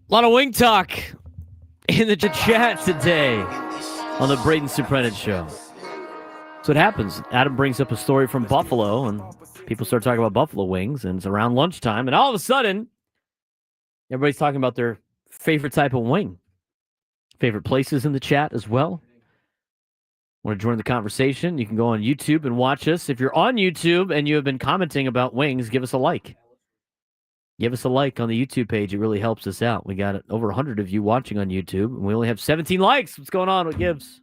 A lot of wing talk in the chat today on the Braden Surprenant Show. That's what happens. Adam brings up a story from Buffalo, and people start talking about buffalo wings, and it's around lunchtime, and all of a sudden, everybody's talking about their favorite type of wing. Favorite places in the chat as well. Want to join the conversation? You can go on YouTube and watch us. If you're on YouTube and you have been commenting about wings, give us a like. Give us a like on the YouTube page. It really helps us out. We got over 100 of you watching on YouTube, and we only have 17 likes. What's going on? What gives?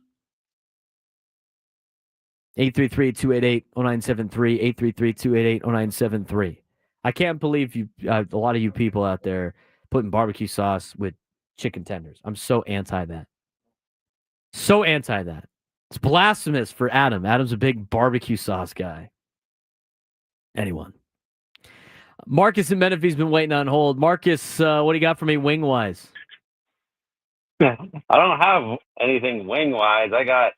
833-288-0973, 833-288-0973. I can't believe you. A lot of you people out there putting barbecue sauce with chicken tenders. I'm so anti that. So anti that. It's blasphemous for Adam. Adam's a big barbecue sauce guy. Anyone. Marcus and Menifee's been waiting on hold. Marcus, what do you got for me wing-wise? I don't have anything wing-wise. I got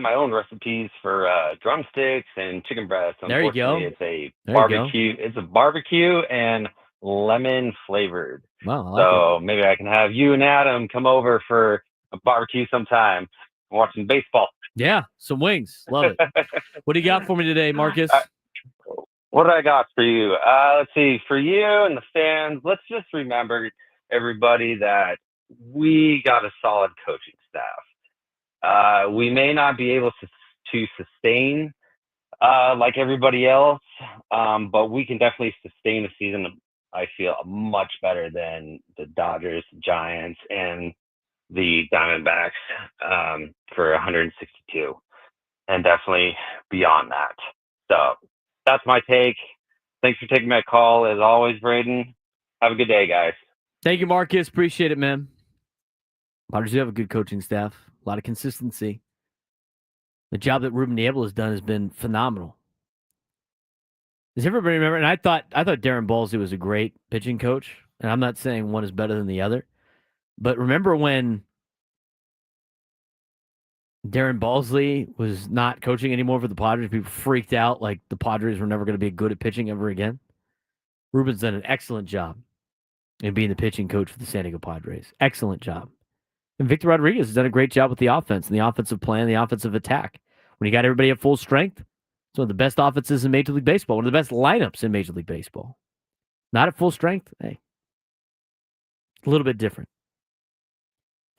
my own recipes for drumsticks and chicken breasts. There you go. It's a barbecue. It's a barbecue and lemon flavored. Wow. So maybe I can have you and Adam come over for a barbecue sometime. Watching baseball. Yeah, some wings. Love it. What do you got for me today, Marcus? What do I got for you? Let's see. For you and the fans, let's just remember, everybody, that we got a solid coaching staff. We may not be able to sustain like everybody else, but we can definitely sustain a season, I feel, much better than the Dodgers, Giants, and the Diamondbacks for 162, and definitely beyond that. So that's my take. Thanks for taking my call, as always, Braden. Have a good day, guys. Thank you, Marcus. Appreciate it, man. Padres do have a good coaching staff. A lot of consistency. The job that Ruben Diablo has done has been phenomenal. Does everybody remember? And I thought Darren Ballsy was a great pitching coach, and I'm not saying one is better than the other. But remember when Darren Balsley was not coaching anymore for the Padres? People freaked out like the Padres were never going to be good at pitching ever again. Ruben's done an excellent job in being the pitching coach for the San Diego Padres. Excellent job. And Victor Rodriguez has done a great job with the offense and the offensive plan, the offensive attack. When you got everybody at full strength, it's one of the best offenses in Major League Baseball, one of the best lineups in Major League Baseball. Not at full strength, hey, a little bit different.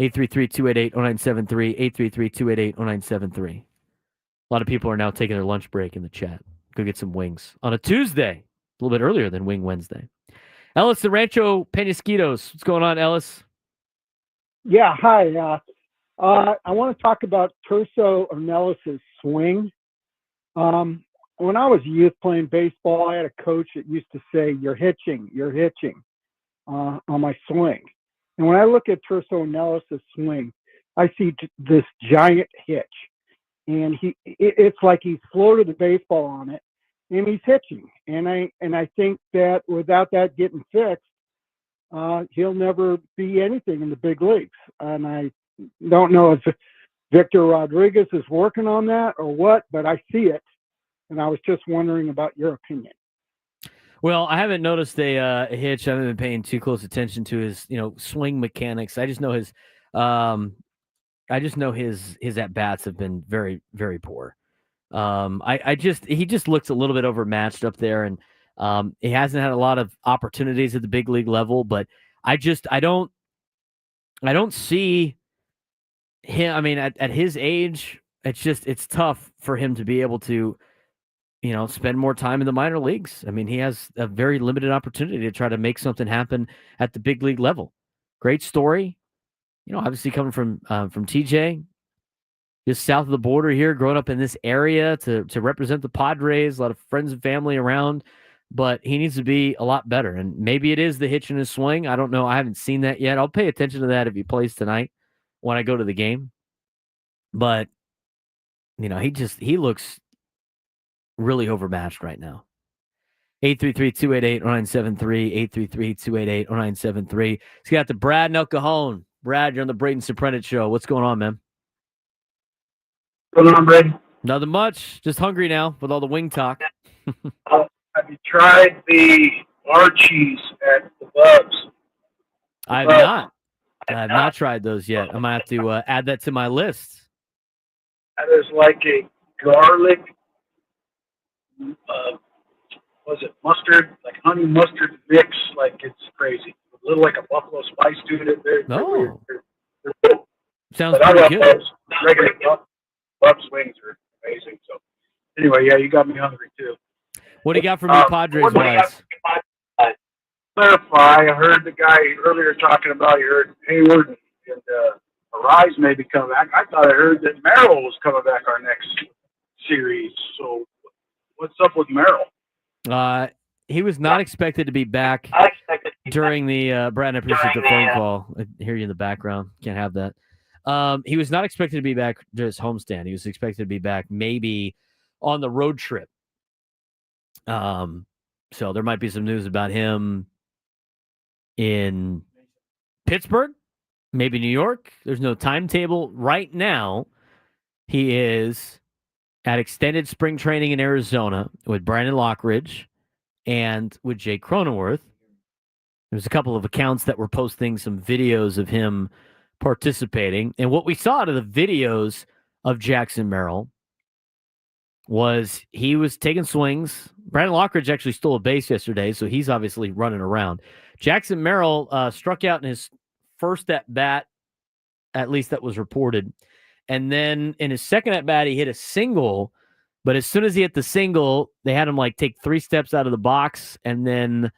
833-288-0973, 833-288-0973. A lot of people are now taking their lunch break in the chat. Go get some wings on a Tuesday, a little bit earlier than Wing Wednesday. Ellis, the Rancho Penasquitos. What's going on, Ellis? Yeah, hi. I want to talk about Terso Ornelas' swing. When I was a youth playing baseball, I had a coach that used to say, you're hitching on my swing. And when I look at Terso Ornelas' swing, I see this giant hitch. And it's like he's floated the baseball on it, and he's hitching. And I think that without that getting fixed, he'll never be anything in the big leagues. And I don't know if Victor Rodriguez is working on that or what, but I see it. And I was just wondering about your opinion. Well, I haven't noticed a hitch. I haven't been paying too close attention to his, swing mechanics. I just know his at bats have been very, very poor. He just looks a little bit overmatched up there, and he hasn't had a lot of opportunities at the big league level. But I don't see him. I mean, at his age, it's tough for him to be able to, spend more time in the minor leagues. I mean, he has a very limited opportunity to try to make something happen at the big league level. Great story. Obviously coming from TJ, just south of the border here, growing up in this area to represent the Padres, a lot of friends and family around, but he needs to be a lot better. And maybe it is the hitch in his swing. I don't know. I haven't seen that yet. I'll pay attention to that if he plays tonight when I go to the game. But, he looks really overmatched right now. 833-288-0973, 833-288-0973. He's got the Brad and El Cajon. Brad, you're on the Braden Surprenant Show. What's going on, man? What's going on, Braden? Nothing much. Just hungry now with all the wing talk. Have you tried the Archies at the Bubs? I have not. I have not tried those yet. I'm going to have to add that to my list. There's like a garlic, was it mustard, like honey mustard mix, like it's crazy. A little like a buffalo spice to it. They're weird. They're good. Sounds but I pretty love good. those. Regular Bub's wings are amazing. So anyway, yeah, you got me hungry too. What do you got for me, Padres-wise? Clarify, I heard the guy earlier talking about, you heard Hayward and Arise may be coming back. I thought I heard that Merrill was coming back our next series. So what's up with Merrill? He was not expected to be back during the Brad, I appreciate the phone call. I hear you in the background. Can't have that. He was not expected to be back to his homestand. He was expected to be back maybe on the road trip. So there might be some news about him in Pittsburgh, maybe New York. There's no timetable. Right now, he is at extended spring training in Arizona with Brandon Lockridge and with Jake Cronenworth. There's a couple of accounts that were posting some videos of him participating. And what we saw out of the videos of Jackson Merrill was he was taking swings. Brandon Lockridge actually stole a base yesterday, so he's obviously running around. Jackson Merrill struck out in his first at-bat, at least that was reported. And then in his second at-bat, he hit a single. But as soon as he hit the single, they had him like take 3 steps out of the box, and then,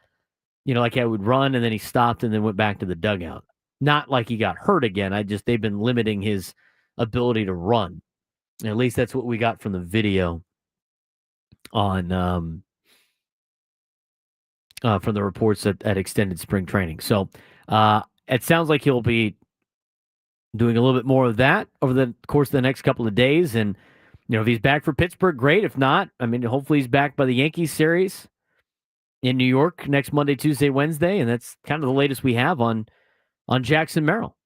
like I would run, and then he stopped and then went back to the dugout. Not like he got hurt again. They've been limiting his ability to run. At least that's what we got from the video on from the reports at extended spring training. So it sounds like he'll be doing a little bit more of that over the course of the next couple of days. And, if he's back for Pittsburgh, great. If not, hopefully he's back by the Yankees series in New York next Monday, Tuesday, Wednesday. And that's kind of the latest we have on Jackson Merrill.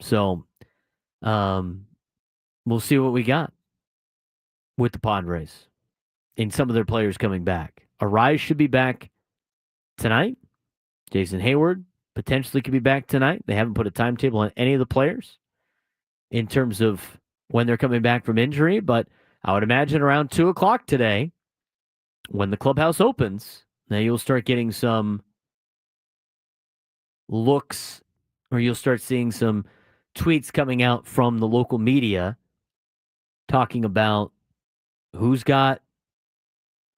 So we'll see what we got with the Padres and some of their players coming back. Arise should be back tonight. Jason Hayward potentially could be back tonight. They haven't put a timetable on any of the players in terms of when they're coming back from injury, but I would imagine around 2 o'clock today, when the clubhouse opens, now you'll start getting some looks, or you'll start seeing some tweets coming out from the local media talking about who's got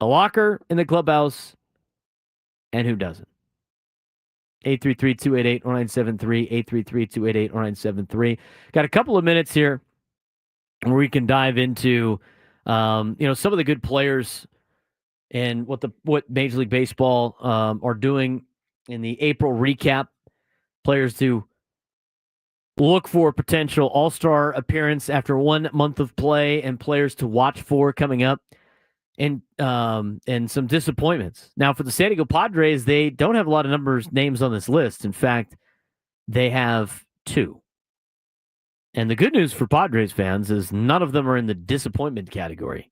a locker in the clubhouse and who doesn't. 833-288-0973, 833-288-0973. Got a couple of minutes here where we can dive into some of the good players and what Major League Baseball are doing in the April recap. Players to look for potential all-star appearance after 1 month of play, and players to watch for coming up, and some disappointments. Now, for the San Diego Padres, they don't have a lot of names on this list. In fact, they have 2. And the good news for Padres fans is none of them are in the disappointment category.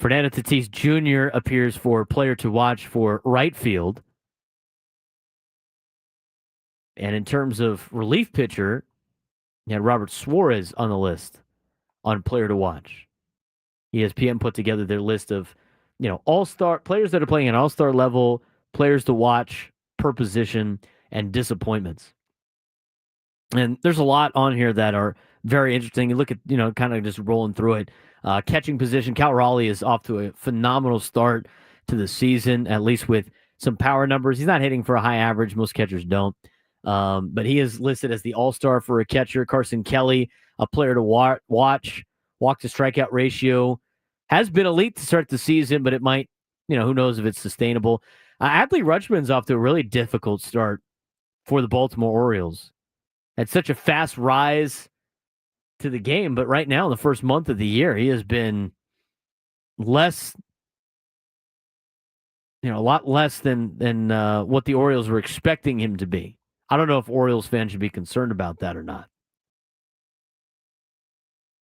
Fernando Tatis Jr. appears for player to watch for right field. And in terms of relief pitcher, you had Robert Suarez on the list on player to watch. ESPN put together their list of, all-star players that are playing at all-star level, players to watch per position, and disappointments. And there's a lot on here that are very interesting. You look at, kind of just rolling through it. Catching position, Cal Raleigh is off to a phenomenal start to the season, at least with some power numbers. He's not hitting for a high average. Most catchers don't. But he is listed as the all-star for a catcher. Carson Kelly, a player to watch. Walk-to-strikeout ratio has been elite to start the season, but it might, who knows if it's sustainable. Adley Rutschman's off to a really difficult start for the Baltimore Orioles. Had such a fast rise to the game, but right now in the first month of the year, he has been a lot less than what the Orioles were expecting him to be. I don't know if Orioles fans should be concerned about that or not.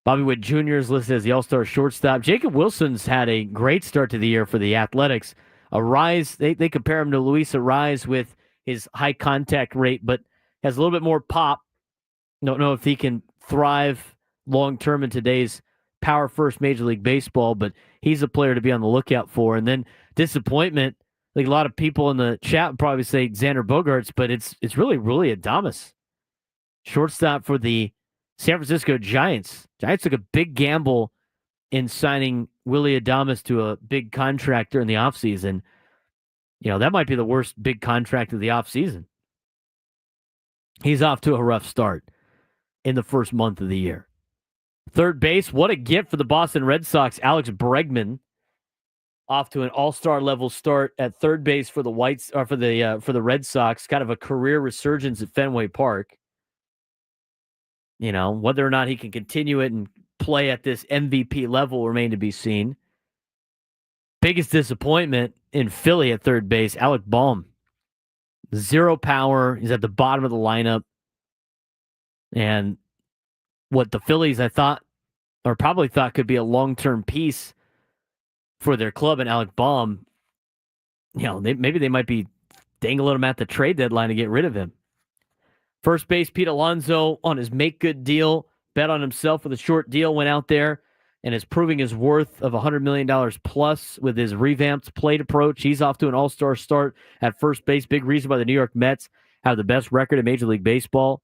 Bobby Witt Jr. is listed as the all-star shortstop. Jacob Wilson's had a great start to the year for the Athletics. Arise, they compare him to Luis Arise with his high contact rate, but has a little bit more pop. Don't know if he can thrive long-term in today's power-first Major League Baseball, but he's a player to be on the lookout for. And then disappointment, like a lot of people in the chat would probably say Xander Bogaerts, but it's really Adames. Shortstop for the San Francisco Giants. Giants took a big gamble in signing Willy Adames to a big contract during the offseason. That might be the worst big contract of the offseason. He's off to a rough start in the first month of the year. Third base, what a gift for the Boston Red Sox. Alex Bregman off to an all-star level start at third base for the for the Red Sox. Kind of a career resurgence at Fenway Park. Whether or not he can continue it and play at this MVP level remain to be seen. Biggest disappointment in Philly at third base, Alec Bohm. 0 power. He's at the bottom of the lineup. And what the Phillies, probably thought could be a long-term piece for their club and Alec Bohm, maybe they might be dangling him at the trade deadline to get rid of him. First base, Pete Alonso on his make-good deal, bet on himself with a short deal, went out there and is proving his worth of $100 million plus with his revamped plate approach. He's off to an all-star start at first base. Big reason why the New York Mets have the best record in Major League Baseball.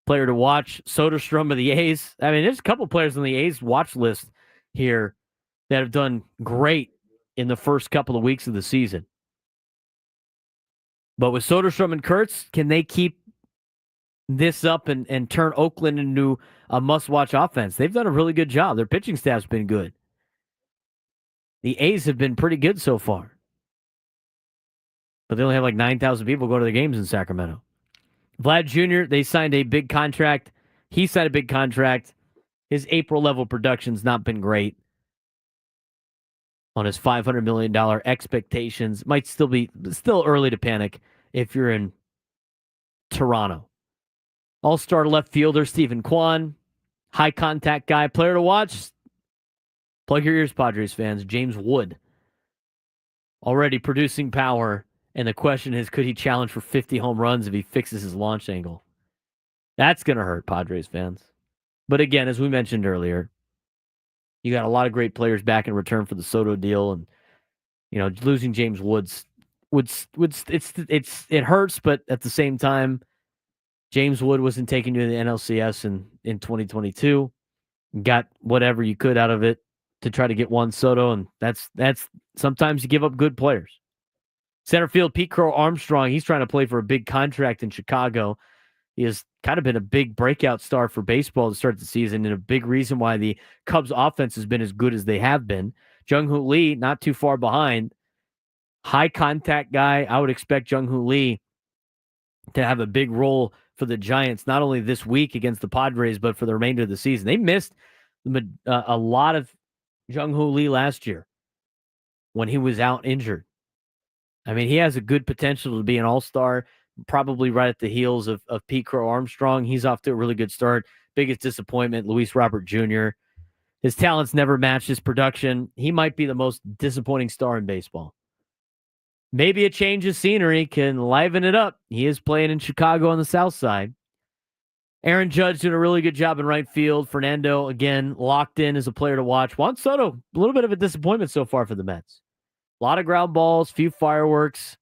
Player to watch, Soderstrom of the A's. There's a couple players on the A's watch list here that have done great in the first couple of weeks of the season. But with Soderstrom and Kurtz, can they keep this up and turn Oakland into a must-watch offense? They've done a really good job. Their pitching staff's been good. The A's have been pretty good so far. But they only have like 9,000 people go to the games in Sacramento. Vlad Jr., they signed a big contract. He signed a big contract. His April level production's not been great. On his $500 million expectations. Might still early to panic if you're in Toronto. All-star left fielder Stephen Kwan. High contact guy. Player to watch. Plug your ears, Padres fans. James Wood. Already producing power. And the question is, could he challenge for 50 home runs if he fixes his launch angle? That's going to hurt Padres fans. But again, as we mentioned earlier, you got a lot of great players back in return for the Soto deal, and losing James Woods it hurts, but at the same time, James Wood wasn't taking you to the NLCS in 2022. Got whatever you could out of it to try to get Juan Soto, and that's sometimes you give up good players. Center field, Pete Crow Armstrong, he's trying to play for a big contract in Chicago. He has kind of been a big breakout star for baseball to start the season, and a big reason why the Cubs offense has been as good as they have been. Jung-Hoo Lee, not too far behind. High contact guy. I would expect Jung-Hoo Lee to have a big role for the Giants, not only this week against the Padres, but for the remainder of the season. They missed a lot of Jung-Hoo Lee last year when he was out injured. He has a good potential to be an all-star, probably right at the heels of Pete Crow Armstrong. He's off to a really good start. Biggest disappointment, Luis Robert Jr. His talents never matched his production. He might be the most disappointing star in baseball. Maybe a change of scenery can liven it up. He is playing in Chicago on the south side. Aaron Judge doing a really good job in right field. Fernando, again, locked in as a player to watch. Juan Soto, a little bit of a disappointment so far for the Mets. A lot of ground balls, few fireworks,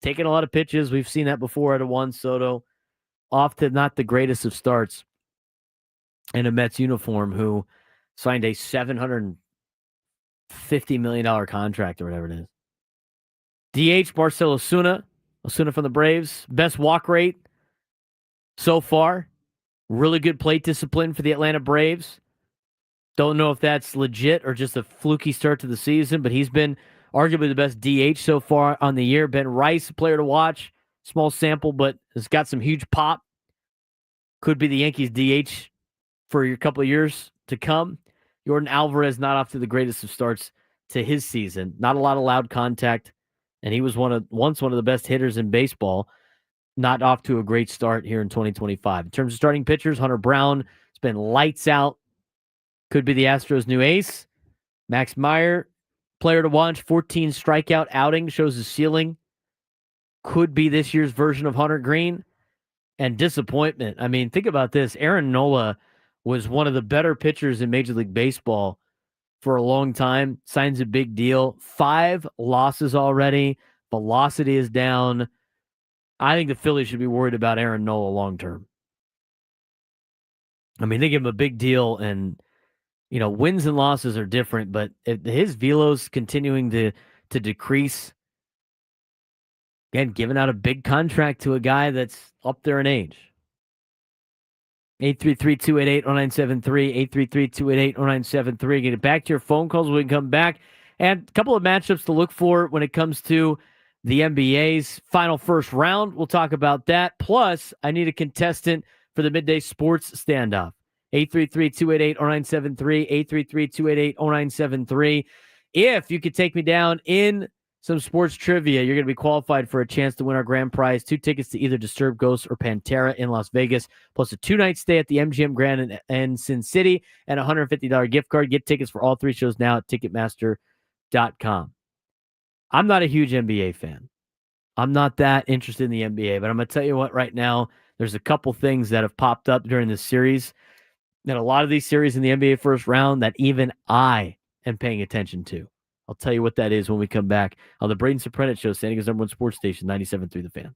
taking a lot of pitches. We've seen that before out of Juan Soto. Off to not the greatest of starts in a Mets uniform, who signed a $750 million contract or whatever it is. DH, Marcell Osuna from the Braves. Best walk rate so far. Really good plate discipline for the Atlanta Braves. Don't know if that's legit or just a fluky start to the season, but he's been arguably the best DH so far on the year. Ben Rice, a player to watch. Small sample, but has got some huge pop. Could be the Yankees DH for a couple of years to come. Jordan Alvarez not off to the greatest of starts to his season. Not a lot of loud contact, and he was once one of the best hitters in baseball. Not off to a great start here in 2025. In terms of starting pitchers, Hunter Brown has been lights out. Could be the Astros' new ace. Max Meyer, player to watch, 14 strikeout outing, shows his ceiling. could be this year's version of Hunter Green, and disappointment. I mean, think about this. Aaron Nola was one of the better pitchers in Major League Baseball for a long time. Signs a big deal. 5 losses already. Velocity is down. I think the Phillies should be worried about Aaron Nola long term. I mean, they give him a big deal, and wins and losses are different, but if his velo's continuing to decrease. Again, giving out a big contract to a guy that's up there in age. 833-288-0973, 833-288-0973. Get it back to your phone calls when we can come back. And a couple of matchups to look for when it comes to the NBA's final first round. We'll talk about that. Plus, I need a contestant for the Midday Sports Standoff. 833-288-0973, 833-288-0973. If you could take me down in some sports trivia, you're going to be qualified for a chance to win our grand prize, 2 tickets to either Disturbed Ghosts or Pantera in Las Vegas, plus a 2-night stay at the MGM Grand in Sin City, and a $150 gift card. Get tickets for all 3 shows now at Ticketmaster.com. I'm not a huge NBA fan. I'm not that interested in the NBA, but I'm going to tell you what, right now, there's a couple things that have popped up during this series, and a lot of these series in the NBA first round that even I am paying attention to. I'll tell you what that is when we come back on the Braden Surprenant Show, San Diego's #1 sports station, 97.3 The Fan.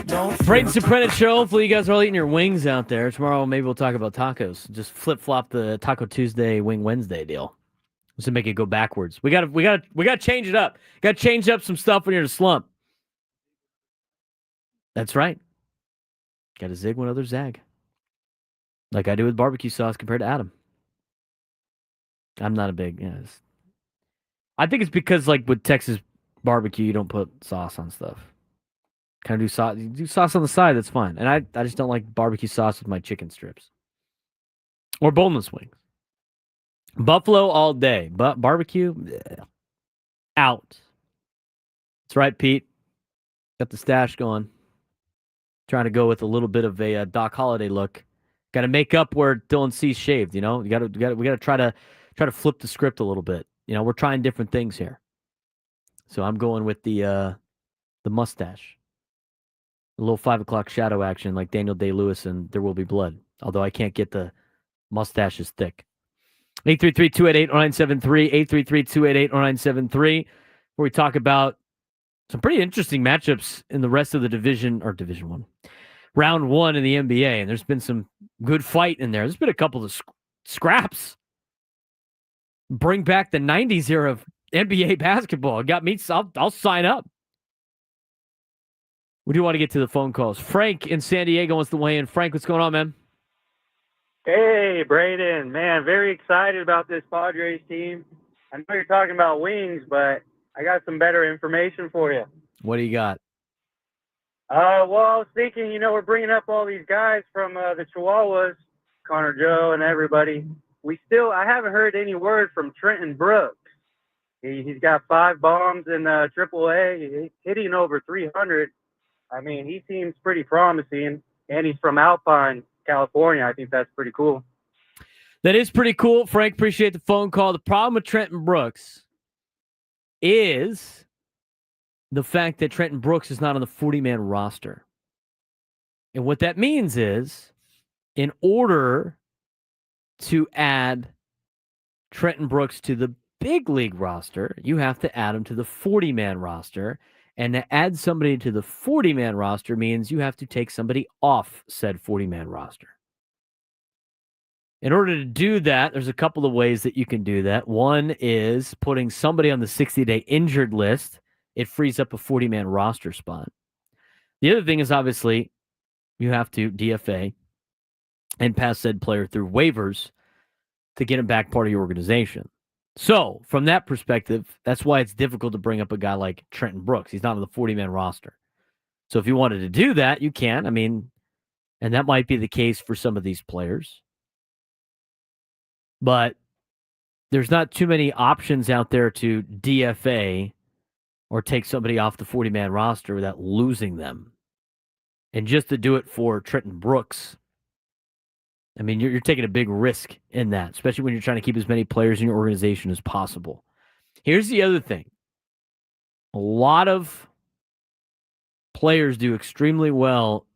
Braden Surprenant show. Hopefully you guys are all eating your wings out there. Tomorrow maybe we'll talk about tacos. Just flip-flop the Taco Tuesday, Wing Wednesday deal. Just to make it go backwards. We gotta change it up. Gotta change up some stuff when you're in a slump. That's right. Gotta zig when others zag. Like I do with barbecue sauce compared to Adam. I'm not a big, I think it's because like with Texas barbecue, you don't put sauce on stuff. Kind of do sauce. You do sauce on the side, that's fine. And I just don't like barbecue sauce with my chicken strips. Or boneless wings. Buffalo all day. But barbecue, out. That's right, Pete. Got the stash going. Trying to go with a little bit of a Doc Holliday look. Got to make up where Dylan C's shaved, we got to try to flip the script a little bit. We're trying different things here. So I'm going with the mustache. A little 5 o'clock shadow action like Daniel Day-Lewis and There Will Be Blood. Although I can't get the mustaches thick. 833-288-0973, 833-288-0973, where we talk about some pretty interesting matchups in the rest of the Division 1. Round 1 in the NBA, and there's been some good fight in there. There's been a couple of scraps. Bring back the 90s era of NBA basketball. Got me, I'll sign up. We do want to get to the phone calls. Frank in San Diego wants to weigh in. Frank, what's going on, man? Hey, Braden. Man, very excited about this Padres team. I know you're talking about wings, but I got some better information for you. What do you got? Well, I was thinking, we're bringing up all these guys from the Chihuahuas, Connor Joe and everybody. I haven't heard any word from Trenton Brooks. He's got 5 bombs in AAA, he's hitting over 300. I mean, he seems pretty promising, and he's from Alpine, California. I think that's pretty cool. That is pretty cool. Frank, appreciate the phone call. The problem with Trenton Brooks is the fact that Trenton Brooks is not on the 40-man roster. And what that means is, in order to add Trenton Brooks to the big league roster, you have to add him to the 40-man roster. And to add somebody to the 40-man roster means you have to take somebody off said 40-man roster. In order to do that, there's a couple of ways that you can do that. One is putting somebody on the 60-day injured list. It frees up a 40-man roster spot. The other thing is obviously you have to DFA and pass said player through waivers to get him back part of your organization. So, from that perspective, that's why it's difficult to bring up a guy like Trenton Brooks. He's not on the 40-man roster. So, if you wanted to do that, you can. I mean, and that might be the case for some of these players. But there's not too many options out there to DFA or take somebody off the 40-man roster without losing them. And just to do it for Trenton Brooks, I mean, you're taking a big risk in that, especially when you're trying to keep as many players in your organization as possible. Here's the other thing. A lot of players do extremely well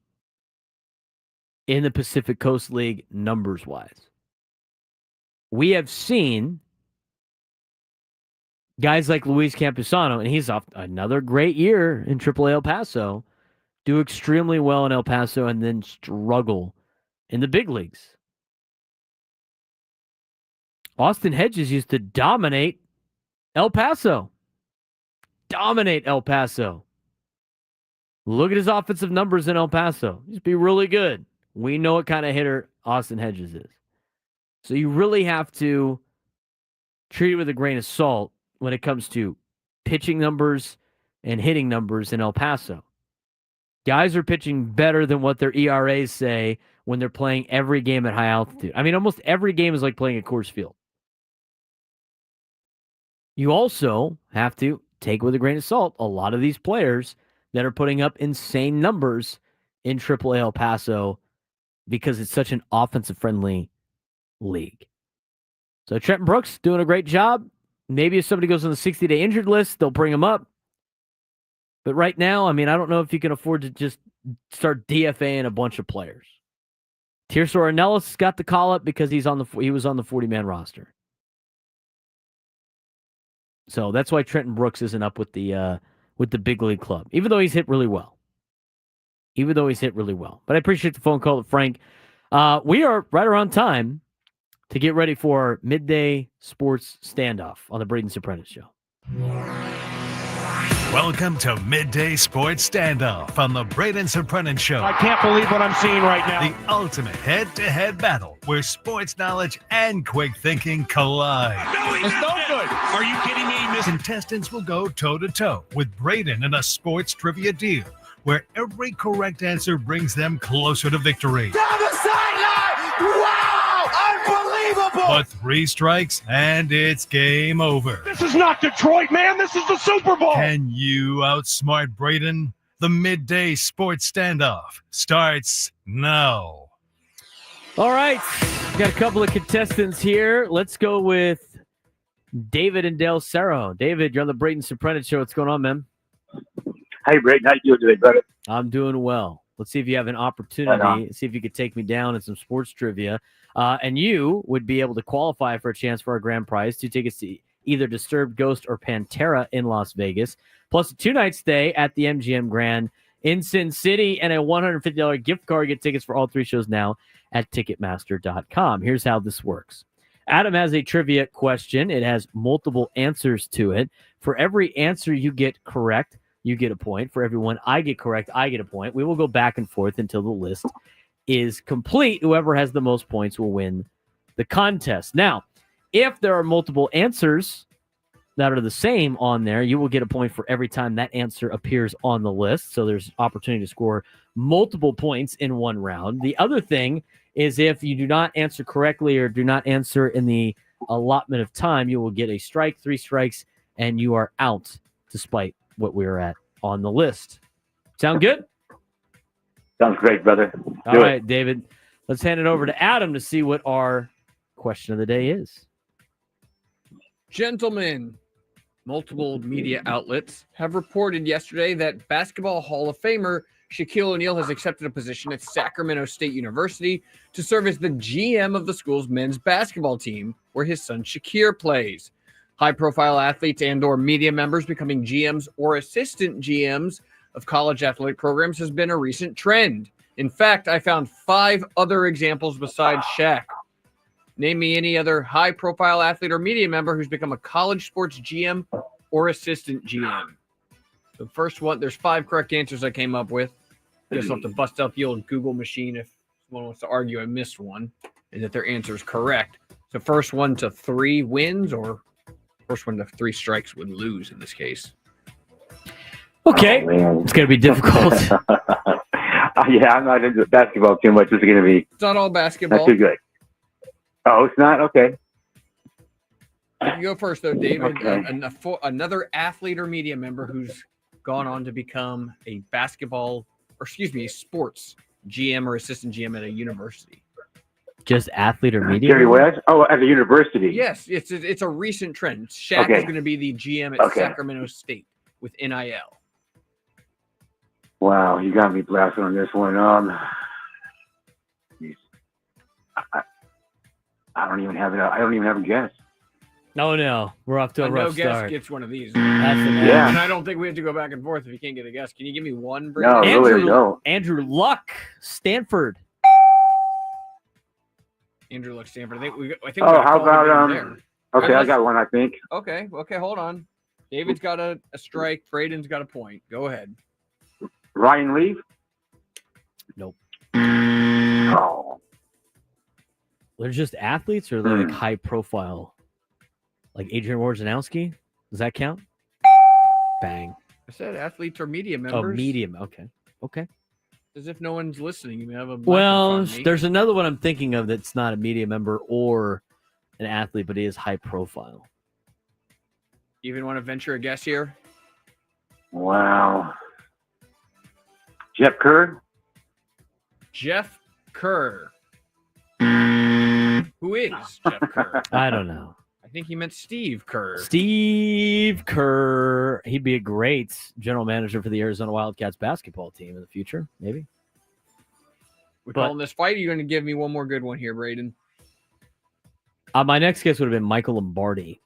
in the Pacific Coast League numbers-wise. We have seen guys like Luis Campusano, and he's off another great year in AAA El Paso, do extremely well in El Paso and then struggle in the big leagues. Austin Hedges used to dominate El Paso. Dominate El Paso. Look at his offensive numbers in El Paso. He's be really good. We know what kind of hitter Austin Hedges is. So you really have to treat it with a grain of salt when it comes to pitching numbers and hitting numbers in El Paso. Guys are pitching better than what their ERAs say when they're playing every game at high altitude. I mean, almost every game is like playing at Coors Field. You also have to take with a grain of salt a lot of these players that are putting up insane numbers in AAA El Paso because it's such an offensive-friendly league. So Trenton Brooks doing a great job. Maybe if somebody goes on the 60-day injured list, they'll bring him up. But right now, I mean, I don't know if you can afford to just start DFAing a bunch of players. Tirso Ornelas got the call-up because he was on the 40-man roster. So that's why Trenton Brooks isn't up with the big league club, even though he's hit really well. even though he's hit really well. But I appreciate the phone call to Frank. We are right around time to get ready for our midday sports standoff on the Braden Surprenant Show. Welcome to Midday Sports Standoff on the Braden Surprenant Show. I can't believe what I'm seeing right now. The ultimate head-to-head battle where sports knowledge and quick thinking collide. No, it's no good. Are you kidding me? Contestants will go toe-to-toe with Braden in a sports trivia deal where every correct answer brings them closer to victory. Down the sideline! Wow! Unbelievable! But 3 strikes and it's game over. This is not Detroit, man. This is the Super Bowl. Can you outsmart Braden? The Midday Sports Standoff starts now. All right. Got a couple of contestants here. Let's go with David and Del Cerro. David, you're on the Braden Surprenant Show. What's going on, man? Hey, Braden. How you doing today, brother? I'm doing well. Let's see if you have an opportunity. See if you could take me down in some sports trivia. And you would be able to qualify for a chance for our grand prize, 2 tickets to either Disturbed Ghost or Pantera in Las Vegas, plus a 2-night stay at the MGM Grand in Sin City, and a $150 gift card. Get tickets for all 3 shows now at Ticketmaster.com. Here's how this works. Adam has a trivia question. It has multiple answers to it. For every answer you get correct, you get a point. For every one I get correct, I get a point. We will go back and forth until the list is complete. Whoever has the most points will win the contest. Now, if there are multiple answers that are the same on there, you will get a point for every time that answer appears on the list. So there's opportunity to score multiple points in one round. The other thing is if you do not answer correctly or do not answer in the allotment of time, you will get a strike, 3 strikes, and you are out despite what we're at on the list. Sound good? Sounds great, brother. All right, David. Let's hand it over to Adam to see what our question of the day is. Gentlemen, multiple media outlets have reported yesterday that Basketball Hall of Famer Shaquille O'Neal has accepted a position at Sacramento State University to serve as the GM of the school's men's basketball team, where his son Shakir plays. High-profile athletes and or media members becoming GMs or assistant GMs of college athletic programs has been a recent trend. In fact, I found 5 other examples besides Shaq. Name me any other high-profile athlete or media member who's become a college sports GM or assistant GM. The first one, there's 5 correct answers I came up with. Guess I'll have to bust out the old Google machine if someone wants to argue I missed one and that their answer is correct. So first one to 3 wins, or first one to 3 strikes would lose in this case. Okay. It's going to be difficult. Yeah, I'm not into basketball too much. It's going to be. It's not all basketball. Not too good. Oh, it's not? Okay. You go first, though, David. Okay. Another athlete or media member who's gone on to become a a sports GM or assistant GM at a university. Just athlete or media? Jerry West? Oh, at the university. Yes, it's a recent trend. Shaq is going to be the GM at Sacramento State with NIL. Wow, you got me blasted on this one. I don't even have it. I don't even have a guess. No, we're off to a rough no guess start. gets one of these. Yeah. And I don't think we have to go back and forth if you can't get a guess. Can you give me one? No, really, no. Andrew Luck, Stanford. Andrew Luck, Stanford. I think we how about there. Okay, I got one. I think. Okay, hold on. David's got a strike. Braden's got a point. Go ahead. Ryan Leaf? Nope. Oh. They're just athletes, or they're like high profile, like Adrian Wojnarowski. Does that count? Bang. I said athletes or media members. Oh, medium. Okay. As if no one's listening. You may have a Well, there's another one I'm thinking of that's not a media member or an athlete, but he is high profile. You even want to venture a guess here? Wow. Jeff Kerr? Jeff Kerr. Who is Jeff Kerr? I don't know. I think he meant Steve Kerr. Steve Kerr. He'd be a great general manager for the Arizona Wildcats basketball team in the future, maybe. We're calling this fight. Are you going to give me one more good one here, Braden? My next guess would have been Michael Lombardi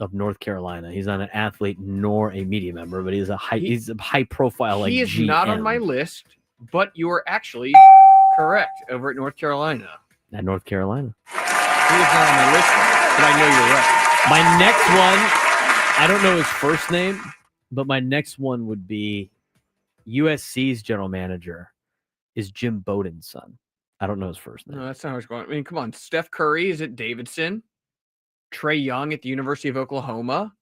of North Carolina. He's not an athlete nor a media member, but he's a high profile. He is not on my list. but you are actually correct over at North Carolina. At North Carolina. He is not on my list, but I know you're right. My next one, I don't know his first name, but my next one would be USC's general manager is Jim Bowden's son. I don't know his first name. No, that's not how it's going. I mean, come on. Steph Curry is at Davidson. Trey Young at the University of Oklahoma.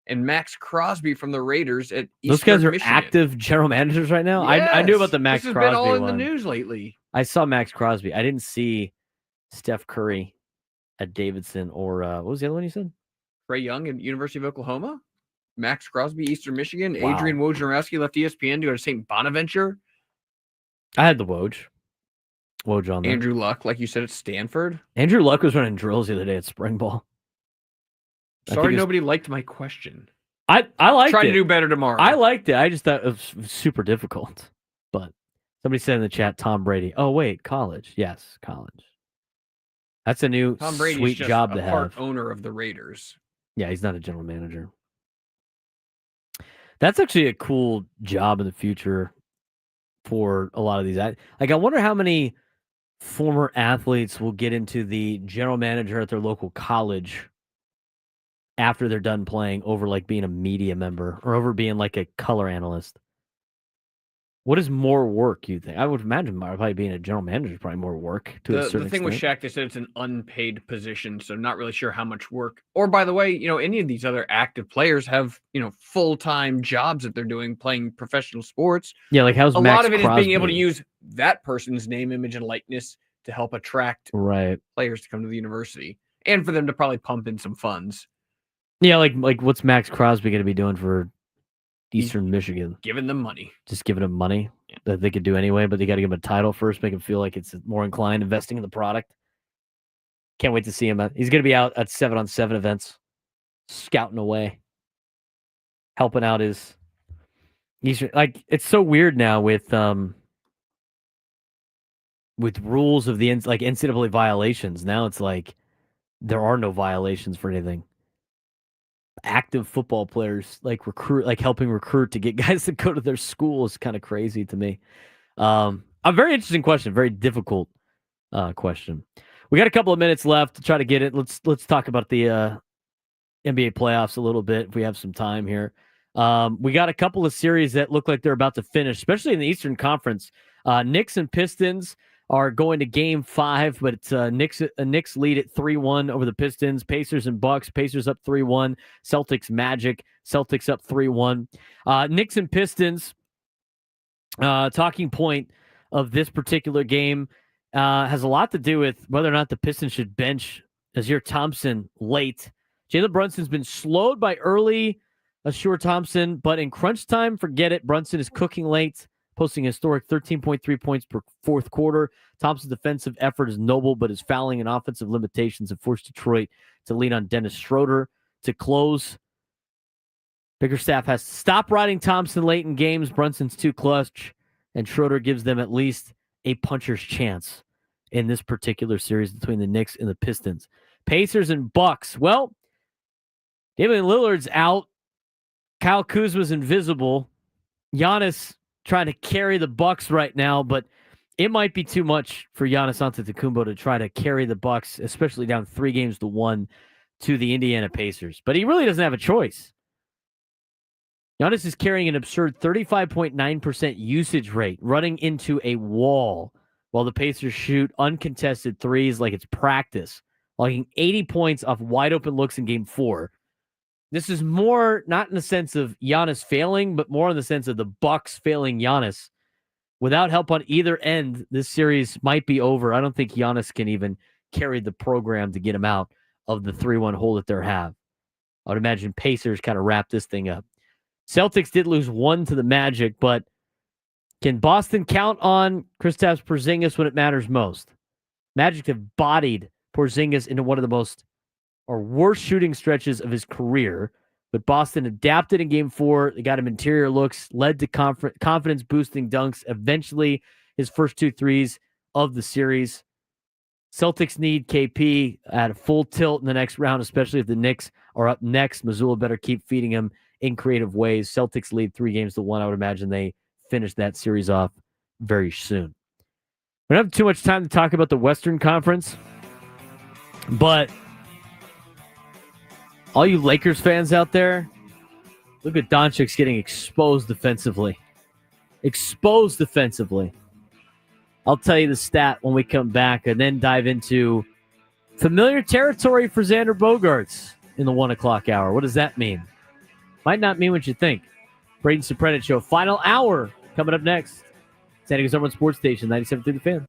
And Max Crosby from the Raiders at Eastern Those guys are Michigan. active general managers right now? Yes. I knew about the Max This has Crosby been all in one. the news lately. I saw Max Crosby. I didn't see Steph Curry at Davidson or what was the other one you said? Trey Young at University of Oklahoma. Max Crosby, Eastern Michigan. Wow. Adrian Wojnarowski left ESPN to go to St. Bonaventure. I had the Woj on there. Andrew Luck, like you said, at Stanford. Andrew Luck was running drills the other day at spring ball. Sorry, nobody liked my question. I liked Try it. to do better tomorrow. I liked it. I just thought it was super difficult. But somebody said in the chat, Tom Brady. Oh, wait, college. Yes, college. That's a new Tom Brady's sweet just job a to part have. owner of the Raiders. Yeah, he's not a general manager. That's actually a cool job in the future for a lot of these. I wonder how many former athletes will get into the general manager at their local college after they're done playing over like being a media member or over being like a color analyst. What is more work, you think? I would imagine probably being a general manager is probably more work to a certain The thing with extent. Shaq, they said it's an unpaid position, so not really sure how much work. Or by the way, any of these other active players have, full-time jobs that they're doing playing professional sports. Yeah, like how's a Max lot of it is being able to Crosby? use that person's name, image, and likeness to help attract Right. players to come to the university and for them to probably pump in some funds. Yeah, like what's Max Crosby going to be doing for Eastern Michigan? Giving them money. Just giving him money that they could do anyway, but they got to give him a title first, make him feel like it's more inclined investing in the product. Can't wait to see him. He's going to be out at 7-on-7 events, scouting away, helping out his. It's so weird now with rules of the NCAA violations. Now it's like there are no violations for anything. Active football players helping recruit to get guys to go to their school is kind of crazy to me. A very interesting question, very difficult question. We got a couple of minutes left to try to get it. Let's talk about the NBA playoffs a little bit if we have some time here. We got a couple of series that look like they're about to finish, especially in the Eastern Conference. Knicks and Pistons are going to Game 5, but it's Knicks lead at 3-1 over the Pistons. Pacers and Bucks. Pacers up 3-1. Celtics Magic. Celtics up 3-1. Knicks and Pistons. Talking point of this particular game has a lot to do with whether or not the Pistons should bench Azir Thompson late. Jalen Brunson's been slowed by early Azir Thompson, but in crunch time, forget it. Brunson is cooking late, posting a historic 13.3 points per fourth quarter. Thompson's defensive effort is noble, but his fouling and offensive limitations have forced Detroit to lean on Dennis Schroeder to close. Bickerstaff has to stop riding Thompson late in games. Brunson's too clutch, and Schroeder gives them at least a puncher's chance in this particular series between the Knicks and the Pistons. Pacers and Bucks. Well, Damian Lillard's out. Kyle Kuzma's invisible. Giannis trying to carry the Bucks right now, but it might be too much for Giannis Antetokounmpo to try to carry the Bucks, especially down 3-1 to the Indiana Pacers. But he really doesn't have a choice. Giannis is carrying an absurd 35.9% usage rate, running into a wall while the Pacers shoot uncontested threes like it's practice, logging 80 points off wide open looks in Game 4. This is more not in the sense of Giannis failing, but more in the sense of the Bucks failing Giannis. Without help on either end, this series might be over. I don't think Giannis can even carry the program to get him out of the 3-1 hole that they have. I would imagine Pacers kind of wrap this thing up. Celtics did lose 1 to the Magic, but can Boston count on Kristaps Porzingis when it matters most? Magic have bodied Porzingis into one of the most or worst shooting stretches of his career, but Boston adapted in Game 4. They got him interior looks, led to confidence-boosting dunks, eventually his first 2 threes of the series. Celtics need KP at a full tilt in the next round, especially if the Knicks are up next. Missoula better keep feeding him in creative ways. Celtics lead 3-1. I would imagine they finish that series off very soon. We don't have too much time to talk about the Western Conference, but all you Lakers fans out there, look at Doncic's getting exposed defensively. Exposed defensively. I'll tell you the stat when we come back and then dive into familiar territory for Xander Bogaerts in the 1 o'clock hour. What does that mean? Might not mean what you think. Braden Surprenant Show, final hour coming up next. San Diego's number one sports station, 97.3 The Fan.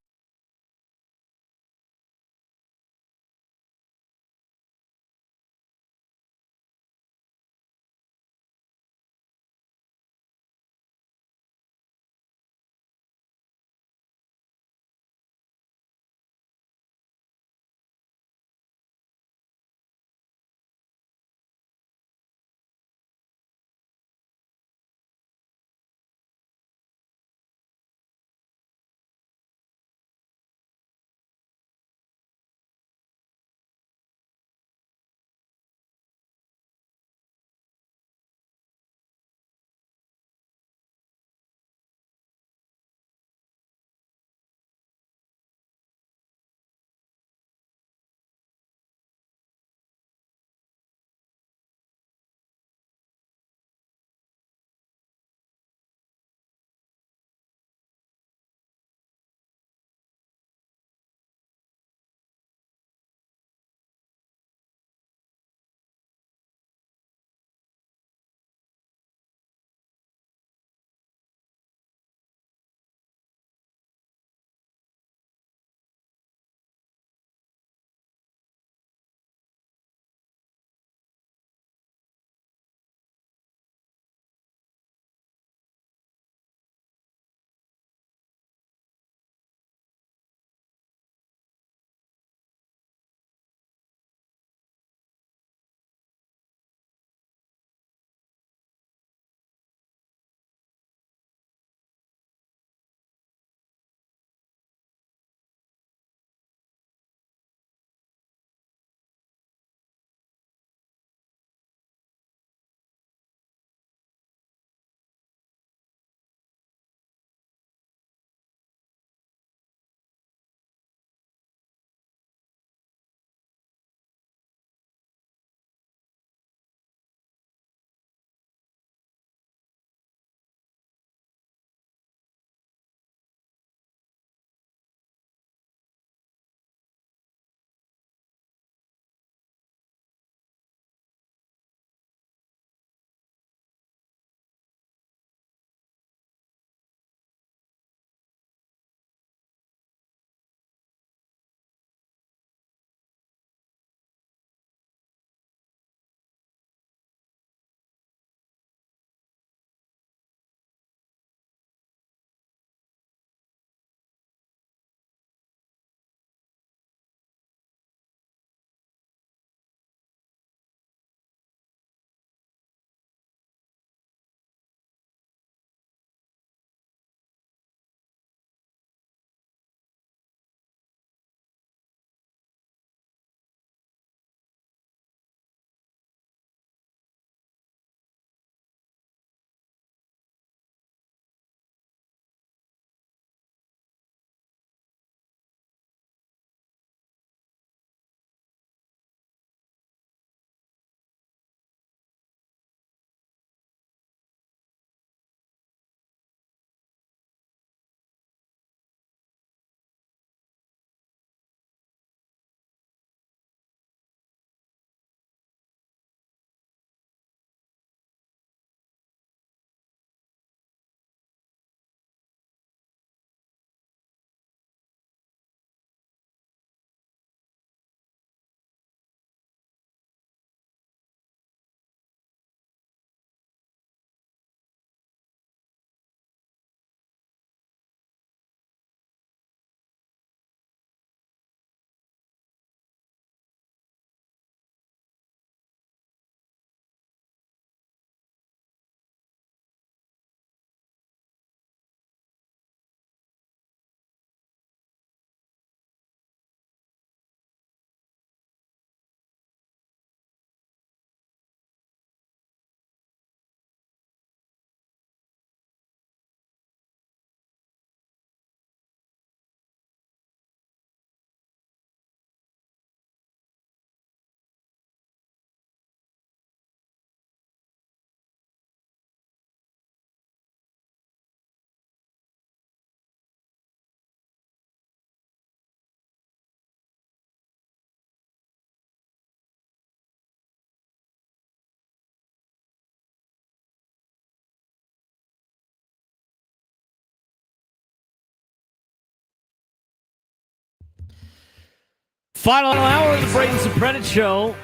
Final hour of the Braden Surprenant Show.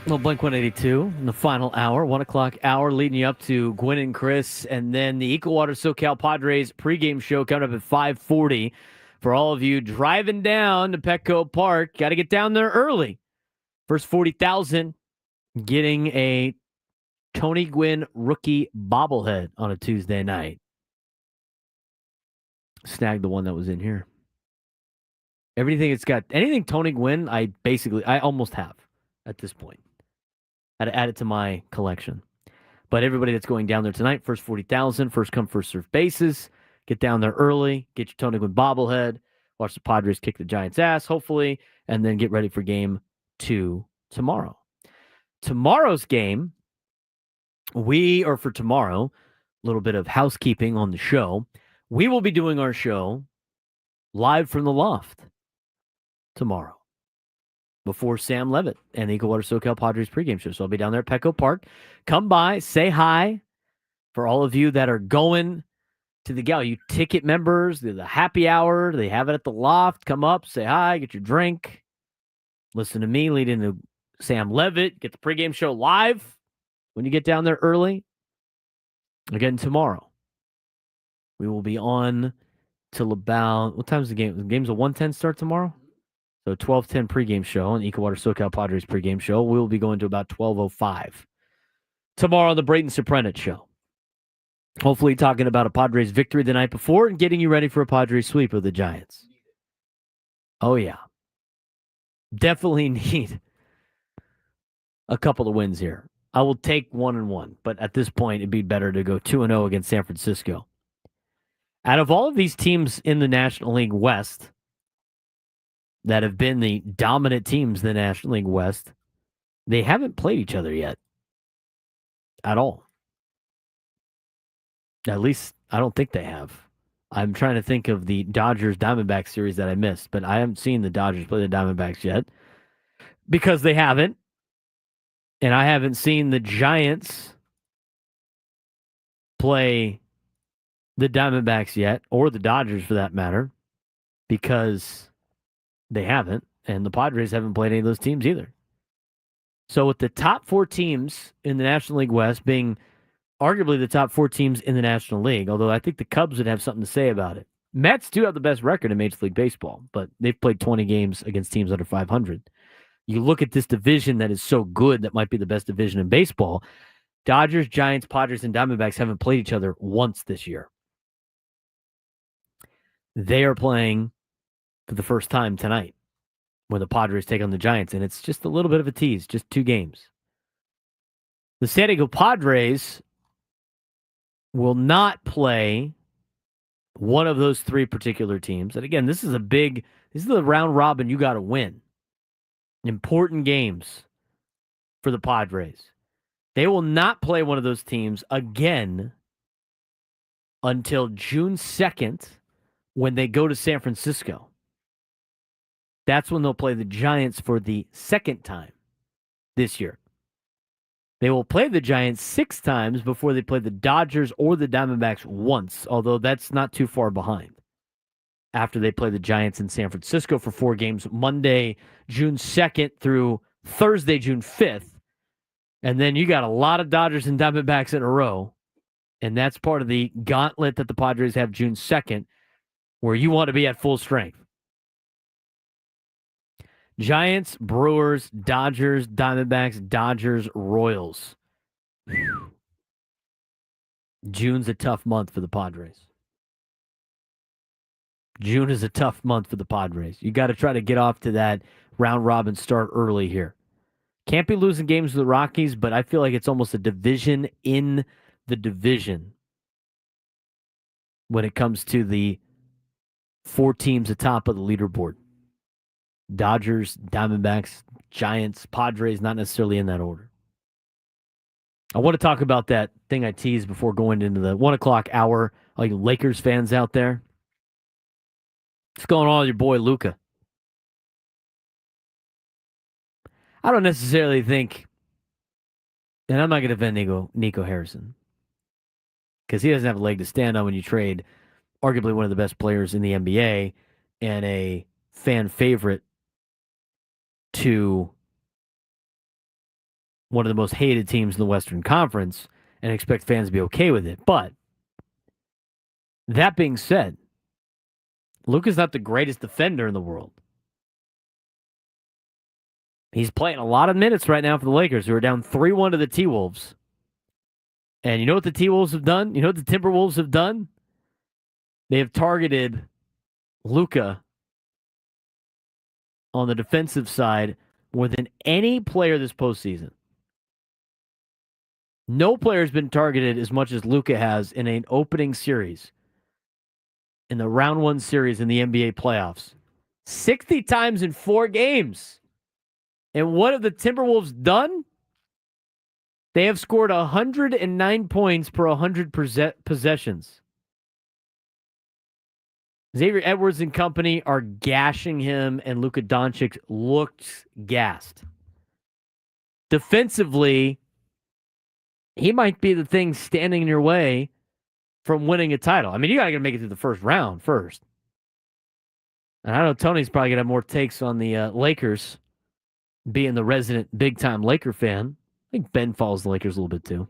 Little Blink 182 in the final hour, 1 o'clock hour, leading you up to Gwen and Chris, and then the Equalwater SoCal Padres pregame show coming up at 5:40. For all of you driving down to Petco Park, got to get down there early. First 40,000 getting a Tony Gwynn rookie bobblehead on a Tuesday night. Snag the one that was in here. Everything it's got, anything Tony Gwynn, I almost have at this point. I had to add it to my collection. But everybody that's going down there tonight, first 40,000, first come, first serve basis. Get down there early, get your Tony Gwynn bobblehead, watch the Padres kick the Giants' ass, hopefully, and then get ready for game 2 tomorrow. Tomorrow's game, for tomorrow, a little bit of housekeeping on the show. We will be doing our show live from the loft tomorrow before Sam Levitt and the Equalwater SoCal Padres pregame show. So I'll be down there at Petco Park. Come by, say hi. For all of you that are going to the you ticket members, the happy hour, they have it at the loft. Come up, say hi, get your drink. Listen to me lead into Sam Levitt. Get the pregame show live when you get down there early. Again, tomorrow. We will be on till about, what time is the game? The game's a 1:10 start tomorrow? So 12:10 pregame show on the Equalwater SoCal Padres pregame show. We will be going to about 12:05 tomorrow on the Braden Surprenant show. Hopefully talking about a Padres victory the night before and getting you ready for a Padres sweep of the Giants. Oh, yeah. Definitely need a couple of wins here. I will take 1-1, but at this point, it'd be better to go 2-0 against San Francisco. Out of all of these teams in the National League West that have been the dominant teams in the National League West, they haven't played each other yet at all. At least, I don't think they have. I'm trying to think of the Dodgers-Diamondbacks series that I missed, but I haven't seen the Dodgers play the Diamondbacks yet because they haven't. And I haven't seen the Giants play the Diamondbacks yet, or the Dodgers for that matter, because they haven't. And the Padres haven't played any of those teams either. So with the top 4 teams in the National League West being arguably the top 4 teams in the National League, although I think the Cubs would have something to say about it. Mets do have the best record in Major League Baseball, but they've played 20 games against teams under 500. You look at this division that is so good that might be the best division in baseball. Dodgers, Giants, Padres, and Diamondbacks haven't played each other once this year. They are playing for the first time tonight when the Padres take on the Giants, and it's just a little bit of a tease, just 2 games. The San Diego Padres will not play one of those 3 particular teams. And again, this is the round robin you got to win. Important games for the Padres. They will not play one of those teams again until June 2nd when they go to San Francisco. That's when they'll play the Giants for the second time this year. They will play the Giants 6 times before they play the Dodgers or the Diamondbacks once, although that's not too far behind. After they play the Giants in San Francisco for 4 games, Monday, June 2nd through Thursday, June 5th. And then you got a lot of Dodgers and Diamondbacks in a row. And that's part of the gauntlet that the Padres have June 2nd, where you want to be at full strength. Giants, Brewers, Dodgers, Diamondbacks, Dodgers, Royals. Whew. June's a tough month for the Padres. June is a tough month for the Padres. You got to try to get off to that round robin start early here. Can't be losing games to the Rockies, but I feel like it's almost a division in the division when it comes to the 4 teams atop of the leaderboard. Dodgers, Diamondbacks, Giants, Padres, not necessarily in that order. I want to talk about that thing I teased before going into the 1 o'clock hour. All you Lakers fans out there. What's going on with your boy Luka? I don't necessarily think, and I'm not going to defend Nico Harrison, because he doesn't have a leg to stand on when you trade arguably one of the best players in the NBA and a fan favorite to one of the most hated teams in the Western Conference and expect fans to be okay with it. But that being said, Luka's not the greatest defender in the world. He's playing a lot of minutes right now for the Lakers, who are down 3-1 to the T-Wolves. And you know what the T-Wolves have done? You know what the Timberwolves have done? They have targeted Luka on the defensive side more than any player this postseason. No player has been targeted as much as Luka has in an opening series, in the round 1 series in the NBA playoffs. 60 times in 4 games. And what have the Timberwolves done? They have scored 109 points per 100 possessions. Xavier Edwards and company are gashing him, and Luka Doncic looked gassed. Defensively, he might be the thing standing in your way from winning a title. I mean, you got to make it through the first round first. And I know Tony's probably going to have more takes on the Lakers, being the resident big-time Laker fan. I think Ben follows the Lakers a little bit too.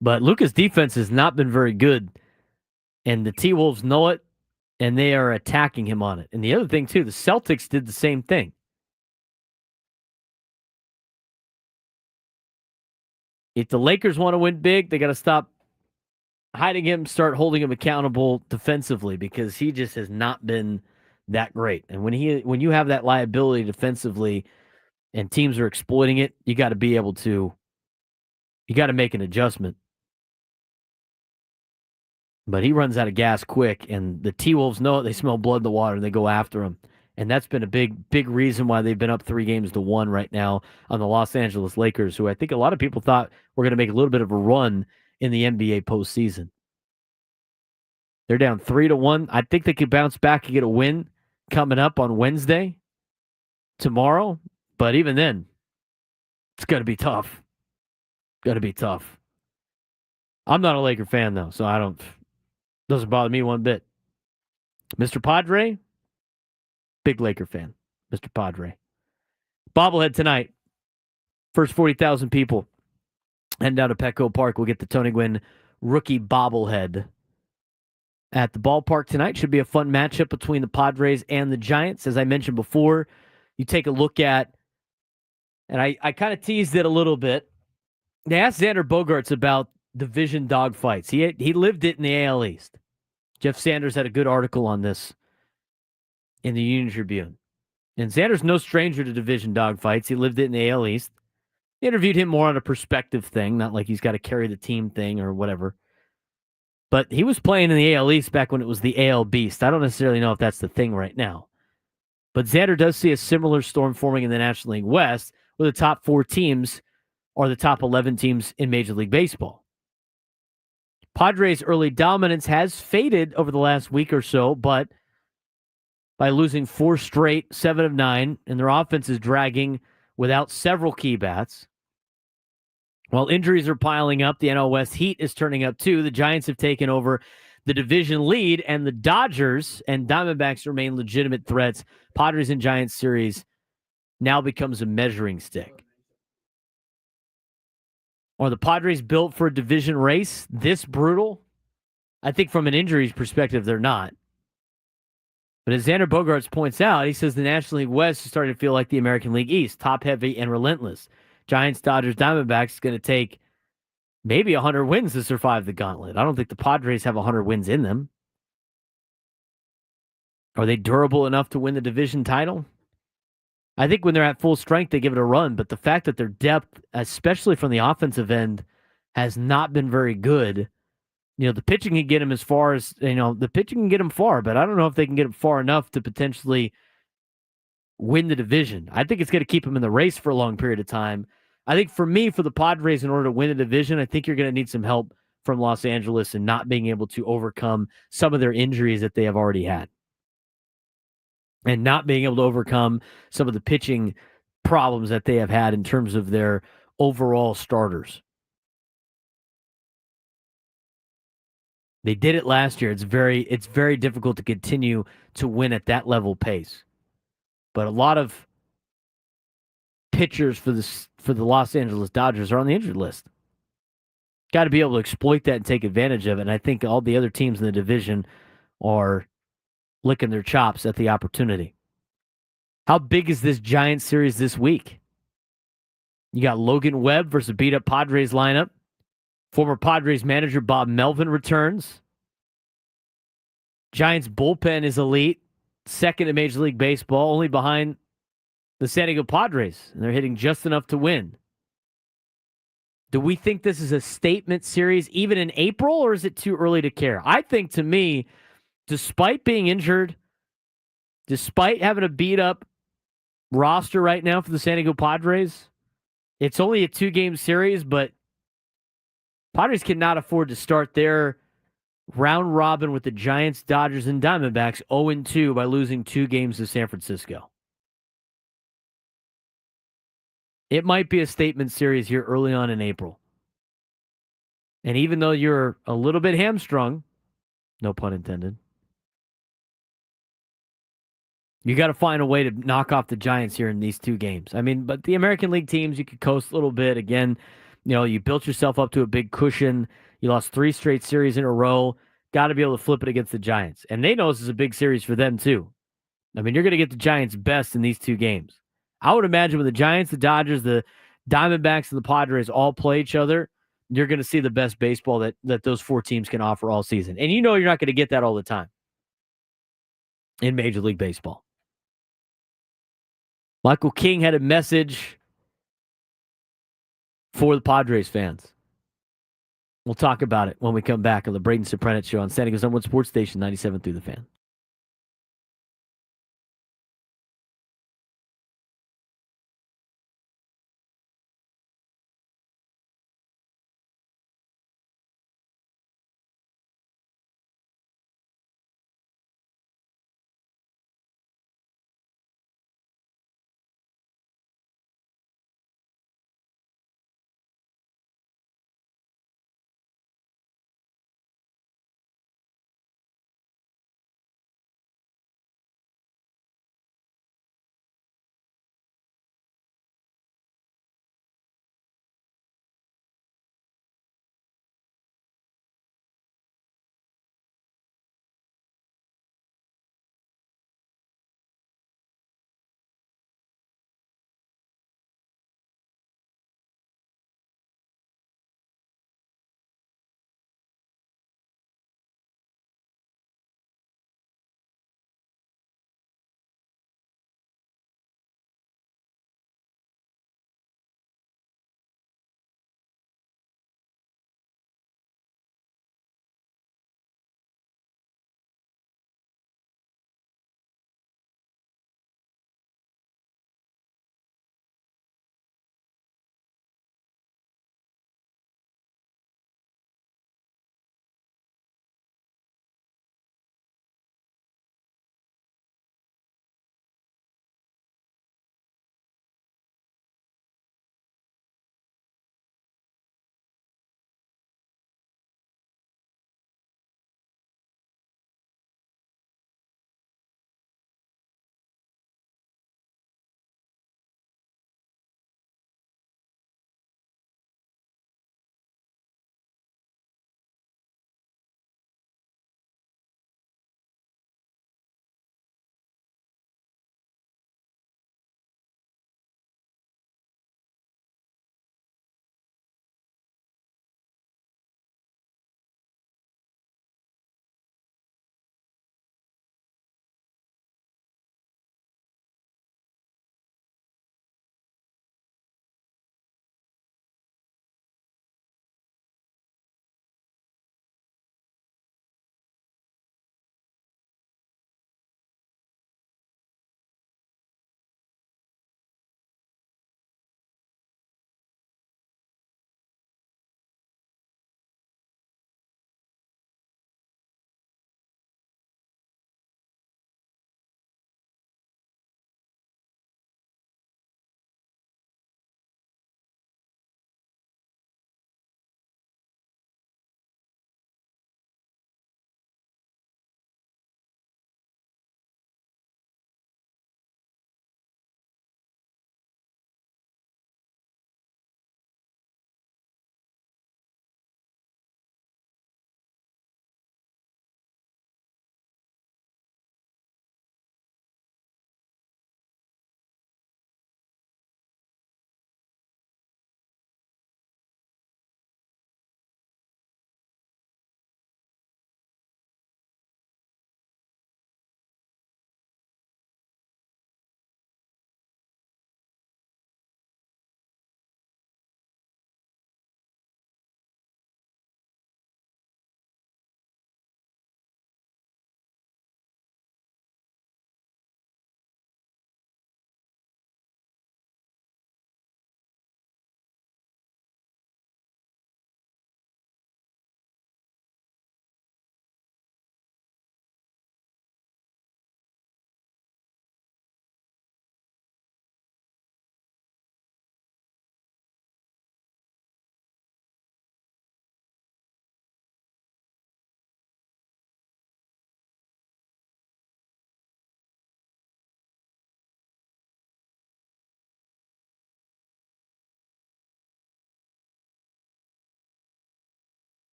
But Luka's defense has not been very good, and the T-Wolves know it, and they are attacking him on it. And the other thing, too, the Celtics did the same thing. If the Lakers want to win big, they got to stop hiding him, start holding him accountable defensively, because he just has not been that great. And when you have that liability defensively and teams are exploiting it, you got to be able to, you got to make an adjustment. But he runs out of gas quick, and the T-Wolves know it. They smell blood in the water, and they go after him. And that's been a big reason why they've been up 3-1 right now on the Los Angeles Lakers, who I think a lot of people thought were going to make a little bit of a run in the NBA postseason. They're down 3-1. I think they could bounce back and get a win coming up on Wednesday, tomorrow. But even then, it's going to be tough. Going to be tough. I'm not a Laker fan, though, so doesn't bother me one bit. Mr. Padre, big Laker fan. Mr. Padre. Bobblehead tonight. First 40,000 people heading down to Petco Park. We'll get the Tony Gwynn rookie bobblehead at the ballpark tonight. Should be a fun matchup between the Padres and the Giants. As I mentioned before, you take a look at, and I kind of teased it a little bit. They asked Xander Bogaerts about division dogfights. He lived it in the AL East. Jeff Sanders had a good article on this in the Union Tribune. And Xander's no stranger to division dogfights. He lived it in the AL East. They interviewed him more on a perspective thing, not like he's got to carry the team thing or whatever. But he was playing in the AL East back when it was the AL Beast. I don't necessarily know if that's the thing right now. But Xander does see a similar storm forming in the National League West, where the top 4 teams are the top 11 teams in Major League Baseball. Padres' early dominance has faded over the last week or so, but by losing 4 straight, 7 of 9, and their offense is dragging without several key bats. While injuries are piling up, the NL West heat is turning up too. The Giants have taken over the division lead, and the Dodgers and Diamondbacks remain legitimate threats. Padres and Giants series now becomes a measuring stick. Are the Padres built for a division race this brutal? I think from an injuries perspective, they're not. But as Xander Bogaerts points out, he says the National League West is starting to feel like the American League East, top-heavy and relentless. Giants, Dodgers, Diamondbacks is going to take maybe 100 wins to survive the gauntlet. I don't think the Padres have 100 wins in them. Are they durable enough to win the division title? I think when they're at full strength, they give it a run. But the fact that their depth, especially from the offensive end, has not been very good. The pitching can get them as far as, the pitching can get them far, but I don't know if they can get them far enough to potentially win the division. I think it's going to keep them in the race for a long period of time. I think for the Padres, in order to win the division, I think you're going to need some help from Los Angeles and not being able to overcome some of their injuries that they have already had. And not being able to overcome some of the pitching problems that they have had in terms of their overall starters. They did it last year. It's very difficult to continue to win at that level pace. But a lot of pitchers for the Los Angeles Dodgers are on the injured list. Got to be able to exploit that and take advantage of it. And I think all the other teams in the division are licking their chops at the opportunity. How big is this Giants series this week? You got Logan Webb versus beat-up Padres lineup. Former Padres manager Bob Melvin returns. Giants bullpen is elite. Second in Major League Baseball, only behind the San Diego Padres. And they're hitting just enough to win. Do we think this is a statement series even in April, or is it too early to care? I think, to me, despite being injured, despite having a beat-up roster right now for the San Diego Padres, it's only a 2-game series, but Padres cannot afford to start their round robin with the Giants, Dodgers, and Diamondbacks 0-2 by losing 2 games to San Francisco. It might be a statement series here early on in April. And even though you're a little bit hamstrung, no pun intended, you got to find a way to knock off the Giants here in these 2 games. I mean, but the American League teams, you could coast a little bit. Again, you built yourself up to a big cushion. You lost 3 straight series in a row. Got to be able to flip it against the Giants. And they know this is a big series for them, too. I mean, you're going to get the Giants' best in these 2 games. I would imagine when the Giants, the Dodgers, the Diamondbacks, and the Padres all play each other, you're going to see the best baseball that those 4 teams can offer all season. And you're not going to get that all the time in Major League Baseball. Michael King had a message for the Padres fans. We'll talk about it when we come back on the Braden Surprenant Show on San Diego's #1 Sports Station, 97 through the Fan.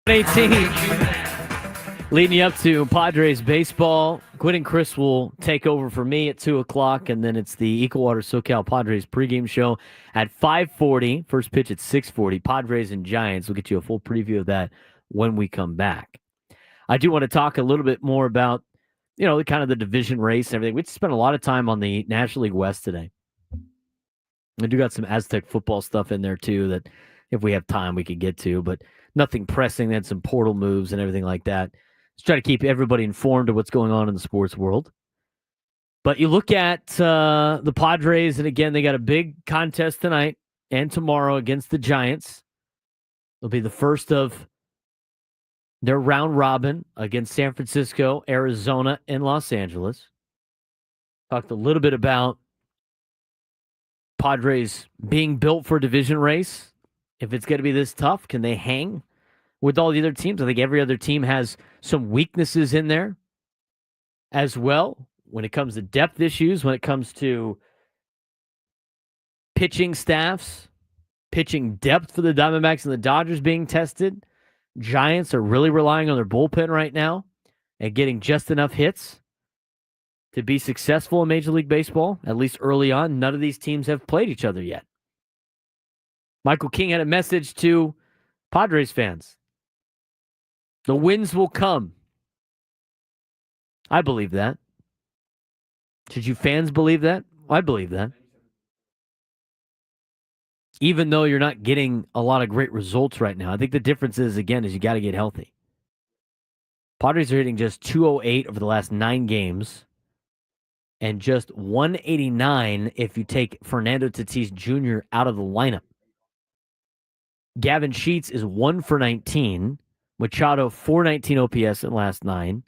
18. Leading you up to Padres baseball. Quinn and Chris will take over for me at 2 o'clock, and then it's the Equalwater SoCal Padres pregame show at 5:40. First pitch at 6:40. Padres and Giants. We'll get you a full preview of that when we come back. I do want to talk a little bit more about, the kind of the division race and everything. We spent a lot of time on the National League West today. I do got some Aztec football stuff in there, too, that if we have time, we could get to, but nothing pressing. They had some portal moves and everything like that. Let's try to keep everybody informed of what's going on in the sports world. But you look at the Padres, and again, they got a big contest tonight and tomorrow against the Giants. It'll be the first of their round robin against San Francisco, Arizona, and Los Angeles. Talked a little bit about Padres being built for a division race. If it's going to be this tough, can they hang with all the other teams? I think every other team has some weaknesses in there as well when it comes to depth issues, when it comes to pitching staffs, pitching depth for the Diamondbacks and the Dodgers being tested. Giants are really relying on their bullpen right now and getting just enough hits to be successful in Major League Baseball, at least early on. None of these teams have played each other yet. Michael King had a message to Padres fans. The wins will come. I believe that. Should you fans believe that? I believe that. Even though you're not getting a lot of great results right now, I think the difference is, again, is you got to get healthy. Padres are hitting just 208 over the last 9 games and just 189 if you take Fernando Tatis Jr. out of the lineup. Gavin Sheets is 1 for 19. Machado, 419 OPS in the last 9.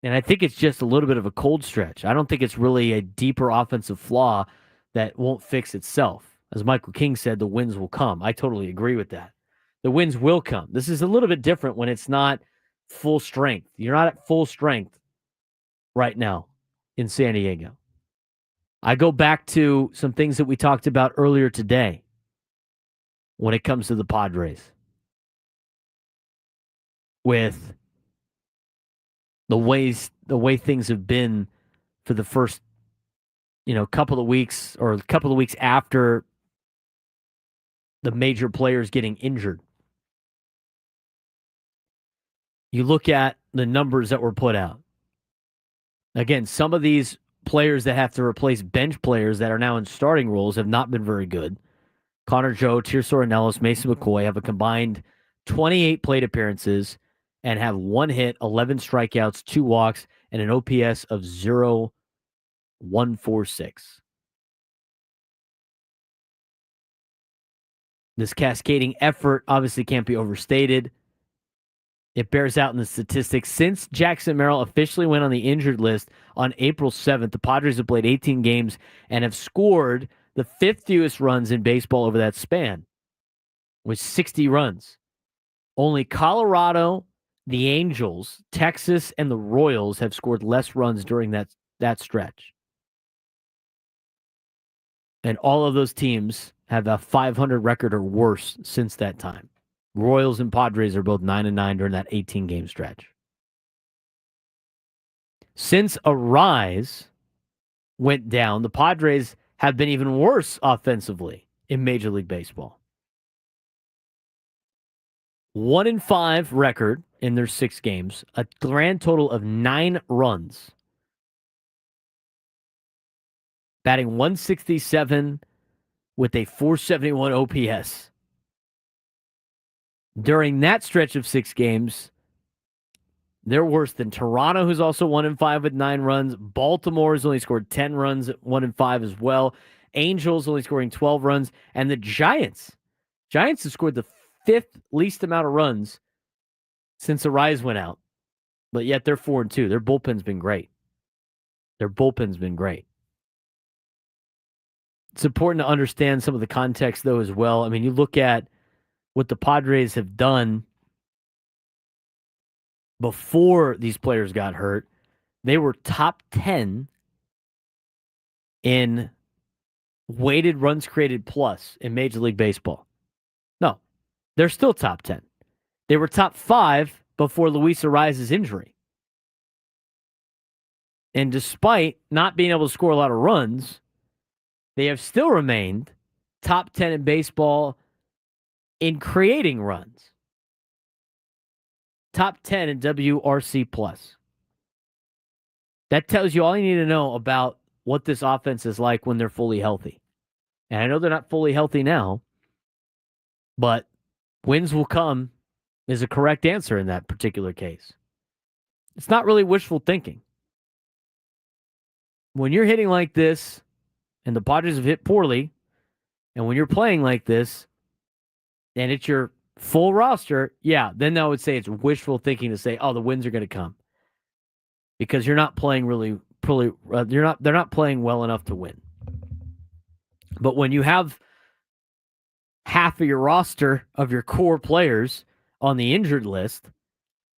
And I think it's just a little bit of a cold stretch. I don't think it's really a deeper offensive flaw that won't fix itself. As Michael King said, the wins will come. I totally agree with that. The wins will come. This is a little bit different when it's not full strength. You're not at full strength right now in San Diego. I go back to some things that we talked about earlier today when it comes to the Padres. With the way things have been for the first, couple of weeks or a couple of weeks after the major players getting injured. You look at the numbers that were put out. Again, some of these players that have to replace bench players that are now in starting roles have not been very good. Connor Joe, Tirso Ornelas, Mason McCoy have a combined 28 plate appearances and have 1 hit, 11 strikeouts, 2 walks, and an OPS of 0.146. This cascading effort obviously can't be overstated. It bears out in the statistics. Since Jackson Merrill officially went on the injured list on April 7th, the Padres have played 18 games and have scored the 5th fewest runs in baseball over that span, with 60 runs. Only Colorado, the Angels, Texas, and the Royals have scored less runs during that stretch. And all of those teams have a 500 record or worse since that time. Royals and Padres are both 9-9 during that 18-game stretch. Since Arise went down, the Padres have been even worse offensively in Major League Baseball. 1-5 record in their 6 games, a grand total of 9 runs. Batting .167 with a .471 OPS. During that stretch of 6 games, they're worse than Toronto, who's also 1-5 with 9 runs. Baltimore has only scored 10 runs at 1-5 as well. Angels only scoring 12 runs. And the Giants. Giants have scored the 5th least amount of runs since Arise went out. But yet they're 4-2. Their bullpen's been great. It's important to understand some of the context, though, as well. I mean, you look at what the Padres have done before these players got hurt. They were top 10 in weighted runs created plus in Major League Baseball. No, They're still top 10. They were top 5 before Luis Arraez's injury. And despite not being able to score a lot of runs, they have still remained top 10 in baseball in creating runs. Top 10 in WRC+. That tells you all you need to know about what this offense is like when they're fully healthy. And I know they're not fully healthy now, but wins will come is a correct answer in that particular case. It's not really wishful thinking. When you're hitting like this, and the Padres have hit poorly, and when you're playing like this, and it's your full roster, yeah, then I would say it's wishful thinking to say, oh, the wins are going to come. Because you're not playing they're not playing well enough to win. But when you have half of your roster of your core players on the injured list,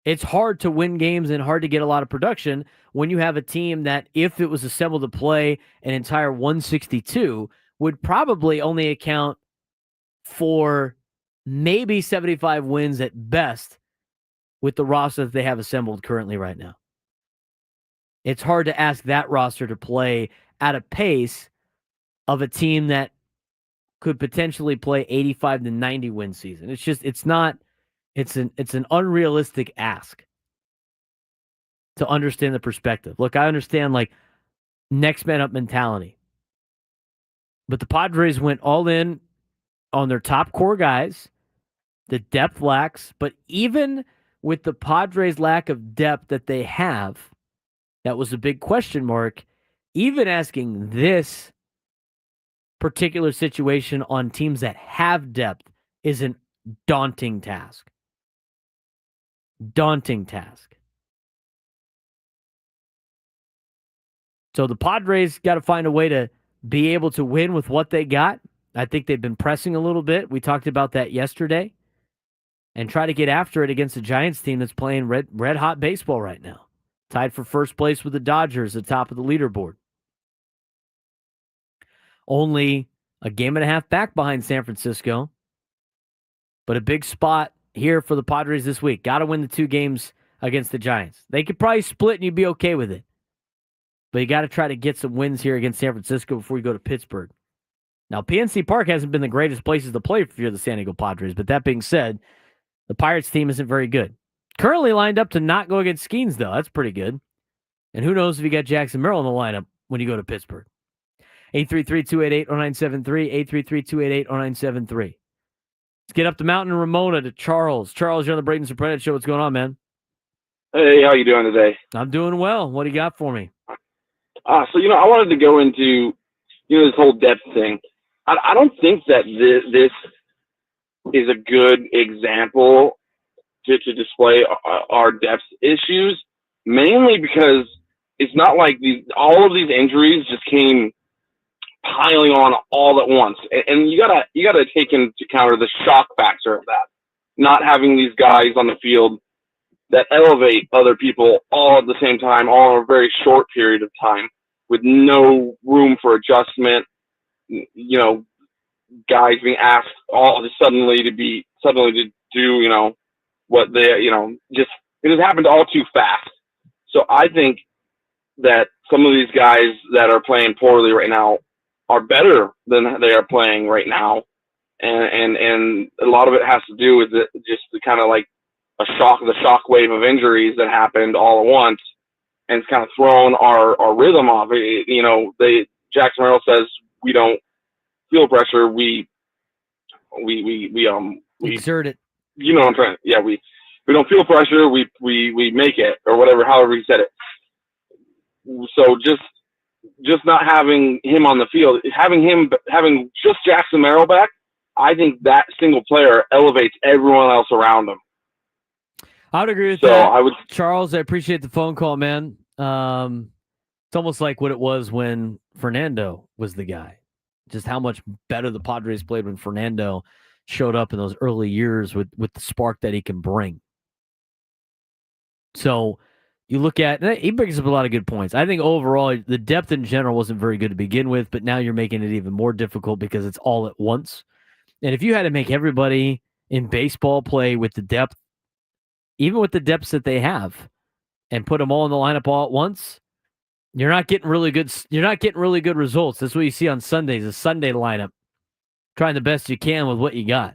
it's hard to win games and hard to get a lot of production when you have a team that, if it was assembled to play an entire 162, would probably only account for maybe 75 wins at best with the roster that they have assembled currently right now. It's hard to ask that roster to play at a pace of a team that could potentially play 85 to 90 win season. It's an unrealistic ask to understand the perspective. Look, I understand like next man up mentality, but the Padres went all in on their top core guys. The depth lacks, but even with the Padres' lack of depth that they have, that was a big question mark. Even asking this particular situation on teams that have depth is a daunting task. Daunting task. So the Padres got to find a way to be able to win with what they got. I think they've been pressing a little bit. We talked about that yesterday. And try to get after it against a Giants team that's playing red hot baseball right now. Tied for first place with the Dodgers at the top of the leaderboard. Only a game and a half back behind San Francisco. But a big spot here for the Padres this week. Got to win the 2 games against the Giants. They could probably split and you'd be okay with it. But you got to try to get some wins here against San Francisco before you go to Pittsburgh. Now, PNC Park hasn't been the greatest places to play for the San Diego Padres. But that being said, the Pirates team isn't very good. Currently lined up to not go against Skeens, though. That's pretty good. And who knows if you got Jackson Merrill in the lineup when you go to Pittsburgh. 833-288-0973, 833-288-0973. Let's get up the mountain in Ramona to Charles. Charles, you're on the Braden Surprenant Show. What's going on, man? Hey, how you doing today? I'm doing well. What do you got for me? So, I wanted to go into, this whole depth thing. I don't think that this is a good example to display our depth issues, mainly because it's not like all of these injuries just came piling on all at once. And you gotta take into account the shock factor of that. Not having these guys on the field that elevate other people all at the same time, all in a very short period of time, with no room for adjustment. Guys being asked all suddenly to do, what they, just it has happened all too fast. So I think that some of these guys that are playing poorly right now are better than they are playing right now. And a lot of it has to do with just the kind of like the shock wave of injuries that happened all at once. And it's kind of thrown our rhythm off. Jackson Merrill says we don't feel pressure. We exert it. You know what I'm trying. Yeah, we don't feel pressure. We make it, or whatever. However he said it. So just not having him on the field, having just Jackson Merrill back, I think that single player elevates everyone else around him. I would agree with that. Charles, I appreciate the phone call, man. It's almost like what it was when Fernando was the guy. Just how much better the Padres played when Fernando showed up in those early years with the spark that he can bring. So you look at, he brings up a lot of good points. I think overall, the depth in general wasn't very good to begin with, but now you're making it even more difficult because it's all at once. And if you had to make everybody in baseball play with the depth, even with the depths that they have, and put them all in the lineup all at once, you're not getting really good. You're not getting really good results. That's what you see on Sundays, a Sunday lineup, trying the best you can with what you got.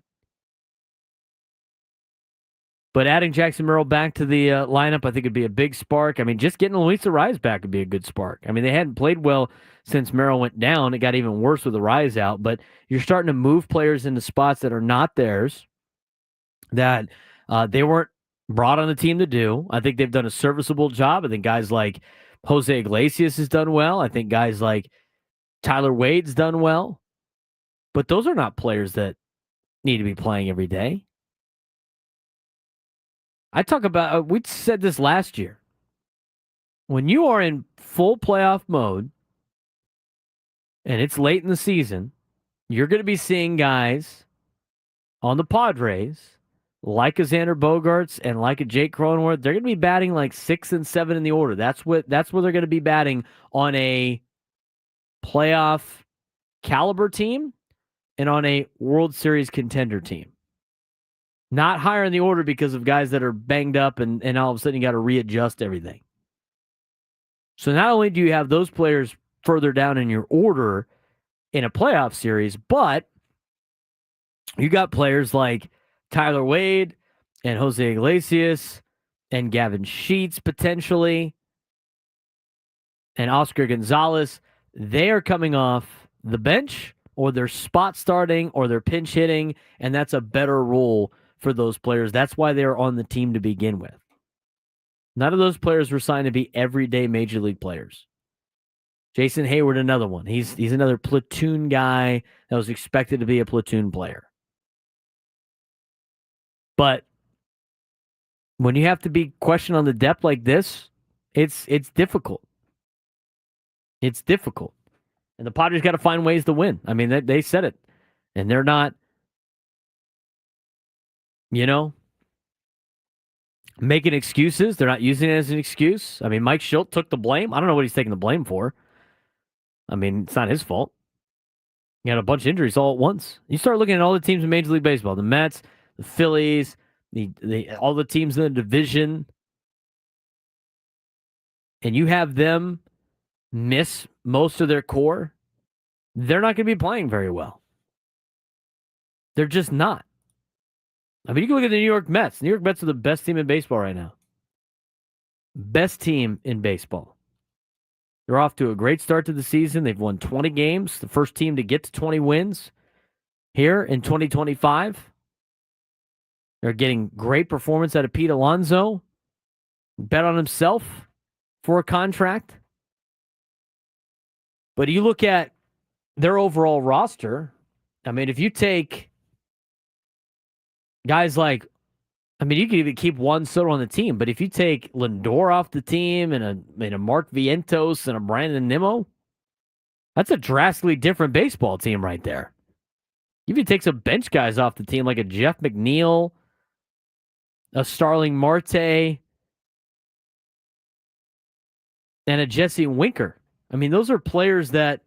But adding Jackson Merrill back to the lineup, I think, would be a big spark. I mean, just getting Luis Arraez back would be a good spark. I mean, they hadn't played well since Merrill went down. It got even worse with Arraez out. But you're starting to move players into spots that are not theirs, that they weren't brought on the team to do. I think they've done a serviceable job. I think guys like Jose Iglesias has done well. I think guys like Tyler Wade's done well. But those are not players that need to be playing every day. I talk about, we said this last year. When you are in full playoff mode and it's late in the season, you're going to be seeing guys on the Padres like a Xander Bogaerts and like a Jake Cronenworth. They're going to be batting like 6 and 7 in the order. That's where they're going to be batting on a playoff caliber team and on a World Series contender team. Not higher in the order because of guys that are banged up and all of a sudden you got to readjust everything. So not only do you have those players further down in your order in a playoff series, but you got players like Tyler Wade and Jose Iglesias and Gavin Sheets potentially and Oscar Gonzalez. They are coming off the bench or they're spot starting or they're pinch hitting, and that's a better role for those players. That's why they're on the team to begin with. None of those players were signed to be everyday major league players. Jason Hayward, another one. He's another platoon guy that was expected to be a platoon player. But when you have to be questioned on the depth like this, it's difficult. It's difficult. And the Padres got to find ways to win. I mean, they said it. And they're not, making excuses. They're not using it as an excuse. I mean, Mike Schilt took the blame. I don't know what he's taking the blame for. I mean, it's not his fault. He had a bunch of injuries all at once. You start looking at all the teams in Major League Baseball, the Mets, the Phillies, all the teams in the division, and you have them miss most of their core, they're not going to be playing very well. They're just not. I mean, you can look at the New York Mets. New York Mets are the best team in baseball right now. Best team in baseball. They're off to a great start to the season. They've won 20 games. The first team to get to 20 wins here in 2025. They're getting great performance out of Pete Alonso. Bet on himself for a contract. But you look at their overall roster. I mean, if you take guys like, I mean, you could even keep Juan Soto on the team, but if you take Lindor off the team and a Mark Vientos and a Brandon Nimmo, that's a drastically different baseball team right there. If you take some bench guys off the team like a Jeff McNeil, a Starling Marte, and a Jesse Winker. I mean, those are players that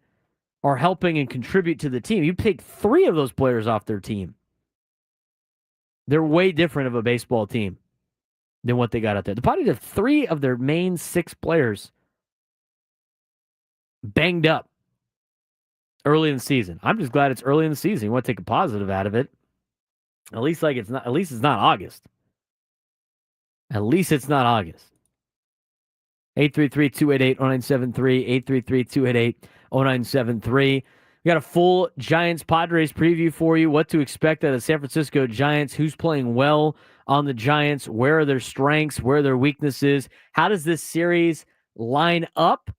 are helping and contribute to the team. You take 3 of those players off their team. They're way different of a baseball team than what they got out there. The Padres have 3 of their main 6 players banged up early in the season. I'm just glad it's early in the season. You want to take a positive out of it. At least it's not August. At least it's not August. 833-288-0973, 833-288-0973. We got a full Giants-Padres preview for you. What to expect out of the San Francisco Giants. Who's playing well on the Giants? Where are their strengths? Where are their weaknesses? How does this series line up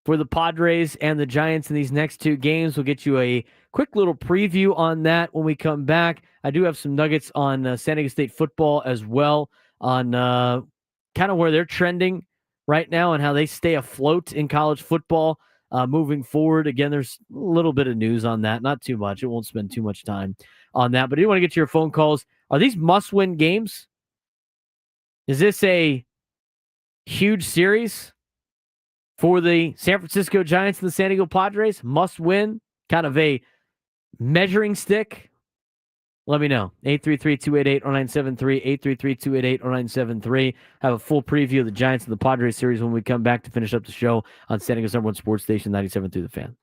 for the Padres and the Giants in these next 2 games? We'll get you a quick little preview on that when we come back. I do have some nuggets on San Diego State football as well, on kind of where they're trending right now and how they stay afloat in college football. Moving forward, again, there's a little bit of news on that. Not too much. It won't spend too much time on that. But I do want to get to your phone calls. Are these must-win games? Is this a huge series for the San Francisco Giants and the San Diego Padres? Must win? Kind of a measuring stick let me know. 833-288-0973, 833-288-0973. Have a full preview of the Giants and the Padres series when we come back to finish up the show on San Diego's #1 sports station, 97.3 The Fan.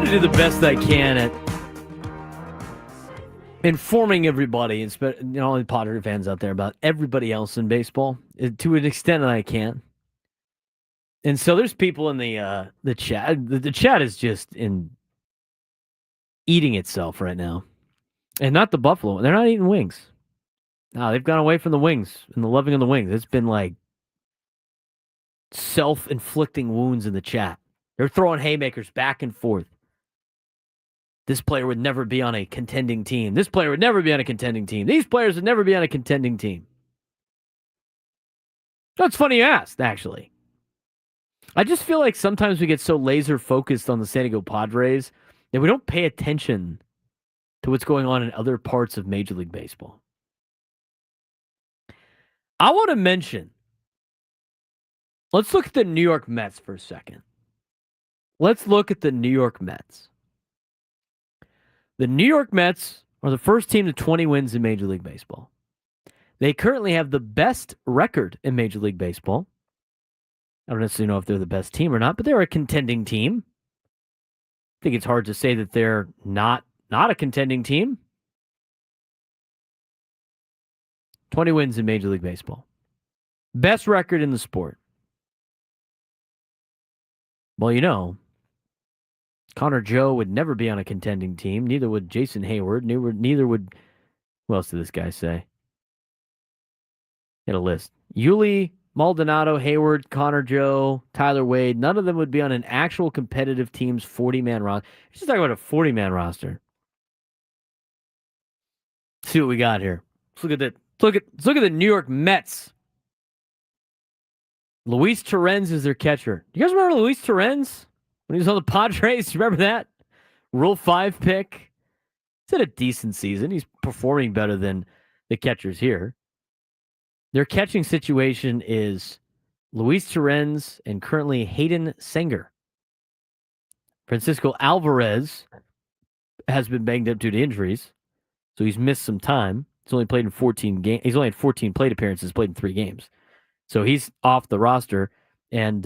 try to do the best I can at informing everybody, all the Padres fans out there, about everybody else in baseball to an extent that I can. And so there's people in the chat. The chat is just eating itself right now. And not the Buffalo. They're not eating wings. No, they've gone away from the wings and the loving of the wings. It's been like self-inflicting wounds in the chat. They're throwing haymakers back and forth. This player would never be on a contending team. This player would never be on a contending team. These players would never be on a contending team. That's funny you asked, actually. I just feel like sometimes we get so laser focused on the San Diego Padres that we don't pay attention to what's going on in other parts of Major League Baseball. I want to mention, let's look at the New York Mets for a second. Let's look at the New York Mets. The New York Mets are the first team to 20 wins in Major League Baseball. They currently have the best record in Major League Baseball. I don't necessarily know if they're the best team or not, but they're a contending team. I think it's hard to say that they're not a contending team. 20 wins in Major League Baseball. Best record in the sport. Well, Connor Joe would never be on a contending team. Neither would Jason Hayward. Neither would... Who else did this guy say? He had a list. Yuli, Maldonado, Hayward, Connor Joe, Tyler Wade. None of them would be on an actual competitive team's 40-man roster. Let's just talk about a 40-man roster. Let's see what we got here. Let's look at the New York Mets. Luis Torrens is their catcher. You guys remember Luis Torrens when he was on the Padres? Remember that? Rule 5 pick. He's had a decent season. He's performing better than the catchers here. Their catching situation is Luis Torrens and currently Hayden Senger. Francisco Alvarez has been banged up due to injuries, so he's missed some time. He's only played in 14 games. He's only had 14 plate appearances, played in 3 games. So he's off the roster. And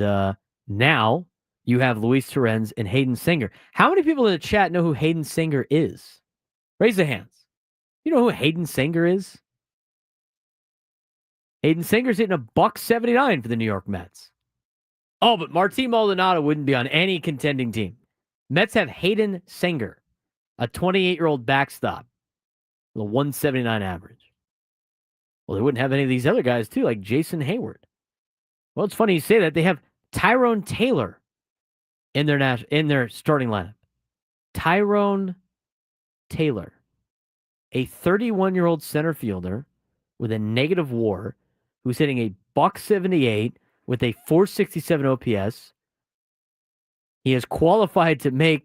now you have Luis Torrens and Hayden Senger. How many people in the chat know who Hayden Senger is? Raise the hands. You know who Hayden Senger is? Hayden Senger's hitting $179 for the New York Mets. Oh, but Martín Maldonado wouldn't be on any contending team. Mets have Hayden Senger, a 28-year-old backstop with a 179 average. Well, they wouldn't have any of these other guys, too, like Jason Hayward. Well, it's funny you say that. They have Tyrone Taylor in their starting lineup. Tyrone Taylor, a 31-year-old center fielder with a negative WAR, who's hitting a $178 with a 467 OPS. He is qualified to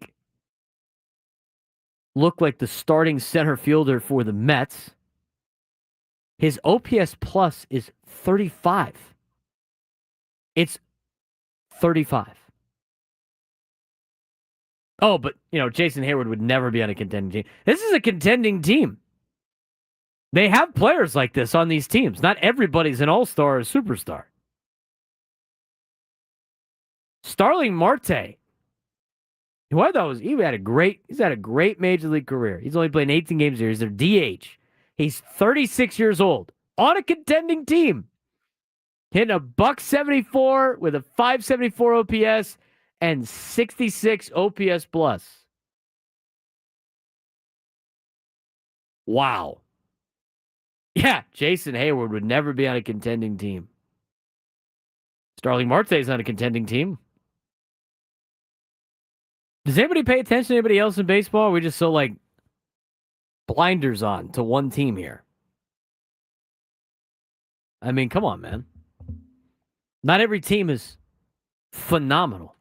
look like the starting center fielder for the Mets. His OPS plus is 35. It's 35. Oh, but, Jason Hayward would never be on a contending team. This is a contending team. They have players like this on these teams. Not everybody's an all-star or a superstar. Starling Marte, who I thought he's had a great Major League career. He's only played 18 games here. He's their DH. He's 36 years old on a contending team. Hitting a $174 with a 574 OPS and 66 OPS plus. Wow. Yeah, Jason Hayward would never be on a contending team. Starling Marte's on a contending team. Does anybody pay attention to anybody else in baseball? Or are we just so blinders on to one team here? I mean, come on, man. Not every team is phenomenal.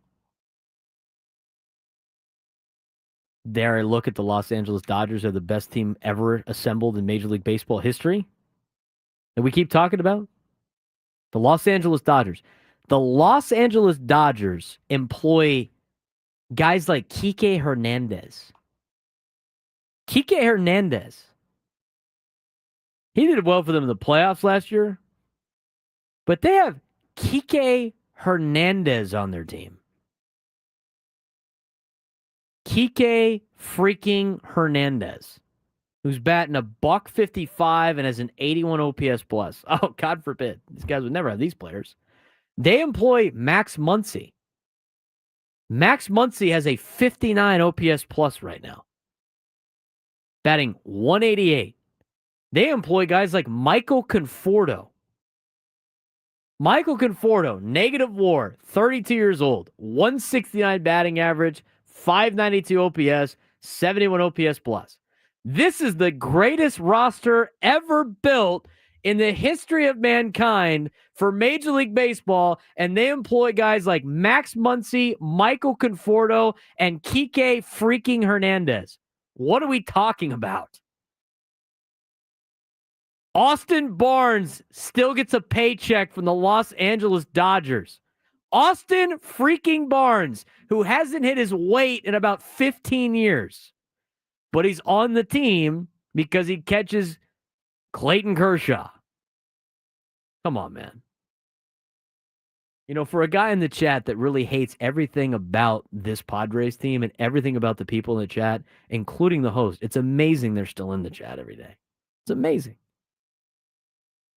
Dare I look at the Los Angeles Dodgers are the best team ever assembled in Major League Baseball history that we keep talking about? The Los Angeles Dodgers. The Los Angeles Dodgers employ guys like Kike Hernandez. Kike Hernandez. He did well for them in the playoffs last year. But they have Kike Hernandez on their team. Kike freaking Hernandez, who's batting a .155 and has an 81 OPS plus. Oh, God forbid. These guys would never have these players. They employ Max Muncy. Max Muncy has a 59 OPS plus right now, batting 188. They employ guys like Michael Conforto. Michael Conforto, negative WAR, 32 years old, 169 batting average, 592 OPS, 71 OPS plus. This is the greatest roster ever built in the history of mankind for Major League Baseball, and they employ guys like Max Muncy, Michael Conforto, and Kike freaking Hernandez. What are we talking about? Austin Barnes still gets a paycheck from the Los Angeles Dodgers. Austin freaking Barnes, who hasn't hit his weight in about 15 years. But he's on the team because he catches Clayton Kershaw. Come on, man. You know, for a guy in the chat that really hates everything about this Padres team and everything about the people in the chat, including the host, it's amazing they're still in the chat every day. It's amazing.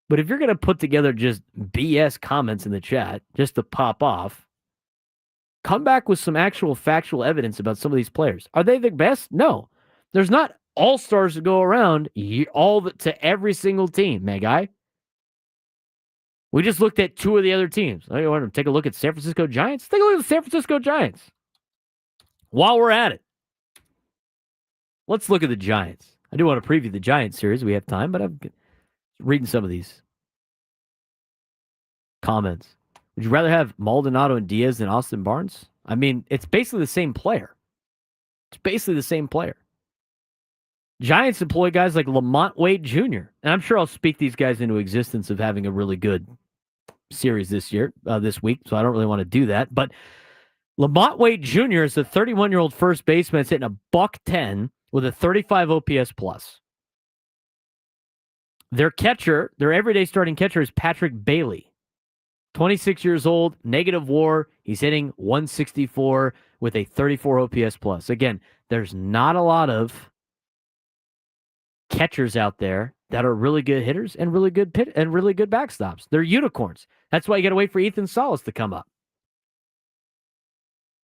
But if you're going to put together just BS comments in the chat just to pop off, come back with some actual factual evidence about some of these players. Are they the best? No. There's not all-stars to go around to every single team, my guy. We just looked at two of the other teams. I want to take a look at San Francisco Giants. Take a look at the San Francisco Giants. While we're at it, let's look at the Giants. I do want to preview the Giants series. We have time, but I'm reading some of these comments. Would you rather have Maldonado and Diaz than Austin Barnes? I mean, it's basically the same player. It's basically the same player. Giants employ guys like Lamont Wade Jr. And I'm sure I'll speak these guys into existence of having a really good series this week, so I don't really want to do that. But Lamont Wade Jr. is a 31-year-old first baseman that's hitting a .110 with a 35 OPS plus. Their catcher, their everyday starting catcher, is Patrick Bailey. 26 years old, negative WAR. He's hitting 164 with a 34 OPS plus. Again, there's not a lot of catchers out there that are really good hitters and really good backstops. They're unicorns. That's why you got to wait for Ethan Salas to come up.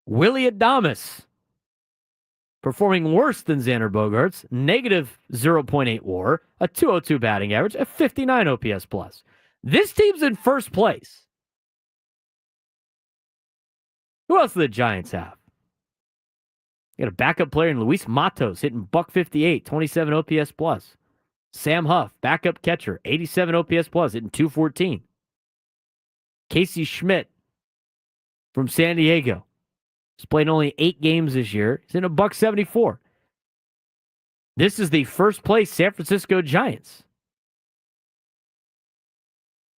Willie Adames, performing worse than Xander Bogaerts, negative 0.8 WAR, a 202 batting average, a 59 OPS plus. This team's in first place. Who else do the Giants have? You got a backup player in Luis Matos hitting .158, 27 OPS plus. Sam Huff, backup catcher, 87 OPS plus, hitting .214. Casey Schmidt from San Diego. He's played only 8 games this year. He's in a .174. This is the first place San Francisco Giants.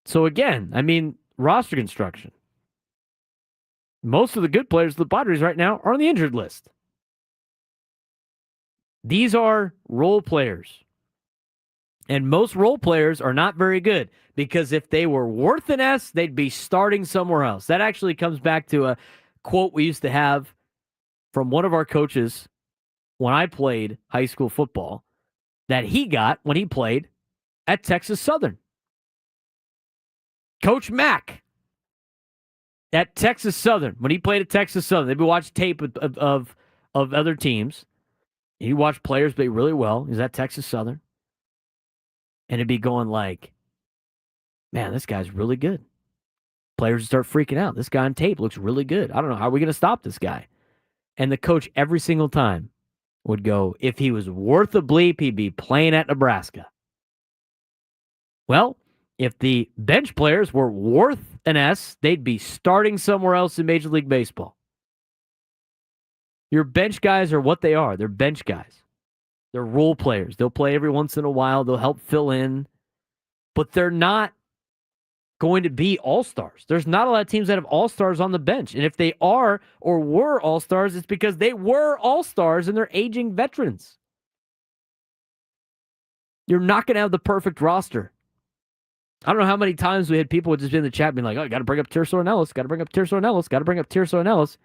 So again, I mean, roster construction. Most of the good players of the Padres right now are on the injured list. These are role players. And most role players are not very good because if they were worth an S, they'd be starting somewhere else. That actually comes back to a quote we used to have from one of our coaches when I played high school football that he got when he played at Texas Southern. Coach Mack at Texas Southern, when he played at Texas Southern, they'd be watching tape of other teams. He watched players play really well. He's at Texas Southern. And it'd be going like, man, this guy's really good. Players would start freaking out. This guy on tape looks really good. I don't know. How are we going to stop this guy? And the coach every single time would go, if he was worth a bleep, he'd be playing at Nebraska. Well, if the bench players were worth an S, they'd be starting somewhere else in Major League Baseball. Your bench guys are what they are. They're bench guys. They're role players. They'll play every once in a while. They'll help fill in. But they're not going to be all-stars. There's not a lot of teams that have all-stars on the bench. And if they are or were all-stars, it's because they were all-stars and they're aging veterans. You're not going to have the perfect roster. I don't know how many times we had people would just be in the chat being like, oh, got to bring up Tirso and Ellis. Got to bring up Tirso and Ellis. Got to bring up Tirso and Ellis.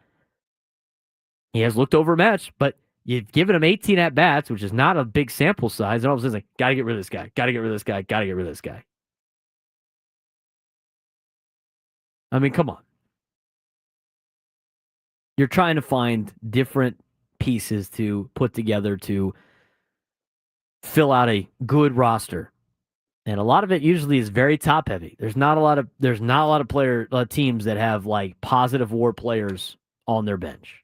He has looked overmatched, but you've given him 18 at-bats, which is not a big sample size, and all of a sudden, got to get rid of this guy, got to get rid of this guy, got to get rid of this guy. I mean, come on. You're trying to find different pieces to put together to fill out a good roster. And a lot of it usually is very top heavy. There's not a lot of teams that have like positive WAR players on their bench.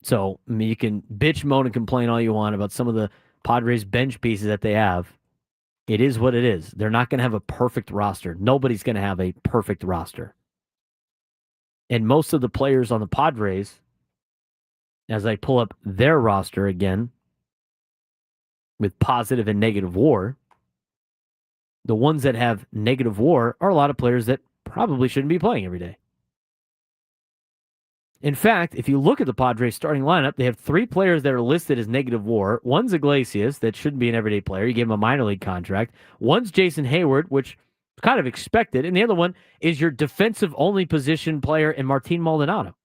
So, I mean, you can bitch, moan, and complain all you want about some of the Padres bench pieces that they have. It is what it is. They're not going to have a perfect roster. Nobody's going to have a perfect roster. And most of the players on the Padres, as I pull up their roster again, with positive and negative WAR, the ones that have negative WAR are a lot of players that probably shouldn't be playing every day. In fact, if you look at the Padres starting lineup, they have 3 players that are listed as negative WAR. One's Iglesias, that shouldn't be an everyday player. You gave him a minor league contract. One's Jason Hayward, which is kind of expected. And the other one is your defensive-only position player in Martin Maldonado.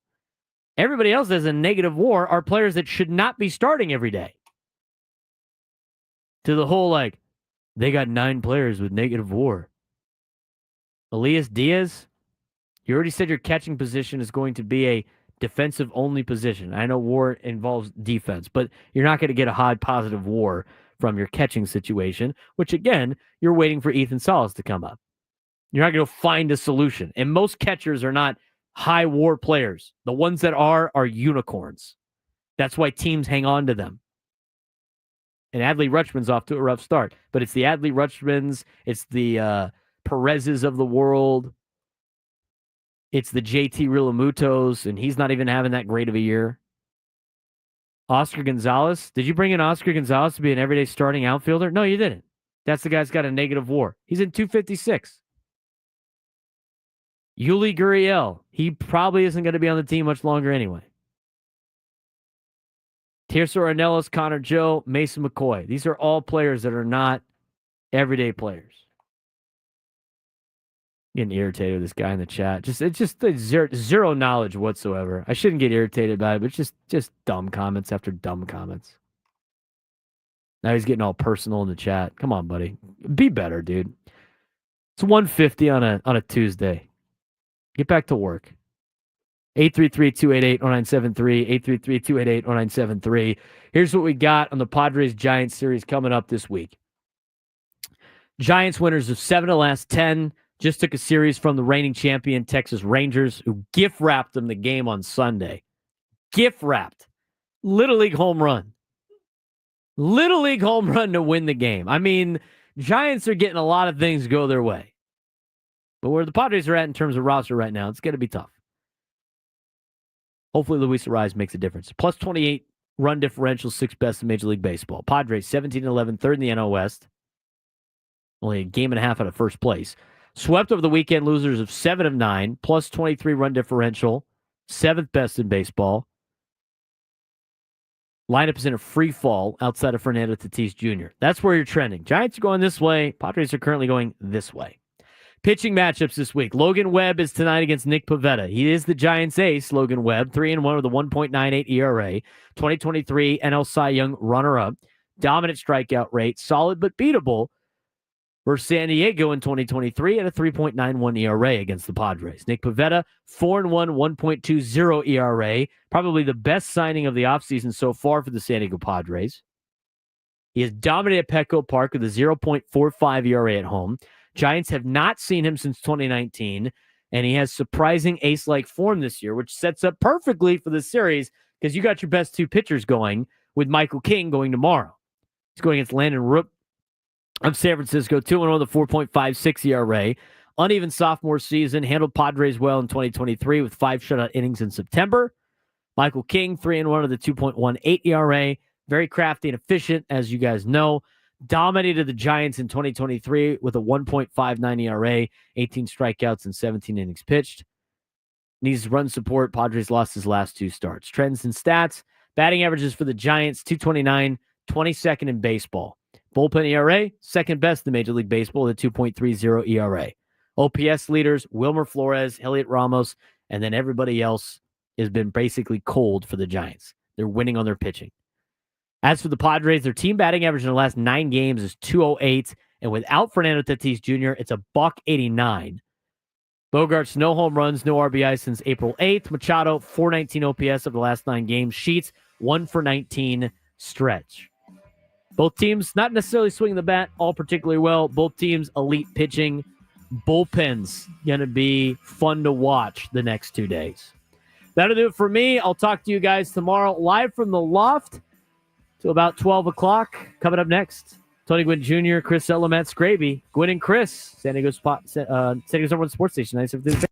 Everybody else that's a negative WAR are players that should not be starting every day. To the whole, like, they got 9 players with negative WAR. Elias Diaz, you already said your catching position is going to be a defensive-only position. I know WAR involves defense, but you're not going to get a high positive WAR from your catching situation, which, again, you're waiting for Ethan Salas to come up. You're not going to find a solution. And most catchers are not high WAR players. The ones that are unicorns. That's why teams hang on to them. And Adley Rutschman's off to a rough start. But it's the Adley Rutschmans, it's the Perez's of the world, it's the JT Realmutos, and he's not even having that great of a year. Oscar Gonzalez. Did you bring in Oscar Gonzalez to be an everyday starting outfielder? No, you didn't. That's the guy's got a negative WAR. He's in 256. Yuli Gurriel. He probably isn't going to be on the team much longer anyway. Tirso Ornelas, Connor Joe, Mason McCoy. These are all players that are not everyday players. Getting irritated with this guy in the chat. It's just zero knowledge whatsoever. I shouldn't get irritated about it, but it's just dumb comments after dumb comments. Now he's getting all personal in the chat. Come on, buddy. Be better, dude. It's 1:50 on a Tuesday. Get back to work. 833-288-0973, 833-288-0973. Here's what we got on the Padres-Giants series coming up this week. Giants winners of 7 of the last 10. Just took a series from the reigning champion Texas Rangers, who gift-wrapped them the game on Sunday. Gift-wrapped. Little League home run. Little League home run to win the game. I mean, Giants are getting a lot of things go their way. But where the Padres are at in terms of roster right now, it's going to be tough. Hopefully Luis Arraez makes a difference. Plus 28 run differential, 6th best in Major League Baseball. Padres 17-11, 3rd in the NL West. Only a game and a half out of first place. Swept over the weekend, losers of 7 of 9, plus 23 run differential, 7th best in baseball. Lineup is in a free fall outside of Fernando Tatis Jr. That's where you're trending. Giants are going this way. Padres are currently going this way. Pitching matchups this week. Logan Webb is tonight against Nick Pivetta. He is the Giants' ace, Logan Webb, 3-1 with a 1.98 ERA, 2023 NL Cy Young runner-up, dominant strikeout rate, solid but beatable versus San Diego in 2023 at a 3.91 ERA against the Padres. Nick Pivetta, 4-1, 1.20 ERA, probably the best signing of the offseason so far for the San Diego Padres. He has dominated Petco Park with a 0.45 ERA at home. Giants have not seen him since 2019, and he has surprising ace-like form this year, which sets up perfectly for the series because you got your best 2 pitchers going with Michael King going tomorrow. He's going against Landon Rook of San Francisco, 2-1 with a 4.56 ERA. Uneven sophomore season, handled Padres well in 2023 with 5 shutout innings in September. Michael King, 3-1 with a 2.18 ERA. Very crafty and efficient, as you guys know. Dominated the Giants in 2023 with a 1.59 ERA, 18 strikeouts, and 17 innings pitched. Needs run support. Padres lost his last 2 starts. Trends and stats. Batting averages for the Giants, 229, 22nd in baseball. Bullpen ERA, 2nd best in Major League Baseball with a 2.30 ERA. OPS leaders, Wilmer Flores, Elliot Ramos, and then everybody else has been basically cold for the Giants. They're winning on their pitching. As for the Padres, their team batting average in the last 9 games is .208, and without Fernando Tatis Jr., it's a .189. Bogaerts, no home runs, no RBI since April 8th. Machado, .419 OPS of the last 9 games. Sheets, 1-for-19 stretch. Both teams not necessarily swinging the bat all particularly well. Both teams elite pitching. Bullpen's going to be fun to watch the next 2 days. That'll do it for me. I'll talk to you guys tomorrow live from the loft till about 12 o'clock. Coming up next, Tony Gwynn Jr., Chris Ella, Matt Scraby, Gwynn and Chris, San Diego's number one sports station, 97.3.